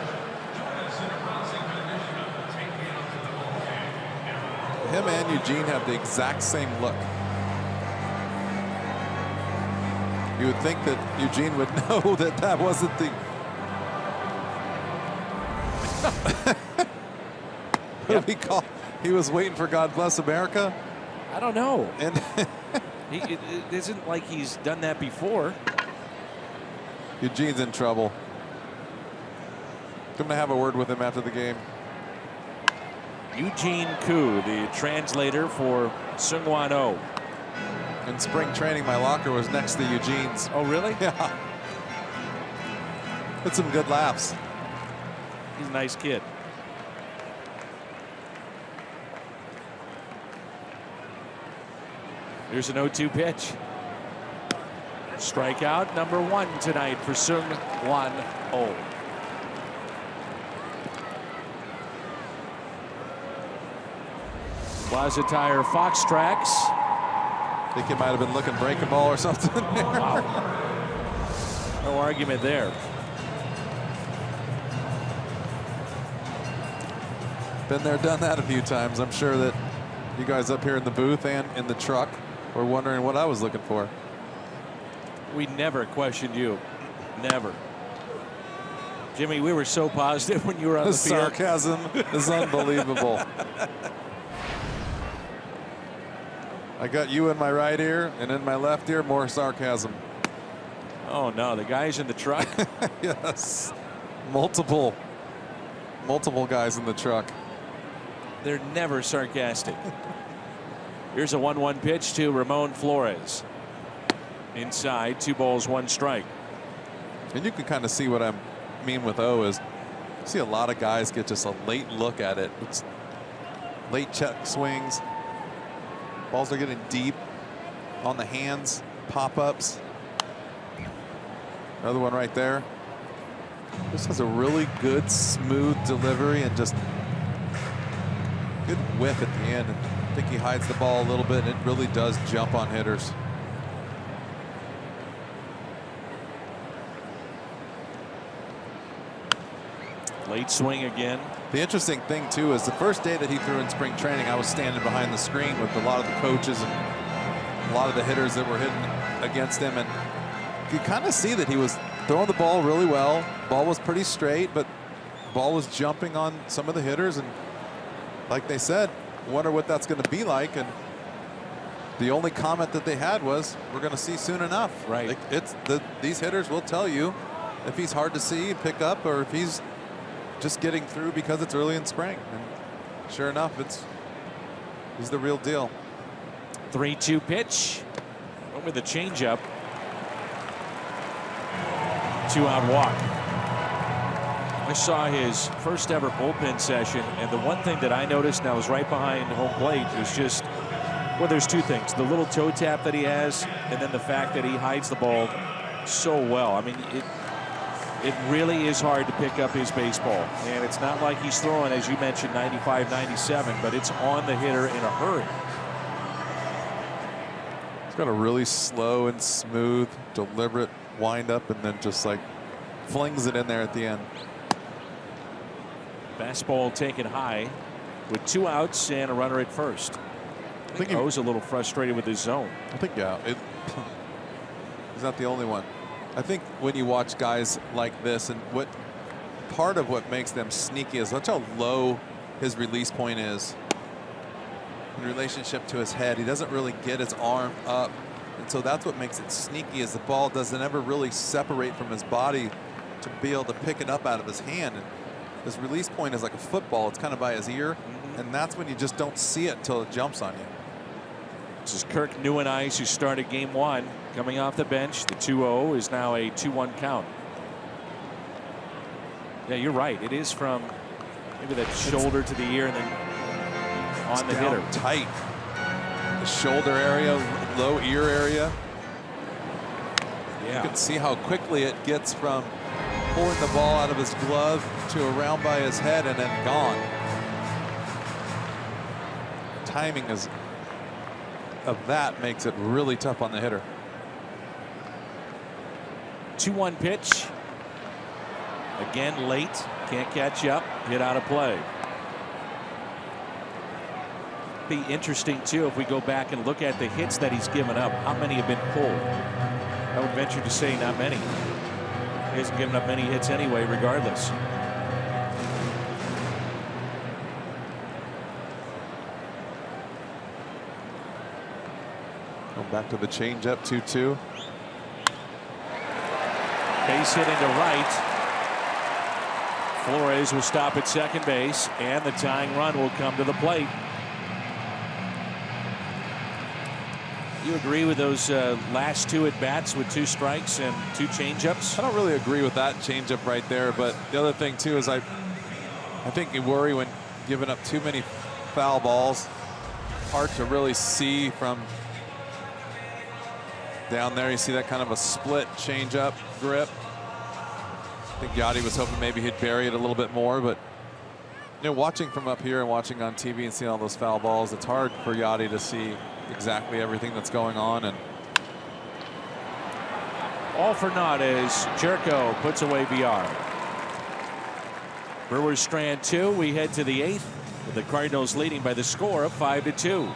Him and Eugene have the exact same look. You would think that Eugene would know that that wasn't the. What did he call? He was waiting for God Bless America. I don't know. And it isn't like he's done that before. Eugene's in trouble. I'm gonna have a word with him after the game. Eugene Koo, the translator for Seung-Hwan Oh. In spring training, my locker was next to Eugene's. Oh, really? Yeah. Had some good laughs. He's a nice kid. Here's an 0-2 pitch. Strikeout number 1 tonight for Seung-Hwan Oh. Plaza Tire Fox Tracks. I think he might have been looking breaking ball or something. Wow. No argument there. Been there, done that a few times. I'm sure that you guys up here in the booth and in the truck were wondering what I was looking for. We never questioned you. Never. Jimmy, we were so positive when you were on the field. Sarcasm is unbelievable. I got you in my right ear, and in my left ear, more sarcasm. Oh, no, the guys in the truck. Yes. Multiple guys in the truck. They're never sarcastic. Here's a 1-1 pitch to Ramon Flores. Inside, 2 balls, 1 strike. And you can kind of see what I mean with O is you see a lot of guys get just a late look at it. It's late check swings. Balls are getting deep on the hands, pop-ups. Another one right there. This has a really good, smooth delivery and just good whip at the end. And I think he hides the ball a little bit, and it really does jump on hitters. Late swing again. The interesting thing, too, is the first day that he threw in spring training, I was standing behind the screen with a lot of the coaches and a lot of the hitters that were hitting against him. And you kind of see that he was throwing the ball really well. Ball was pretty straight, but ball was jumping on some of the hitters. And like they said, wonder what that's going to be like. And the only comment that they had was, we're going to see soon enough. Right. These hitters will tell you if he's hard to see, pick up, or if he's just getting through because it's early in spring. And sure enough, he's the real deal. 3-2 pitch. Went with the changeup. 2-out walk. I saw his first ever bullpen session, and the one thing that I noticed, and I was right behind home plate, was just, well, there's two things. The little toe tap that he has, and then the fact that he hides the ball so well. I mean, it really is hard to pick up his baseball. And it's not like he's throwing, as you mentioned, 95, 97, but it's on the hitter in a hurry. He's got a really slow and smooth, deliberate wind up, and then just like flings it in there at the end. Fastball taken high with 2 outs and a runner at first. I think O's a little frustrated with his zone. I think, yeah, he's not the only one. I think when you watch guys like this, and what part of what makes them sneaky is watch how low his release point is in relationship to his head. He doesn't really get his arm up, and so that's what makes it sneaky, is the ball doesn't ever really separate from his body to be able to pick it up out of his hand. And his release point is like a football. It's kind of by his ear, and that's when you just don't see it until it jumps on you. This is Kirk Nieuwenhuis, who started game 1, coming off the bench. The 2-0 is now a 2-1 count. Yeah, you're right. It is from maybe that shoulder to the ear and then on the hitter. Tight. The shoulder area, low ear area. Yeah. You can see how quickly it gets from pulling the ball out of his glove to around by his head and then gone. Timing of that makes it really tough on the hitter. 2-1 pitch. Again late. Can't catch up. Hit out of play. Be interesting too if we go back and look at the hits that he's given up. How many have been pulled? I would venture to say not many. He hasn't given up many hits anyway, regardless. Going back to the changeup, 2-2. Base hit into right. Flores will stop at second base, and the tying run will come to the plate. You agree with those last 2 at bats with 2 strikes and 2 changeups? I don't really agree with that changeup right there, but the other thing too is I think you worry when giving up too many foul balls. Hard to really see from down there. You see that kind of a split changeup grip. I think Yachty was hoping maybe he'd bury it a little bit more, but you know, watching from up here and watching on TV and seeing all those foul balls, it's hard for Yachty to see exactly everything that's going on. And all for naught as Jerko puts away VR. Brewers strand 2. We head to the 8th with the Cardinals leading by the score of 5-2.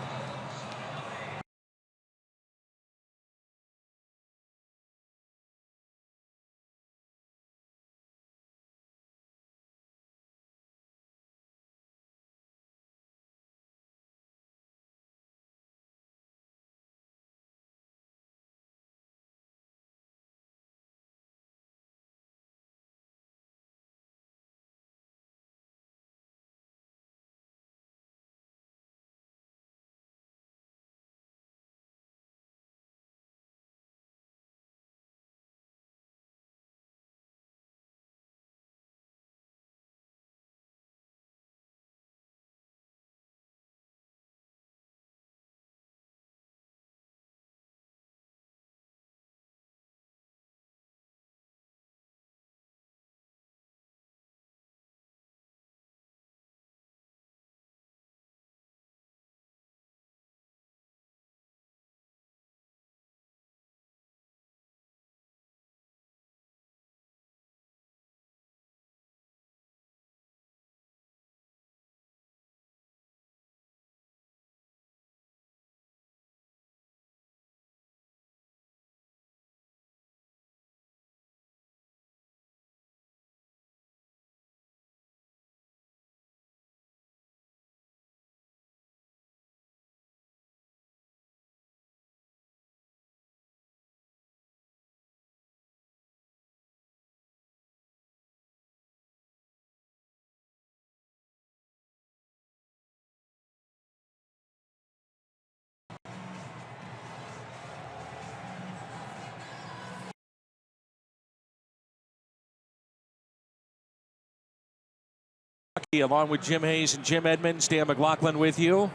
Along with Jim Hayes and Jim Edmonds, Dan McLaughlin with you.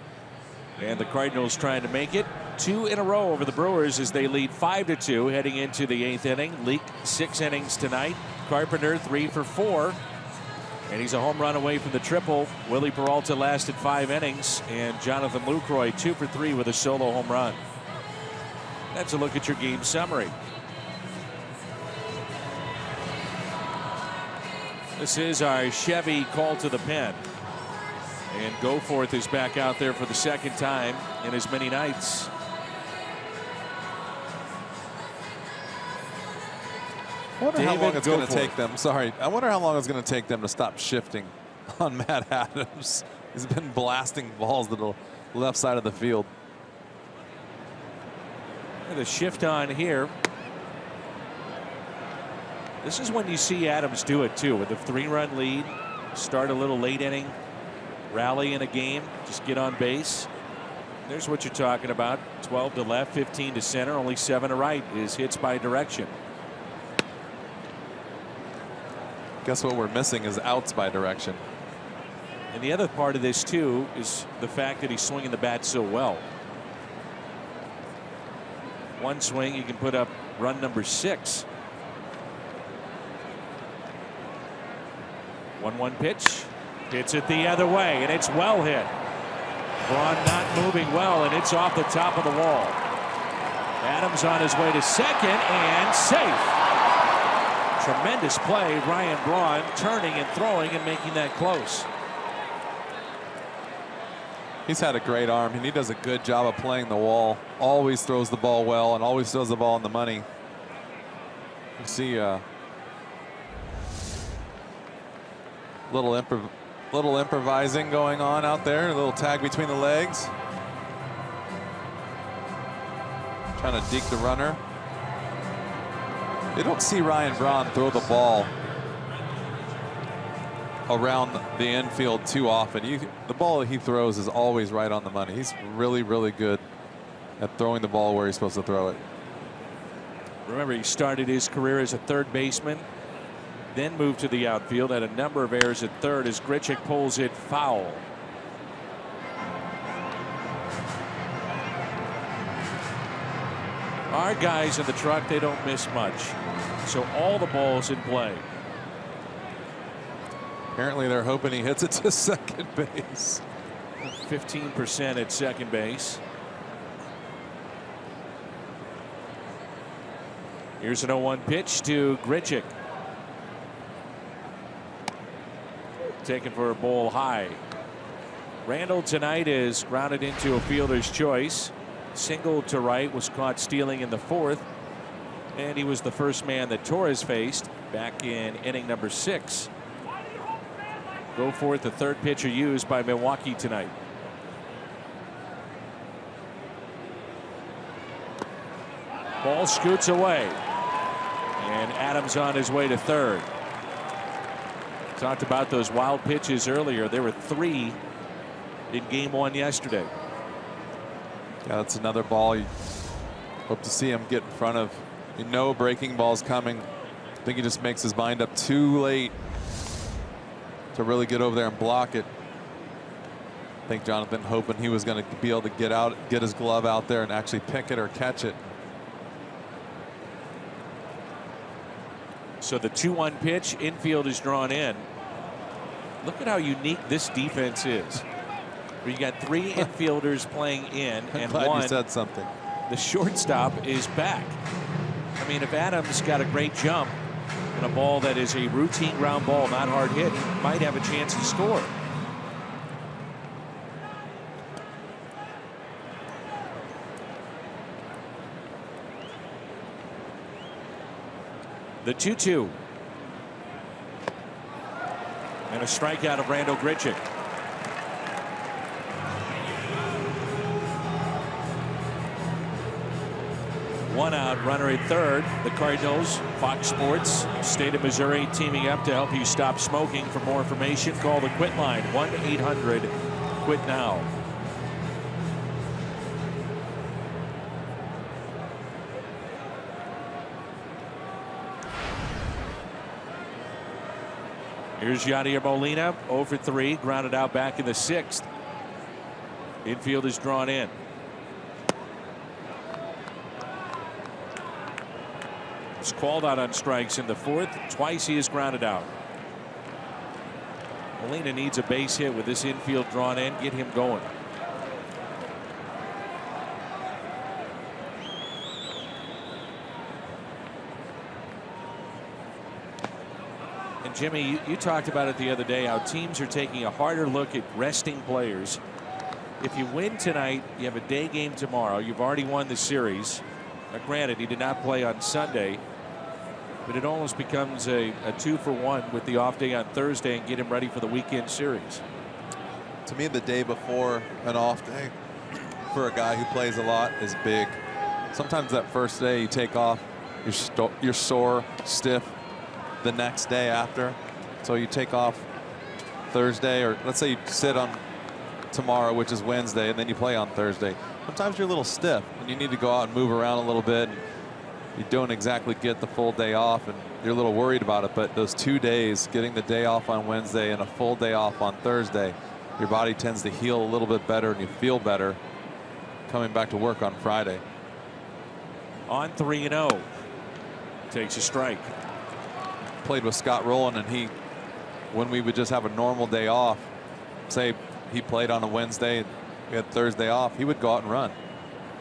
And the Cardinals trying to make it 2 in a row over the Brewers as they lead 5-2 heading into the 8th inning. Leak 6 innings tonight. Carpenter 3 for 4. And he's a home run away from the triple. Willie Peralta lasted 5 innings. And Jonathan Lucroy 2 for 3 with a solo home run. That's a look at your game summary. This is our Chevy call to the pen. And Goforth is back out there for the 2nd time in as many nights. I wonder how long it's going to take them. Sorry, I wonder how long it's going to take them to stop shifting on Matt Adams. He's been blasting balls to the left side of the field. The shift on here. This is when you see Adams do it too, with a 3-run lead, start a little late inning, rally in a game, just get on base. There's what you're talking about. 12 to left, 15 to center, only 7 to right is hits by direction. Guess what we're missing is outs by direction. And the other part of this too is the fact that he's swinging the bat so well. One swing, you can put up run number 6. 1-1 pitch. Hits it the other way, and it's well hit. Braun not moving well, and it's off the top of the wall. Adams on his way to second, and safe. Tremendous play. Ryan Braun turning and throwing and making that close. He's had a great arm, and he does a good job of playing the wall. Always throws the ball well and always throws the ball on the money. You see little improvising going on out there. A little tag between the legs. Trying to deke the runner. You don't see Ryan Braun throw the ball around the infield too often. The ball that he throws is always right on the money. He's really, really good at throwing the ball where he's supposed to throw it. Remember, he started his career as a third baseman, then moved to the outfield, had a number of errors at third as Grichuk pulls it foul. Our guys in the truck, they don't miss much. So all the balls in play. Apparently they're hoping he hits it to second base. 15% at second base. Here's an 0-1 pitch to Grichuk. Taken for a ball high. Randall tonight is grounded into a fielder's choice. Single to right, was caught stealing in the 4th. And he was the first man that Torres faced back in inning number 6. Goforth, the third pitcher used by Milwaukee tonight. Ball scoots away. And Adams on his way to third. Talked about those wild pitches earlier. There were 3 in game 1 yesterday. Yeah, that's another ball you hope to see him get in front of. You know, breaking ball's coming. I think he just makes his mind up too late to really get over there and block it. I think Jonathan hoping he was going to be able to get his glove out there and actually pick it or catch it. So the 2-1 pitch, infield is drawn in. Look at how unique this defense is. You got 3 infielders playing in, and glad one, you said something. The shortstop, is back. I mean, if Adams got a great jump and a ball that is a routine ground ball, not hard hit, he might have a chance to score. The 2-2. And a strikeout of Randall Grichuk. One out, runner at third. The Cardinals, Fox Sports, State of Missouri teaming up to help you stop smoking. For more information, call the Quit line, 1-800-QUIT-NOW. Here's Yadier Molina, 0 for 3, grounded out back in the 6th. Infield is drawn in. He's called out on strikes in the 4th. Twice he is grounded out. Molina needs a base hit with this infield drawn in. Get him going. And Jimmy, you talked about it the other day, how teams are taking a harder look at resting players. If you win tonight, you have a day game tomorrow. You've already won the series. Now, granted, he did not play on Sunday, but it almost becomes a 2-for-1 with the off day on Thursday and get him ready for the weekend series. To me, the day before an off day for a guy who plays a lot is big. Sometimes that first day you take off, you're sore, stiff the next day after. So you take off Thursday, or let's say you sit on tomorrow, which is Wednesday, and then you play on Thursday. Sometimes you're a little stiff and you need to go out and move around a little bit. And you don't exactly get the full day off and you're a little worried about it, but those 2 days, getting the day off on Wednesday and a full day off on Thursday, your body tends to heal a little bit better and you feel better coming back to work on Friday. On 3-0. Takes a strike. Played with Scott Rowland, and when we would just have a normal day off, say he played on a Wednesday, we had Thursday off, he would go out and run.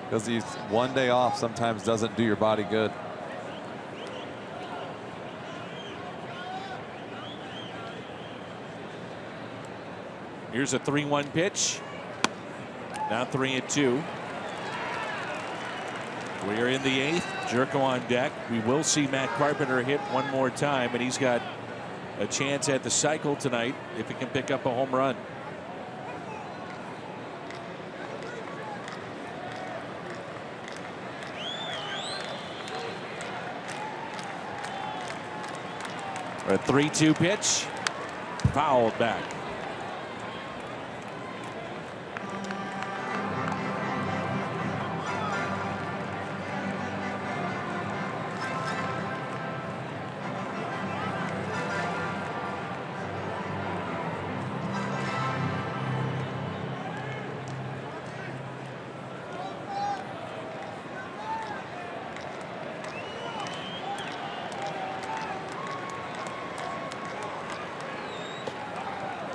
Because these one day off sometimes doesn't do your body good. Here's a 3-1 pitch. Now 3-2. We are in the 8th. Jerko on deck. We will see Matt Carpenter hit one more time, and he's got a chance at the cycle tonight if he can pick up a home run. A 3-2 pitch. Fouled back.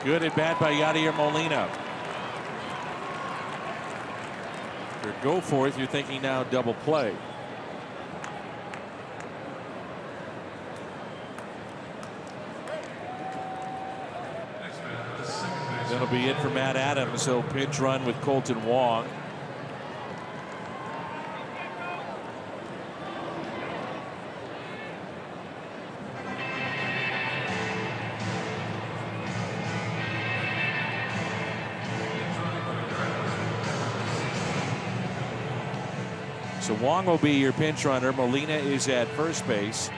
Good at bat by Yadier Molina. For go forth, you're thinking now double play. That'll be it for Matt Adams. He'll pinch run with Colton Wong. So Wong will be your pinch runner. Molina is at first base.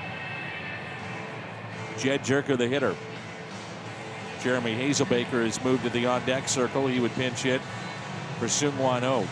Jed Jerker the hitter. Jeremy Hazelbaker has moved to the on deck circle. He would pinch hit for Seung-Hwan Oh.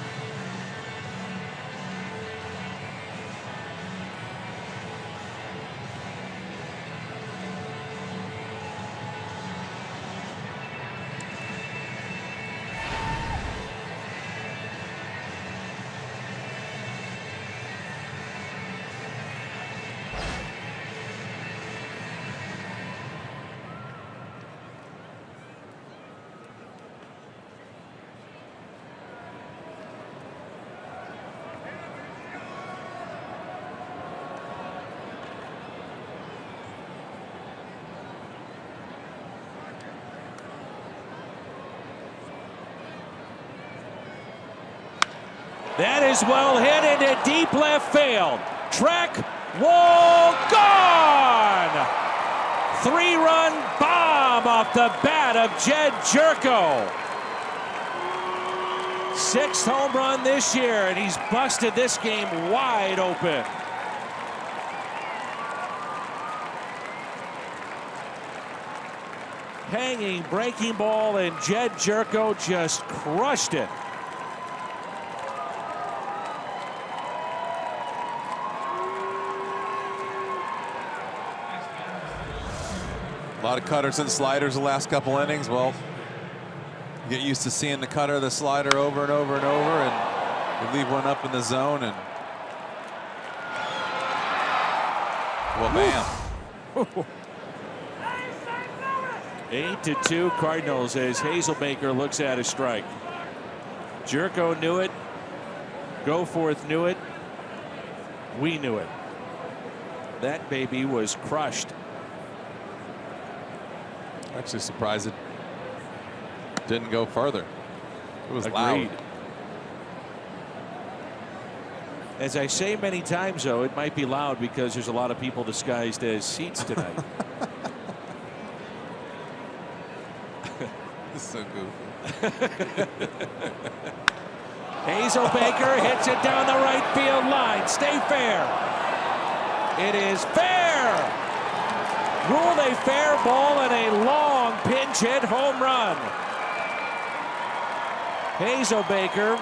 That is well hit into deep left field. Track, wall, gone! 3-run bomb off the bat of Jed Jerko. 6th home run this year, and he's busted this game wide open. Hanging breaking ball, and Jed Jerko just crushed it. lot of cutters and sliders the last couple innings. Well, you get used to seeing the cutter, the slider over and over and over, and you leave one up in the zone, and well, bam. 8-2 Cardinals as Hazelbaker looks at a strike. Jerko knew it. Goforth knew it. We knew it. That baby was crushed. Actually surprised it didn't go further. It was Agreed. loud. As I say many times, though, it might be loud because there's a lot of people disguised as seats tonight. This is so goofy. Hazelbaker hits it down the right field line. Stay fair. It is fair. Ruled a fair ball and a long pinch hit home run. Hazelbaker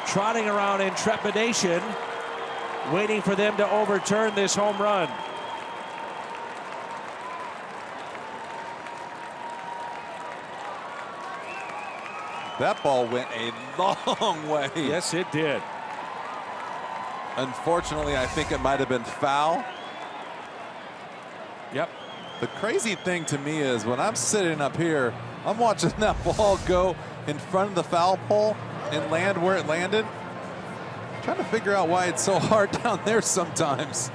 trotting around in trepidation, waiting for them to overturn this home run. That ball went a long way. Yes, it did. Unfortunately, I think it might have been foul. Yep. The crazy thing to me is when I'm sitting up here, I'm watching that ball go in front of the foul pole and land where it landed. I'm trying to figure out why it's so hard down there sometimes.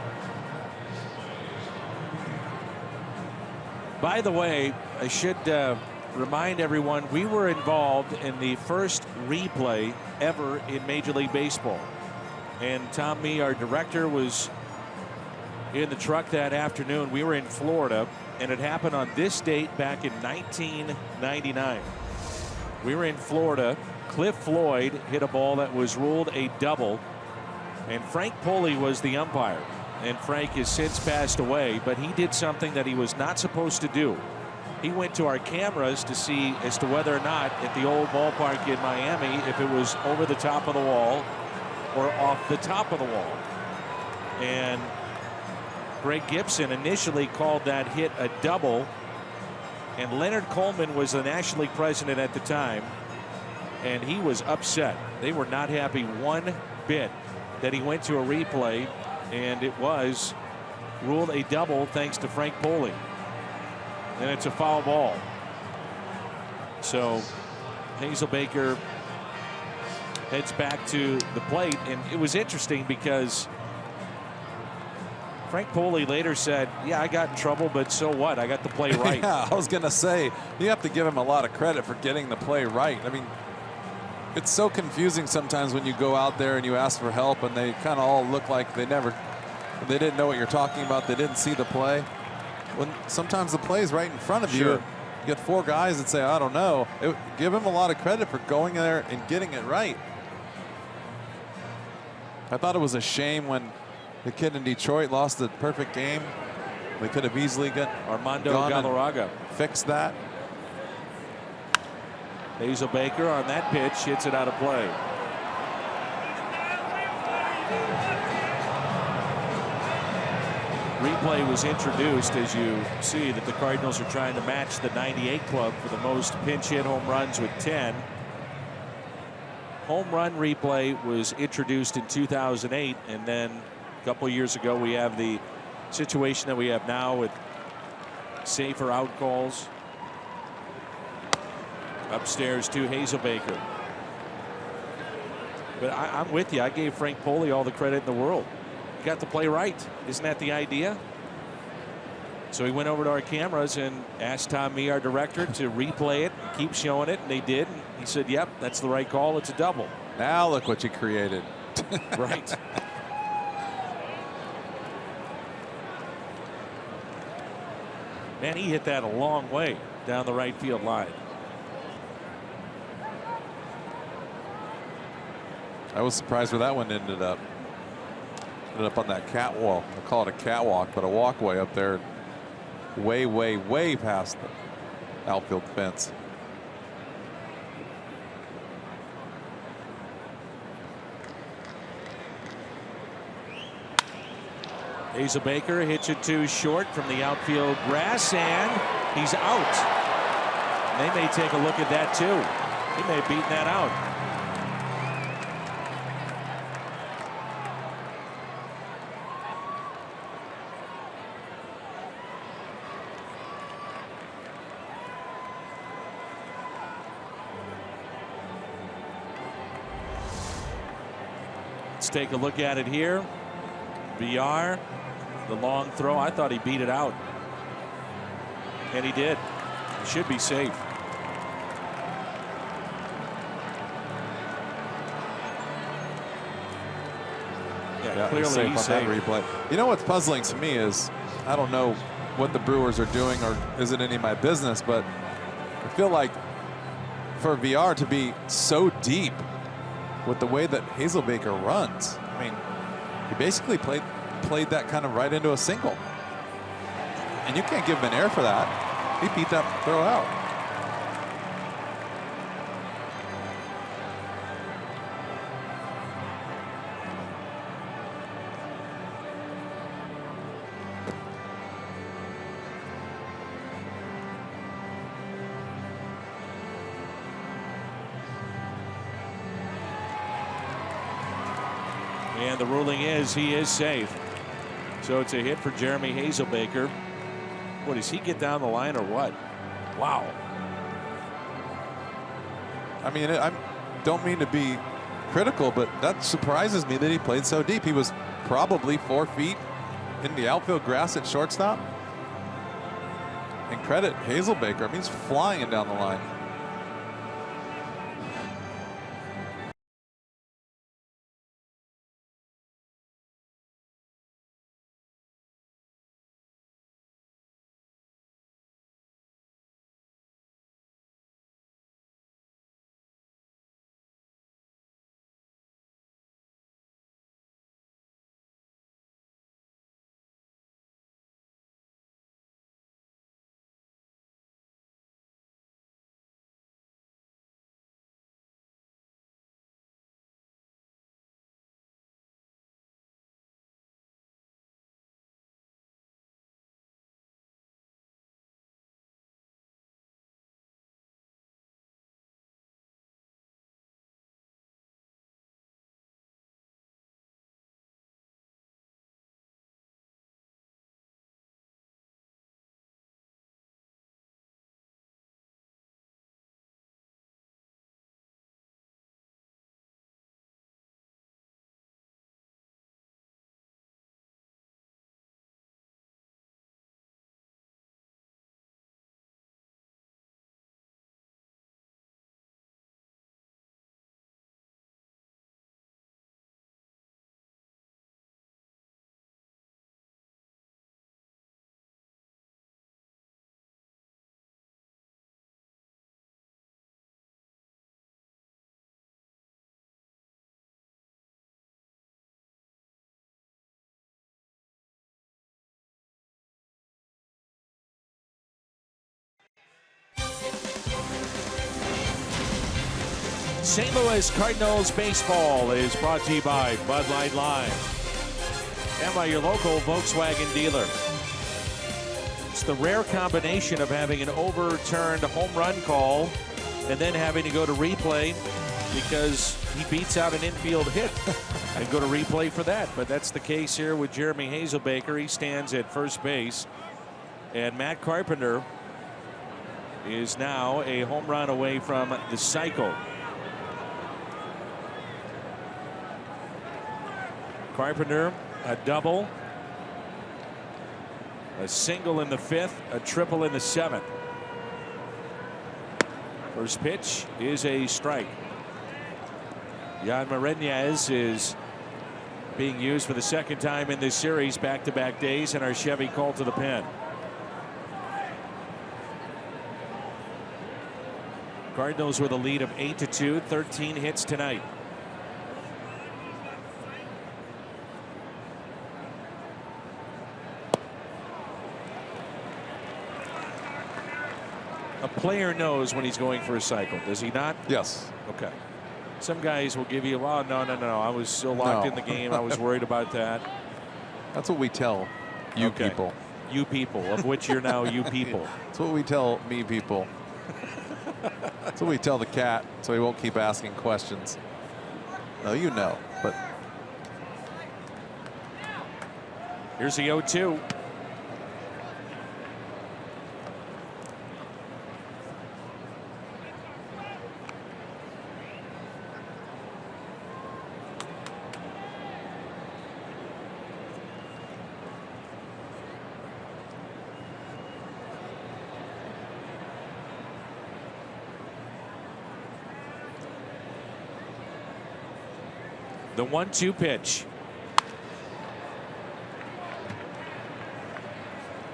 By the way, I should remind everyone we were involved in the first replay ever in Major League Baseball. And Tom Mee, our director, was in the truck that afternoon. We were in Florida, and it happened on this date back in 1999. We were in Florida. Cliff Floyd hit a ball that was ruled a double, and Frank Poli was the umpire. And Frank has since passed away, but he did something that he was not supposed to do. He went to our cameras to see as to whether or not at the old ballpark in Miami, if it was over the top of the wall or off the top of the wall. And Greg Gibson initially called that hit a double, and Leonard Coleman was the National League president at the time, and he was upset. They were not happy one bit that he went to a replay, and it was ruled a double thanks to Frank Poli. And it's a foul ball. So Hazelbaker heads back to the plate, and it was interesting because Frank Poli later said, yeah, I got in trouble, but so what? I got the play right. Yeah, I was going to say, you have to give him a lot of credit for getting the play right. I mean, it's so confusing sometimes when you go out there and you ask for help and they kind of all look like they didn't know what you're talking about. They didn't see the play. When sometimes the play is right in front of you. Sure. You get four guys that say, I don't know. Give him a lot of credit for going there and getting it right. I thought it was a shame when the kid in Detroit lost the perfect game. They could have easily Armando Galarraga fixed that. Hazelbaker on that pitch hits it out of play. Replay was introduced, as you see, that the Cardinals are trying to match the '98 club for the most pinch hit home runs with 10. Home run replay was introduced in 2008, and then a couple years ago we have the situation that we have now with safer out calls. Upstairs to Hazelbaker. But I'm with you. I gave Frank Poli all the credit in the world. He got the play right. Isn't that the idea? So he went over to our cameras and asked Tom Mee, our director, to replay it, keep showing it, and they did. And he said, yep, that's the right call. It's a double. Now look what you created. Right. Man, he hit that a long way down the right field line. I was surprised where that one ended up. Ended up on that catwalk. I call it a catwalk, but a walkway up there, way, way, way past the outfield fence. Hazelbaker hits it too short from the outfield grass, and he's out. They may take a look at that too. He may have beaten that out. Let's take a look at it here. VR, the long throw. I thought he beat it out. And he did. He should be safe. Yeah, clearly he's safe. On that replay. You know what's puzzling to me is I don't know what the Brewers are doing, or is it any of my business, but I feel like for VR to be so deep with the way that Hazelbaker runs, I mean, he basically played that kind of right into a single. And you can't give him an air for that. He beat that throw out. And the ruling is he is safe. So it's a hit for Jeremy Hazelbaker. What, does he get down the line or what? Wow. I mean, I don't mean to be critical, but that surprises me that he played so deep. He was probably 4 feet in the outfield grass at shortstop. And credit Hazelbaker. I mean, he's flying down the line. St. Louis Cardinals baseball is brought to you by Bud Light Live and by your local Volkswagen dealer. It's the rare combination of having an overturned home run call and then having to go to replay because he beats out an infield hit and go to replay for that. But that's the case here with Jeremy Hazelbaker. He stands at first base, and Matt Carpenter is now a home run away from the cycle. Carpenter, a double, a single in the 5th, a triple in the 7th. First pitch is a strike. Jan Marinez is being used for the 2nd time in this series, back-to-back days, in our Chevy call to the pen. Cardinals with a lead of 8-2, 13 hits tonight. A player knows when he's going for a cycle, does he not? Yes. Okay. Some guys will give you, well, no, I was so locked in the game. I was worried about that. That's what we tell you people. You people, of which you're now you people. That's what we tell me people. That's what we tell the cat, so he won't keep asking questions. No, you know, but. Here's the 0-2. The 1-2 pitch.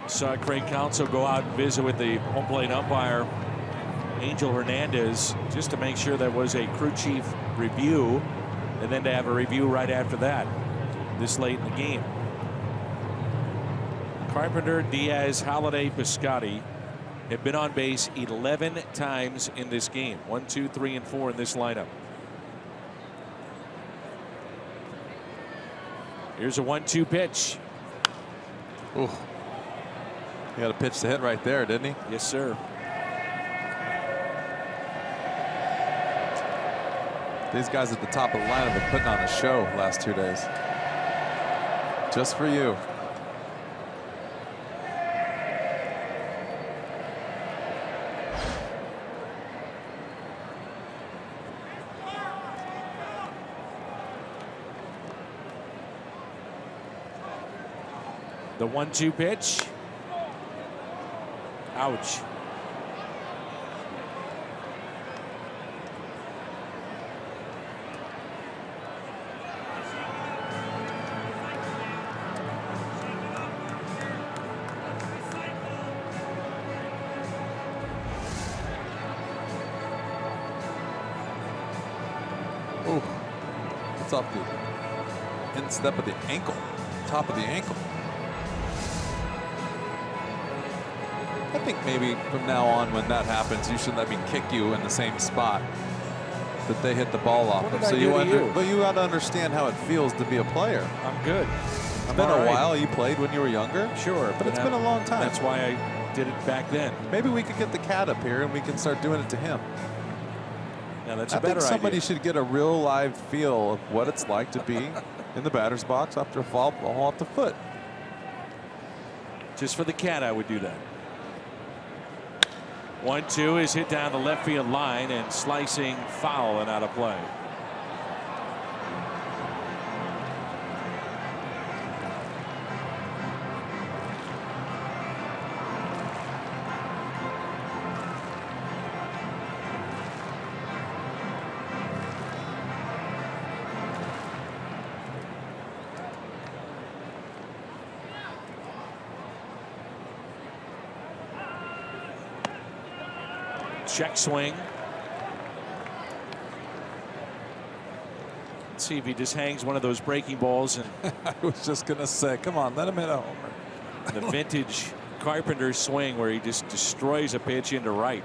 Saw Craig Counsell go out and visit with the home plate umpire, Angel Hernandez, just to make sure there was a crew chief review, and then to have a review right after that this late in the game. Carpenter, Diaz, Holiday, Piscotty have been on base 11 times in this game. 1, 2, 3, and 4 in this lineup. Here's a 1-2 pitch. Ooh. He got a pitch to hit right there, didn't he? Yes, sir. These guys at the top of the lineup have been putting on a show last 2 days. Just for you. The 1-2 pitch. Ouch. Ooh. It's off the instep of the ankle. Top of the ankle. I think maybe from now on, when that happens, you should let me kick you in the same spot that they hit the ball off of. So but you got to understand how it feels to be a player. I'm good. It's been a while. You played when you were younger. Sure, but it's been a long time. That's why I did it back then. Maybe we could get the cat up here and we can start doing it to him. Now that's I a better think somebody idea. should get a real live feel of what it's like to be in the batter's box after a foul ball off the foot. Just for the cat, I would do that. 1-2 is hit down the left field line and slicing foul and out of play. Check swing. Let's see if he just hangs one of those breaking balls. And I was just going to say, come on, let him hit a homer. The vintage Carpenter swing where he just destroys a pitch into right.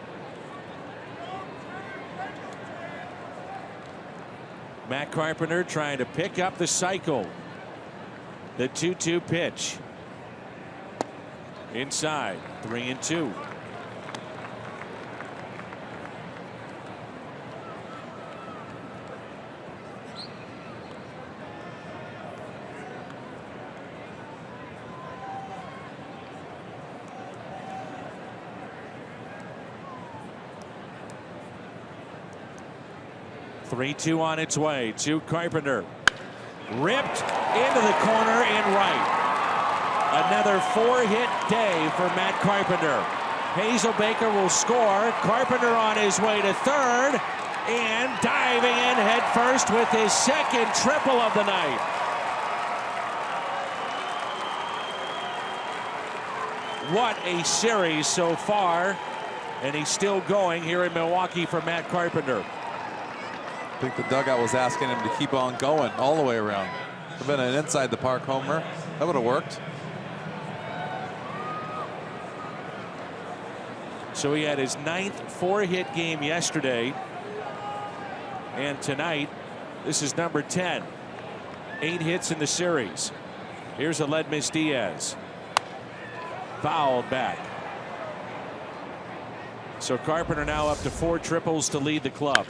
Matt Carpenter trying to pick up the cycle. The 2-2 pitch. Inside, 3-2. Three-two on its way to Carpenter. Ripped into the corner in right. Another 4-hit day for Matt Carpenter. Hazelbaker will score. Carpenter on his way to third and diving in head first with his second triple of the night. What a series so far, and he's still going here in Milwaukee for Matt Carpenter. I think the dugout was asking him to keep on going all the way around. Would have been an inside the park homer. That would have worked. So he had his 9th 4-hit game yesterday. And tonight, this is number 10. 8 hits in the series. Here's Aledmys Diaz. Fouled back. So Carpenter now up to 4 triples to lead the club.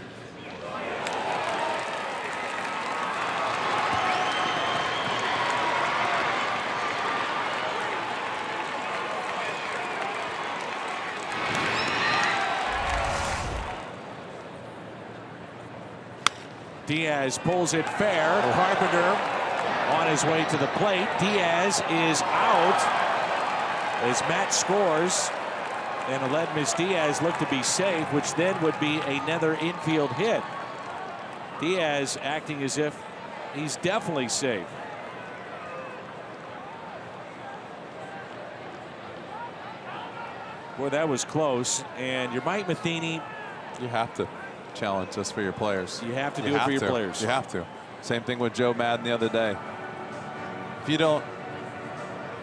Diaz pulls it fair. Carpenter on his way to the plate. Diaz is out as Matt scores. And Aledmys Diaz looked to be safe, which then would be another infield hit. Diaz acting as if he's definitely safe. Boy, that was close. And you're Mike Matheny. You have to challenge this for your players. You have to do it for your players. You have to. Same thing with Joe Madden the other day. If you don't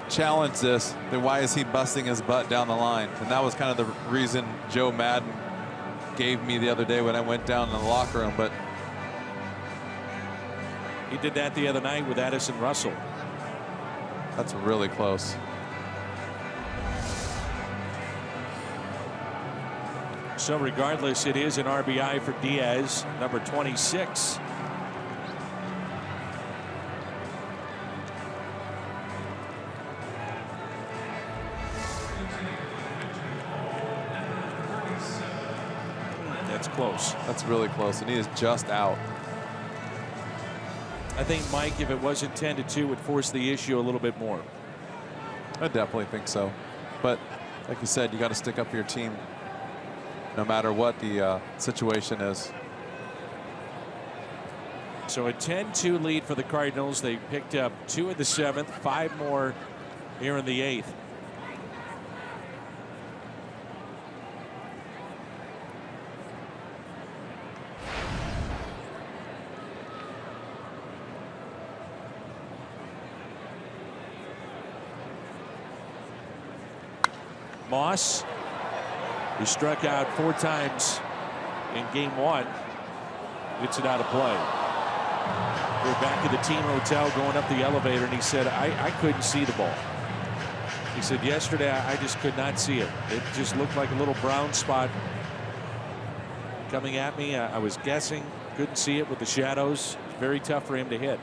challenge this, then why is he busting his butt down the line? And that was kind of the reason Joe Madden gave me the other day when I went down in the locker room. But he did that the other night with Addison Russell. That's really close. So regardless, it is an RBI for Diaz, number 26. That's close. That's really close, and he is just out. I think, Mike, if it was intended to, would force the issue a little bit more. I definitely think so. But like you said, you got to stick up for your team no matter what the situation is. So a 10-2 lead for the Cardinals. They picked up 2 in the 7th, 5 more here in the 8th. Moss, who struck out 4 times in game 1, gets it out of play. We're back at the team hotel going up the elevator, and he said, I couldn't see the ball. He said, yesterday I just could not see it. It just looked like a little brown spot coming at me. I was guessing, couldn't see it with the shadows. It's very tough for him to hit.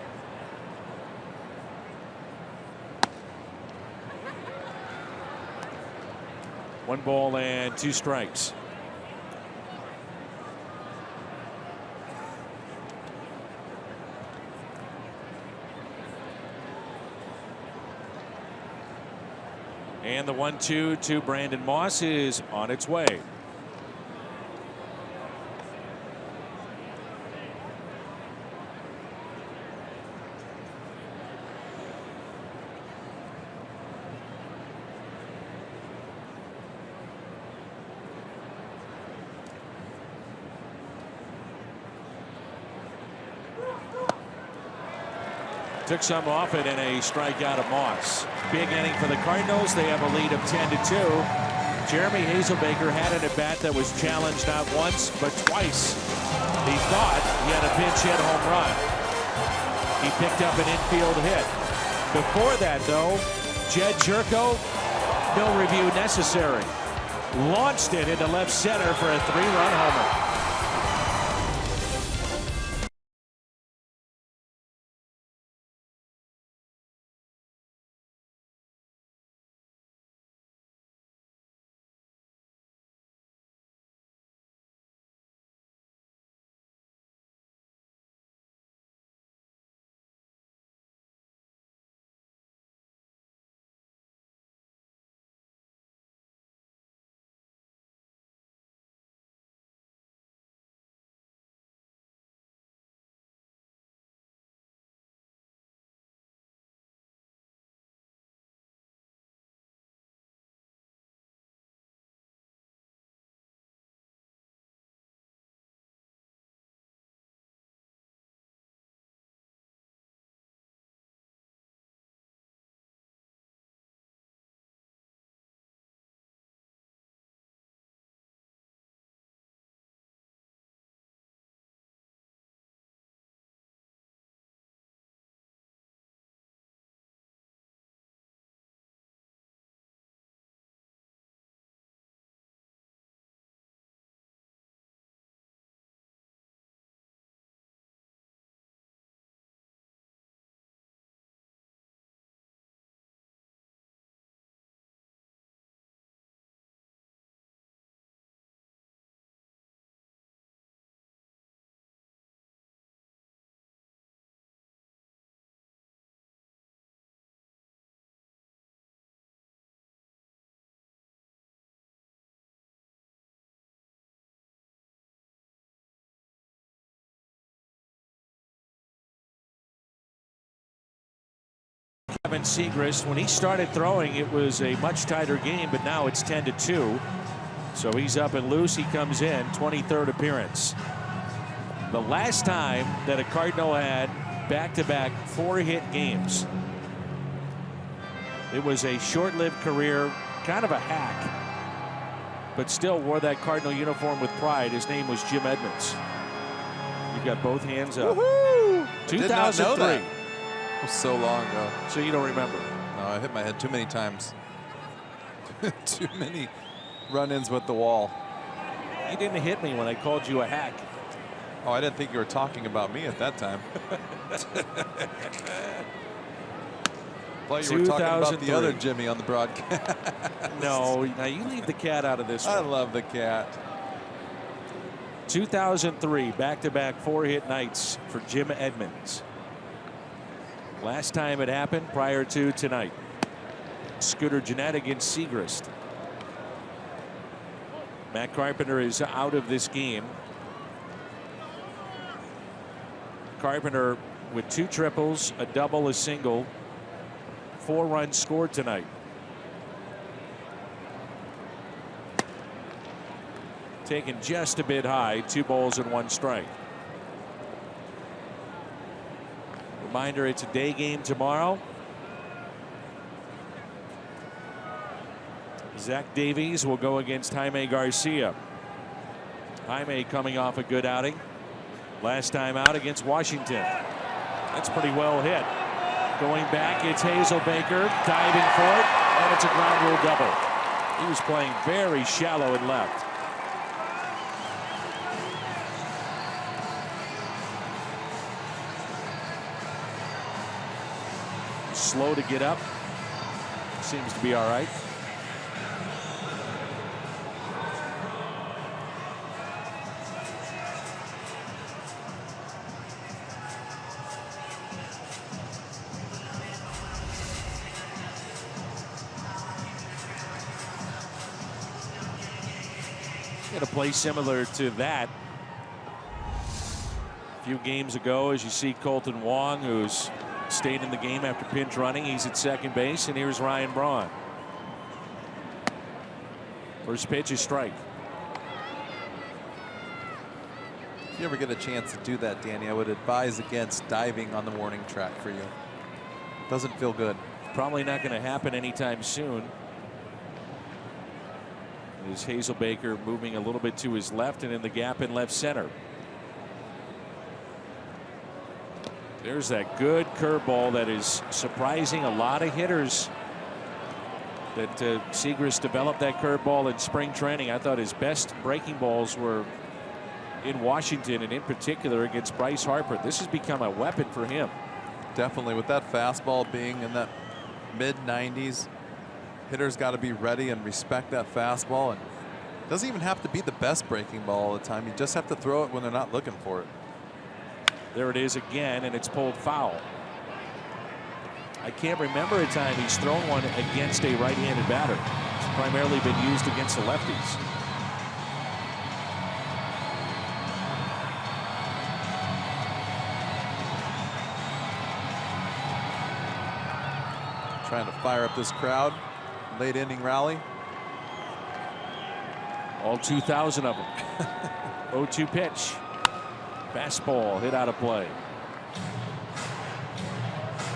One ball and 2 strikes. And the 1-2 to Brandon Moss is on its way. Took some off it and a strikeout of Moss. Big inning for the Cardinals. They have a lead of 10-2. Jeremy Hazelbaker had an at-bat that was challenged not once but twice. He thought he had a pinch hit home run. He picked up an infield hit. Before that, though, Jed Jerko, no review necessary. Launched it into left center for a 3-run homer. Simon Segrist, when he started throwing, it was a much tighter game, but now it's 10-2. So he's up and loose. He comes in, 23rd appearance. The last time that a Cardinal had back-to-back 4-hit games, it was a short-lived career, kind of a hack, but still wore that Cardinal uniform with pride. His name was Jim Edmonds. You've got both hands up. Woohoo! 2003. That was so long ago. So you don't remember? No, I hit my head too many times. Too many run-ins with the wall. You didn't hit me when I called you a hack. Oh, I didn't think you were talking about me at that time. Thought you were talking about the other Jimmy on the broadcast. No, now you leave the cat out of this one. I love the cat. 2003, back-to-back 4-hit nights for Jim Edmonds. Last time it happened prior to tonight. Scooter Gennett against Segrist. Matt Carpenter is out of this game. Carpenter with 2 triples, a double, a single, 4 runs scored tonight. Taken just a bit high, 2 balls and 1 strike. Reminder, it's a day game tomorrow. Zach Davies will go against Jaime Garcia. Jaime coming off a good outing. Last time out against Washington. That's pretty well hit. Going back, it's Hazelbaker diving for it, and it's a ground rule double. He was playing very shallow and left. Slow to get up. Seems to be all right. A play similar to that a few games ago, as you see Colton Wong, who's stayed in the game after pinch running. He's at second base, and here's Ryan Braun. First pitch is strike. If you ever get a chance to do that, Danny, I would advise against diving on the warning track for you. Doesn't feel good. Probably not going to happen anytime soon. Is Hazelbaker moving a little bit to his left and in the gap in left center. There's that good curveball that is surprising a lot of hitters. That Segrist developed that curveball in spring training. I thought his best breaking balls were in Washington, and in particular against Bryce Harper. This has become a weapon for him. Definitely, with that fastball being in that mid-90s. Hitters got to be ready and respect that fastball, and it doesn't even have to be the best breaking ball all the time. You just have to throw it when they're not looking for it. There it is again, and it's pulled foul. I can't remember a time he's thrown one against a right-handed batter. It's primarily been used against the lefties. Trying to fire up this crowd. Late inning rally. All 2,000 of them. 0-2 pitch. Fastball hit out of play.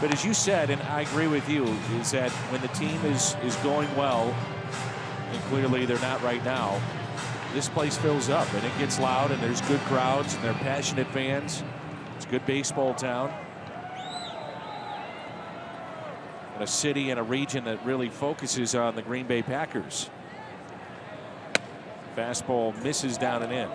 But as you said, and I agree with you, is that when the team is going well, and clearly they're not right now, this place fills up and it gets loud, and there's good crowds and they're passionate fans. It's a good baseball town. A city and a region that really focuses on the Green Bay Packers. Fastball misses down and in.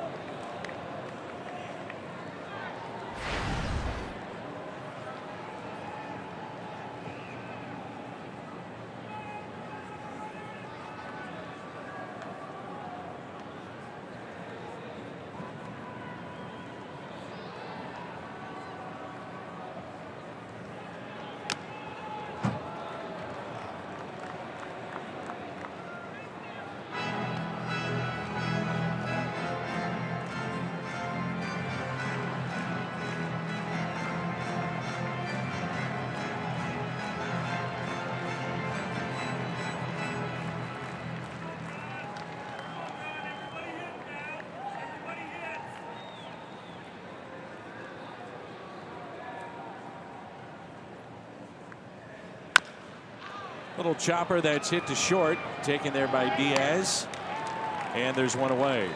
Little chopper that's hit to short, taken there by Diaz, and there's one away.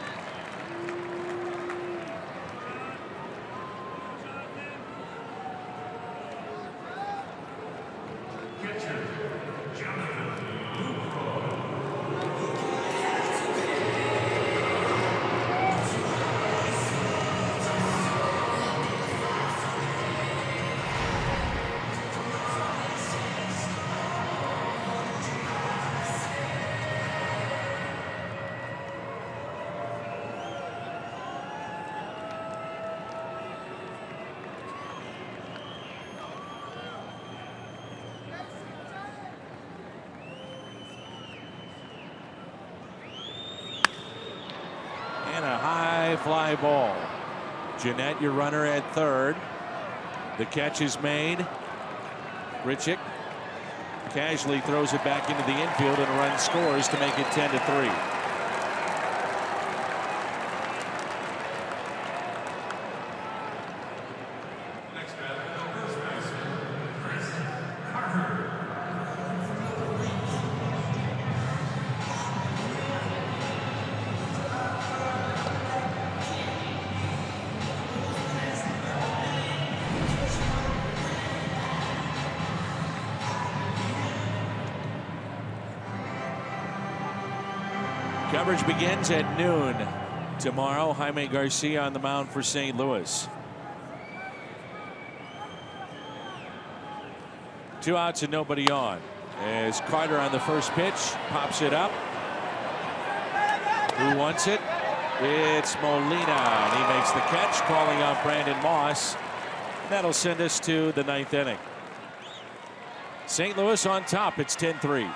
And a high fly ball. Jeanette, your runner at third. The catch is made. Richick casually throws it back into the infield, and a run scores to make it 10-3. Coverage begins at noon tomorrow. Jaime Garcia on the mound for St. Louis. 2 outs and nobody on. As Carter on the first pitch pops it up. Who wants it? It's Molina, and he makes the catch, calling out Brandon Moss. That'll send us to the 9th inning. St. Louis on top. It's 10-3.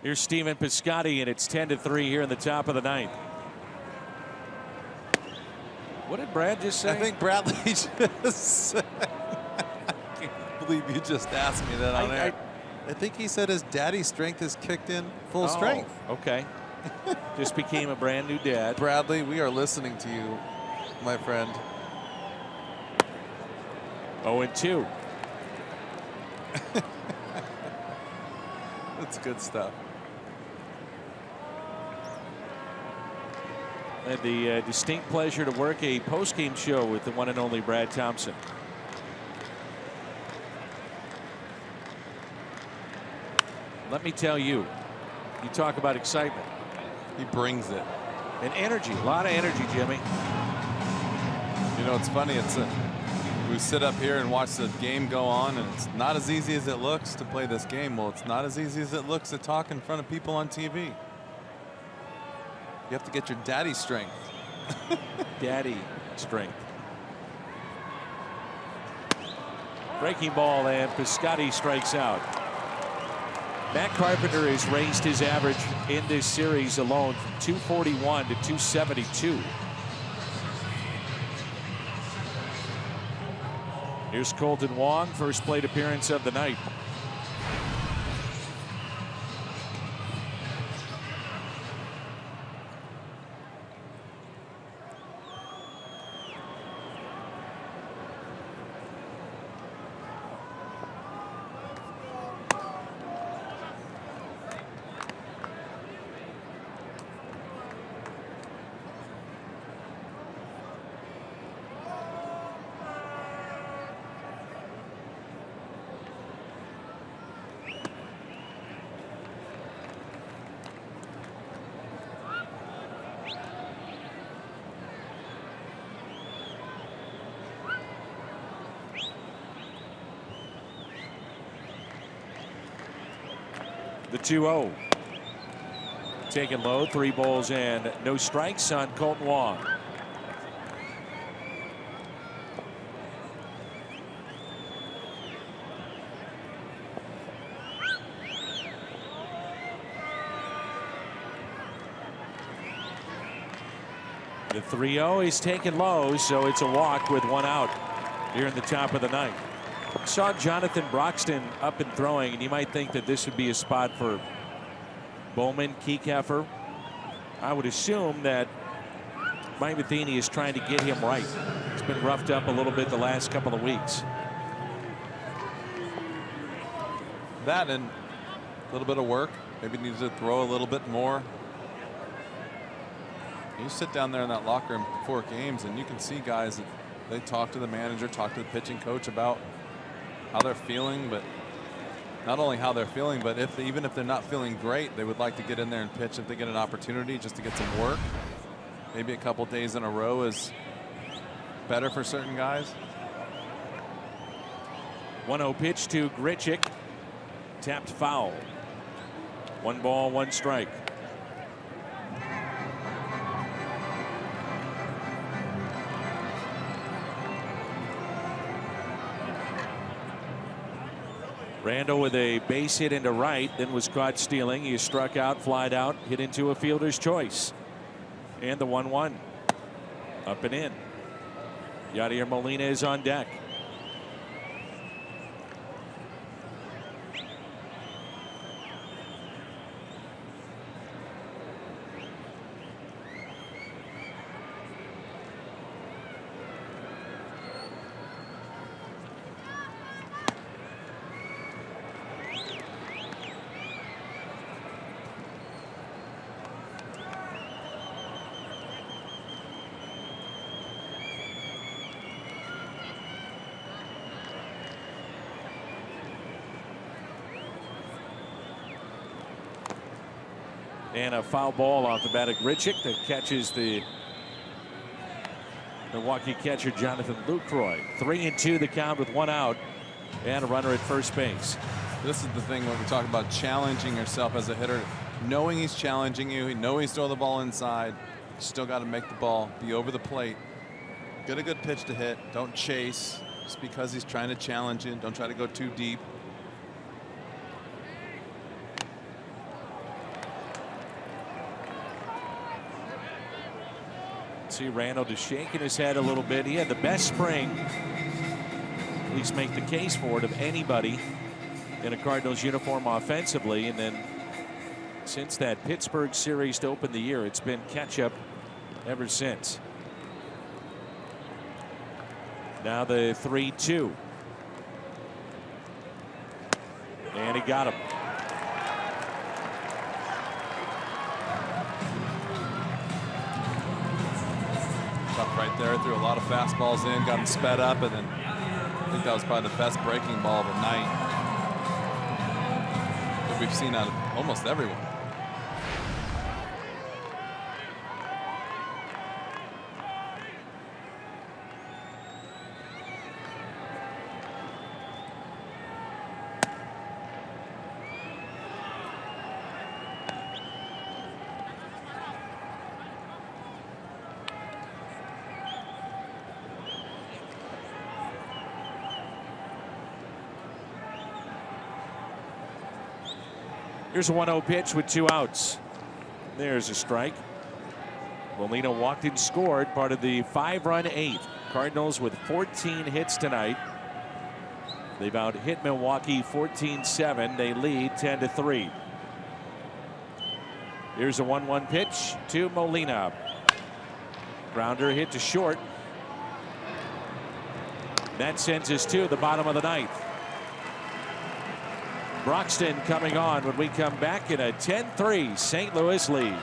Here's Stephen Piscotty, and it's 10-3 here in the top of the 9th. What did Brad just say? I think Bradley just said, I can't believe you just asked me that on air. I think he said his daddy's strength has kicked in full strength. Okay. Just became a brand new dad. Bradley, we are listening to you, my friend. 0-2. That's good stuff. I had the distinct pleasure to work a post-game show with the one and only Brad Thompson. Let me tell you, you talk about excitement. He brings it. And energy, a lot of energy, Jimmy. You know, it's funny. We sit up here and watch the game go on, and it's not as easy as it looks to play this game. Well, it's not as easy as it looks to talk in front of people on TV. You have to get your daddy strength. Daddy strength. Breaking ball, and Piscotty strikes out. Matt Carpenter has raised his average in this series alone from 241 to 272. Here's Colton Wong, first plate appearance of the night. The 2-0. Taken low, 3 balls and no strikes on Colton Wong. The 3-0 is taken low, so it's a walk with 1 out here in the top of the ninth. Saw Jonathan Broxton up and throwing, and you might think that this would be a spot for Bowman, Kieckeffer. I would assume that Mike Matheny is trying to get him right. He's been roughed up a little bit the last couple of weeks. That and a little bit of work. Maybe needs to throw a little bit more. You sit down there in that locker room before games, and you can see guys that they talk to the manager, talk to the pitching coach about how they're feeling, but not only how they're feeling, but even if they're not feeling great, they would like to get in there and pitch if they get an opportunity just to get some work. Maybe a couple days in a row is better for certain guys. 1-0 pitch to Grichuk. Tapped foul. 1 ball, 1 strike. Randall with a base hit into right, then was caught stealing. He struck out, flied out, hit into a fielder's choice. And the 1-1. Up and in. Yadier Molina is on deck. And a foul ball off the bat of Grichuk that catches the Milwaukee catcher Jonathan Lucroy. 3-2 the count with 1 out and a runner at first base. This is the thing when we talk about challenging yourself as a hitter, knowing he's challenging you, knowing he's throwing the ball inside, still got to make the ball be over the plate. Get a good pitch to hit. Don't chase just because he's trying to challenge you. Don't try to go too deep. See Randall just shaking his head a little bit. He had the best spring, at least make the case for it, of anybody in a Cardinals uniform offensively. And then since that Pittsburgh series to open the year, it's been catch up ever since. Now the 3-2. And he got him. Right there, threw a lot of fastballs in, got him sped up, and then I think that was probably the best breaking ball of the night that we've seen out of almost everyone. Here's a 1-0 pitch with 2 outs. There's a strike. Molina walked and scored, part of the 5-run 8th. Cardinals with 14 hits tonight. They've out-hit Milwaukee 14-7. They lead 10-3. Here's a 1-1 pitch to Molina. Grounder hit to short. That sends us to the bottom of the 9th. Broxton coming on when we come back in a 10-3 St. Louis lead.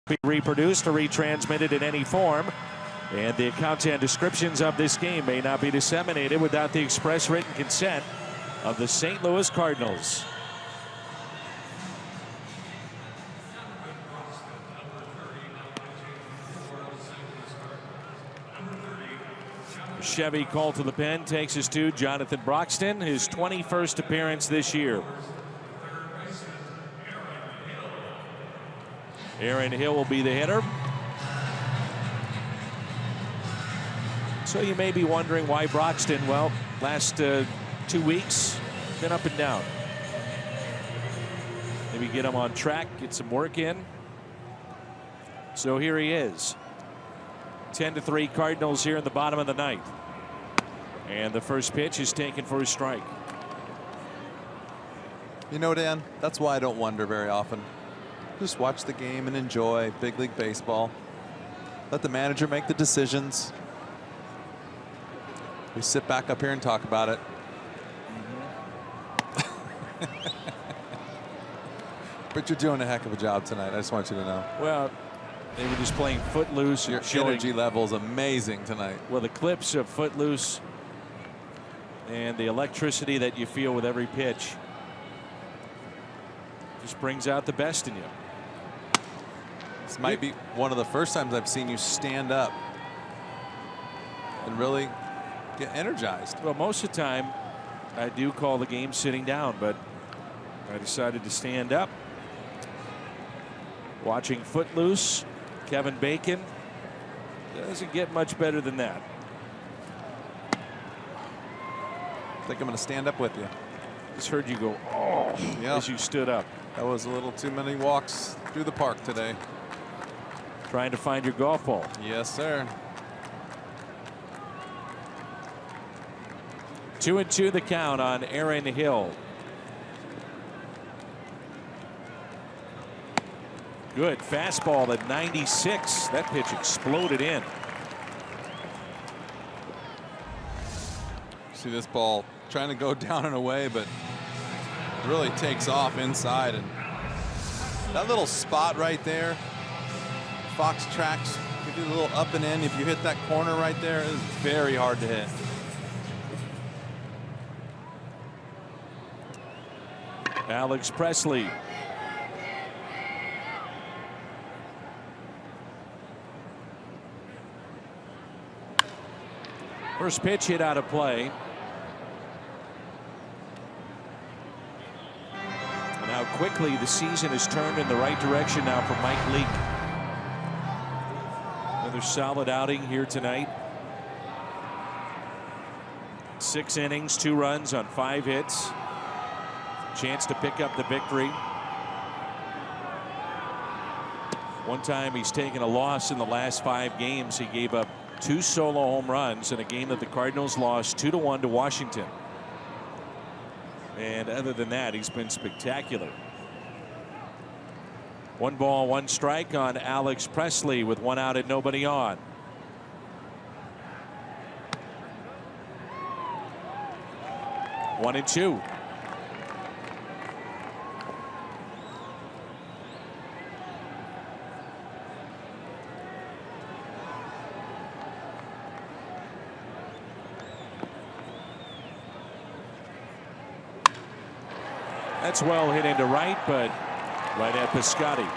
Be reproduced or retransmitted in any form, and the accounts and descriptions of this game may not be disseminated without the express written consent of the St. Louis Cardinals. Chevy call to the pen takes us to Jonathan Broxton, his 21st appearance this year. Aaron Hill will be the hitter. So you may be wondering why Broxton. Well, last 2 weeks, been up and down. Maybe get him on track, get some work in. So here he is. 10-3 Cardinals here in the bottom of the 9th. And the first pitch is taken for a strike. You know, Dan, that's why I don't wonder very often. Just watch the game and enjoy big league baseball. Let the manager make the decisions. We sit back up here and talk about it. But you're doing a heck of a job tonight. I just want you to know. Well, they were just playing Footloose. Your energy level is amazing tonight. Well, the clips of Footloose and the electricity that you feel with every pitch just brings out the best in you. This might be one of the first times I've seen you stand up and really get energized. Well, most of the time I do call the game sitting down, but I decided to stand up. Watching Footloose, Kevin Bacon, doesn't get much better than that. I think I'm going to stand up with you. Just heard you go, oh, yeah, as you stood up. That was a little too many walks through the park today. Trying to find your golf ball. Yes, sir. 2-2 the count on Aaron Hill. Good fastball at 96. That pitch exploded in. See this ball trying to go down and away, but it really takes off inside. And that little spot right there, Fox tracks, you do a little up and in. If you hit that corner right there, it is very hard to hit. Alex Presley. First pitch hit out of play. And how quickly the season has turned in the right direction now for Mike Leake. Another solid outing here tonight. 6 innings, 2 runs on 5 hits. Chance to pick up the victory. One time he's taken a loss in the last 5 games. He gave up 2 solo home runs in a game that the Cardinals lost 2-1 to Washington. And other than that, he's been spectacular. 1 ball, 1 strike on Alex Presley with 1 out and nobody on. One and 2. That's well hit into right, but right at Piscotty.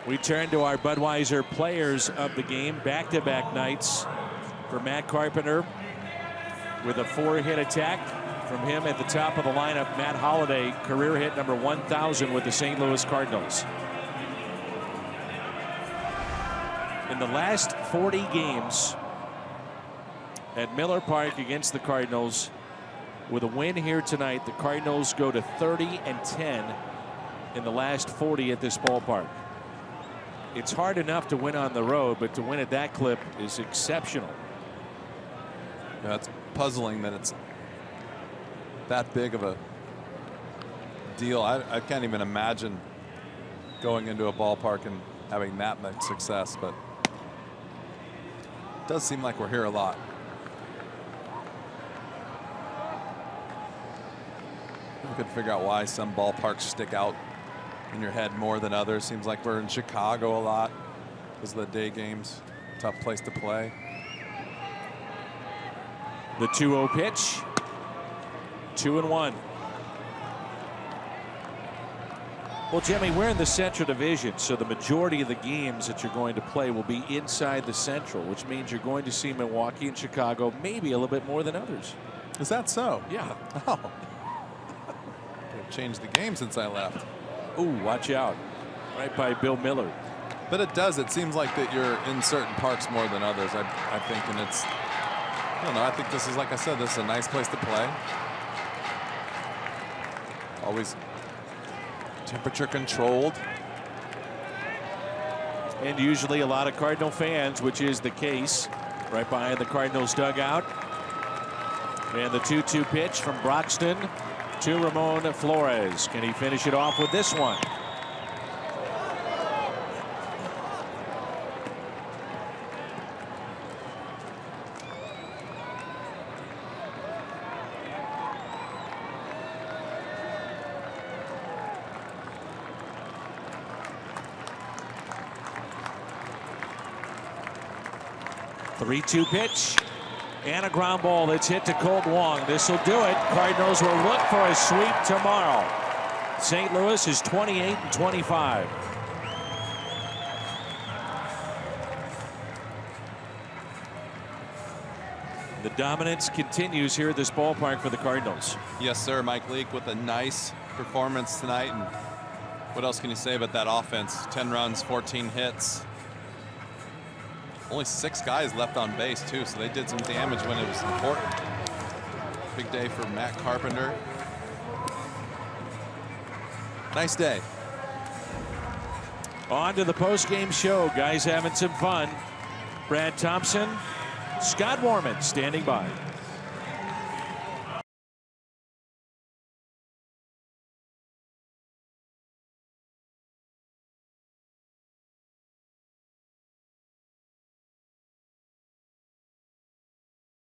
We turn to our Budweiser players of the game. Back-to-back nights for Matt Carpenter with a 4-hit attack from him at the top of the lineup. Matt Holliday, career hit number 1,000 with the St. Louis Cardinals. In the last 40 games at Miller Park against the Cardinals, with a win here tonight, the Cardinals go to 30-10 in the last 40 at this ballpark. It's hard enough to win on the road, but to win at that clip is exceptional. Yeah, it's puzzling that it's that big of a deal. I can't even imagine going into a ballpark and having that much success, but it does seem like we're here a lot. You could figure out why some ballparks stick out in your head more than others. Seems like we're in Chicago a lot because of the day games. Tough place to play. The 2-0 pitch. 2-1. Well, Jimmy, we're in the Central Division, so the majority of the games that you're going to play will be inside the Central, which means you're going to see Milwaukee and Chicago maybe a little bit more than others. Is that so? Yeah. Oh. Changed the game since I left. Ooh, watch out. Right by Bill Miller. But it does. It seems like that you're in certain parks more than others, I think. And it's, I don't know, I think this is, like I said, this is a nice place to play. Always temperature controlled. And usually a lot of Cardinal fans, which is the case right behind the Cardinals dugout. And the 2-2 pitch from Broxton to Ramon Flores. Can he finish it off with this one? The 3-2 pitch. And a ground ball that's hit to Colt Wong. This will do it. Cardinals will look for a sweep tomorrow. St. Louis is 28-25. The dominance continues here at this ballpark for the Cardinals. Yes, sir. Mike Leake with a nice performance tonight. And what else can you say about that offense? 10 runs, 14 hits. Only 6 guys left on base, too, so they did some damage when it was important. Big day for Matt Carpenter. Nice day. On to the post-game show. Guys having some fun. Brad Thompson, Scott Warman standing by.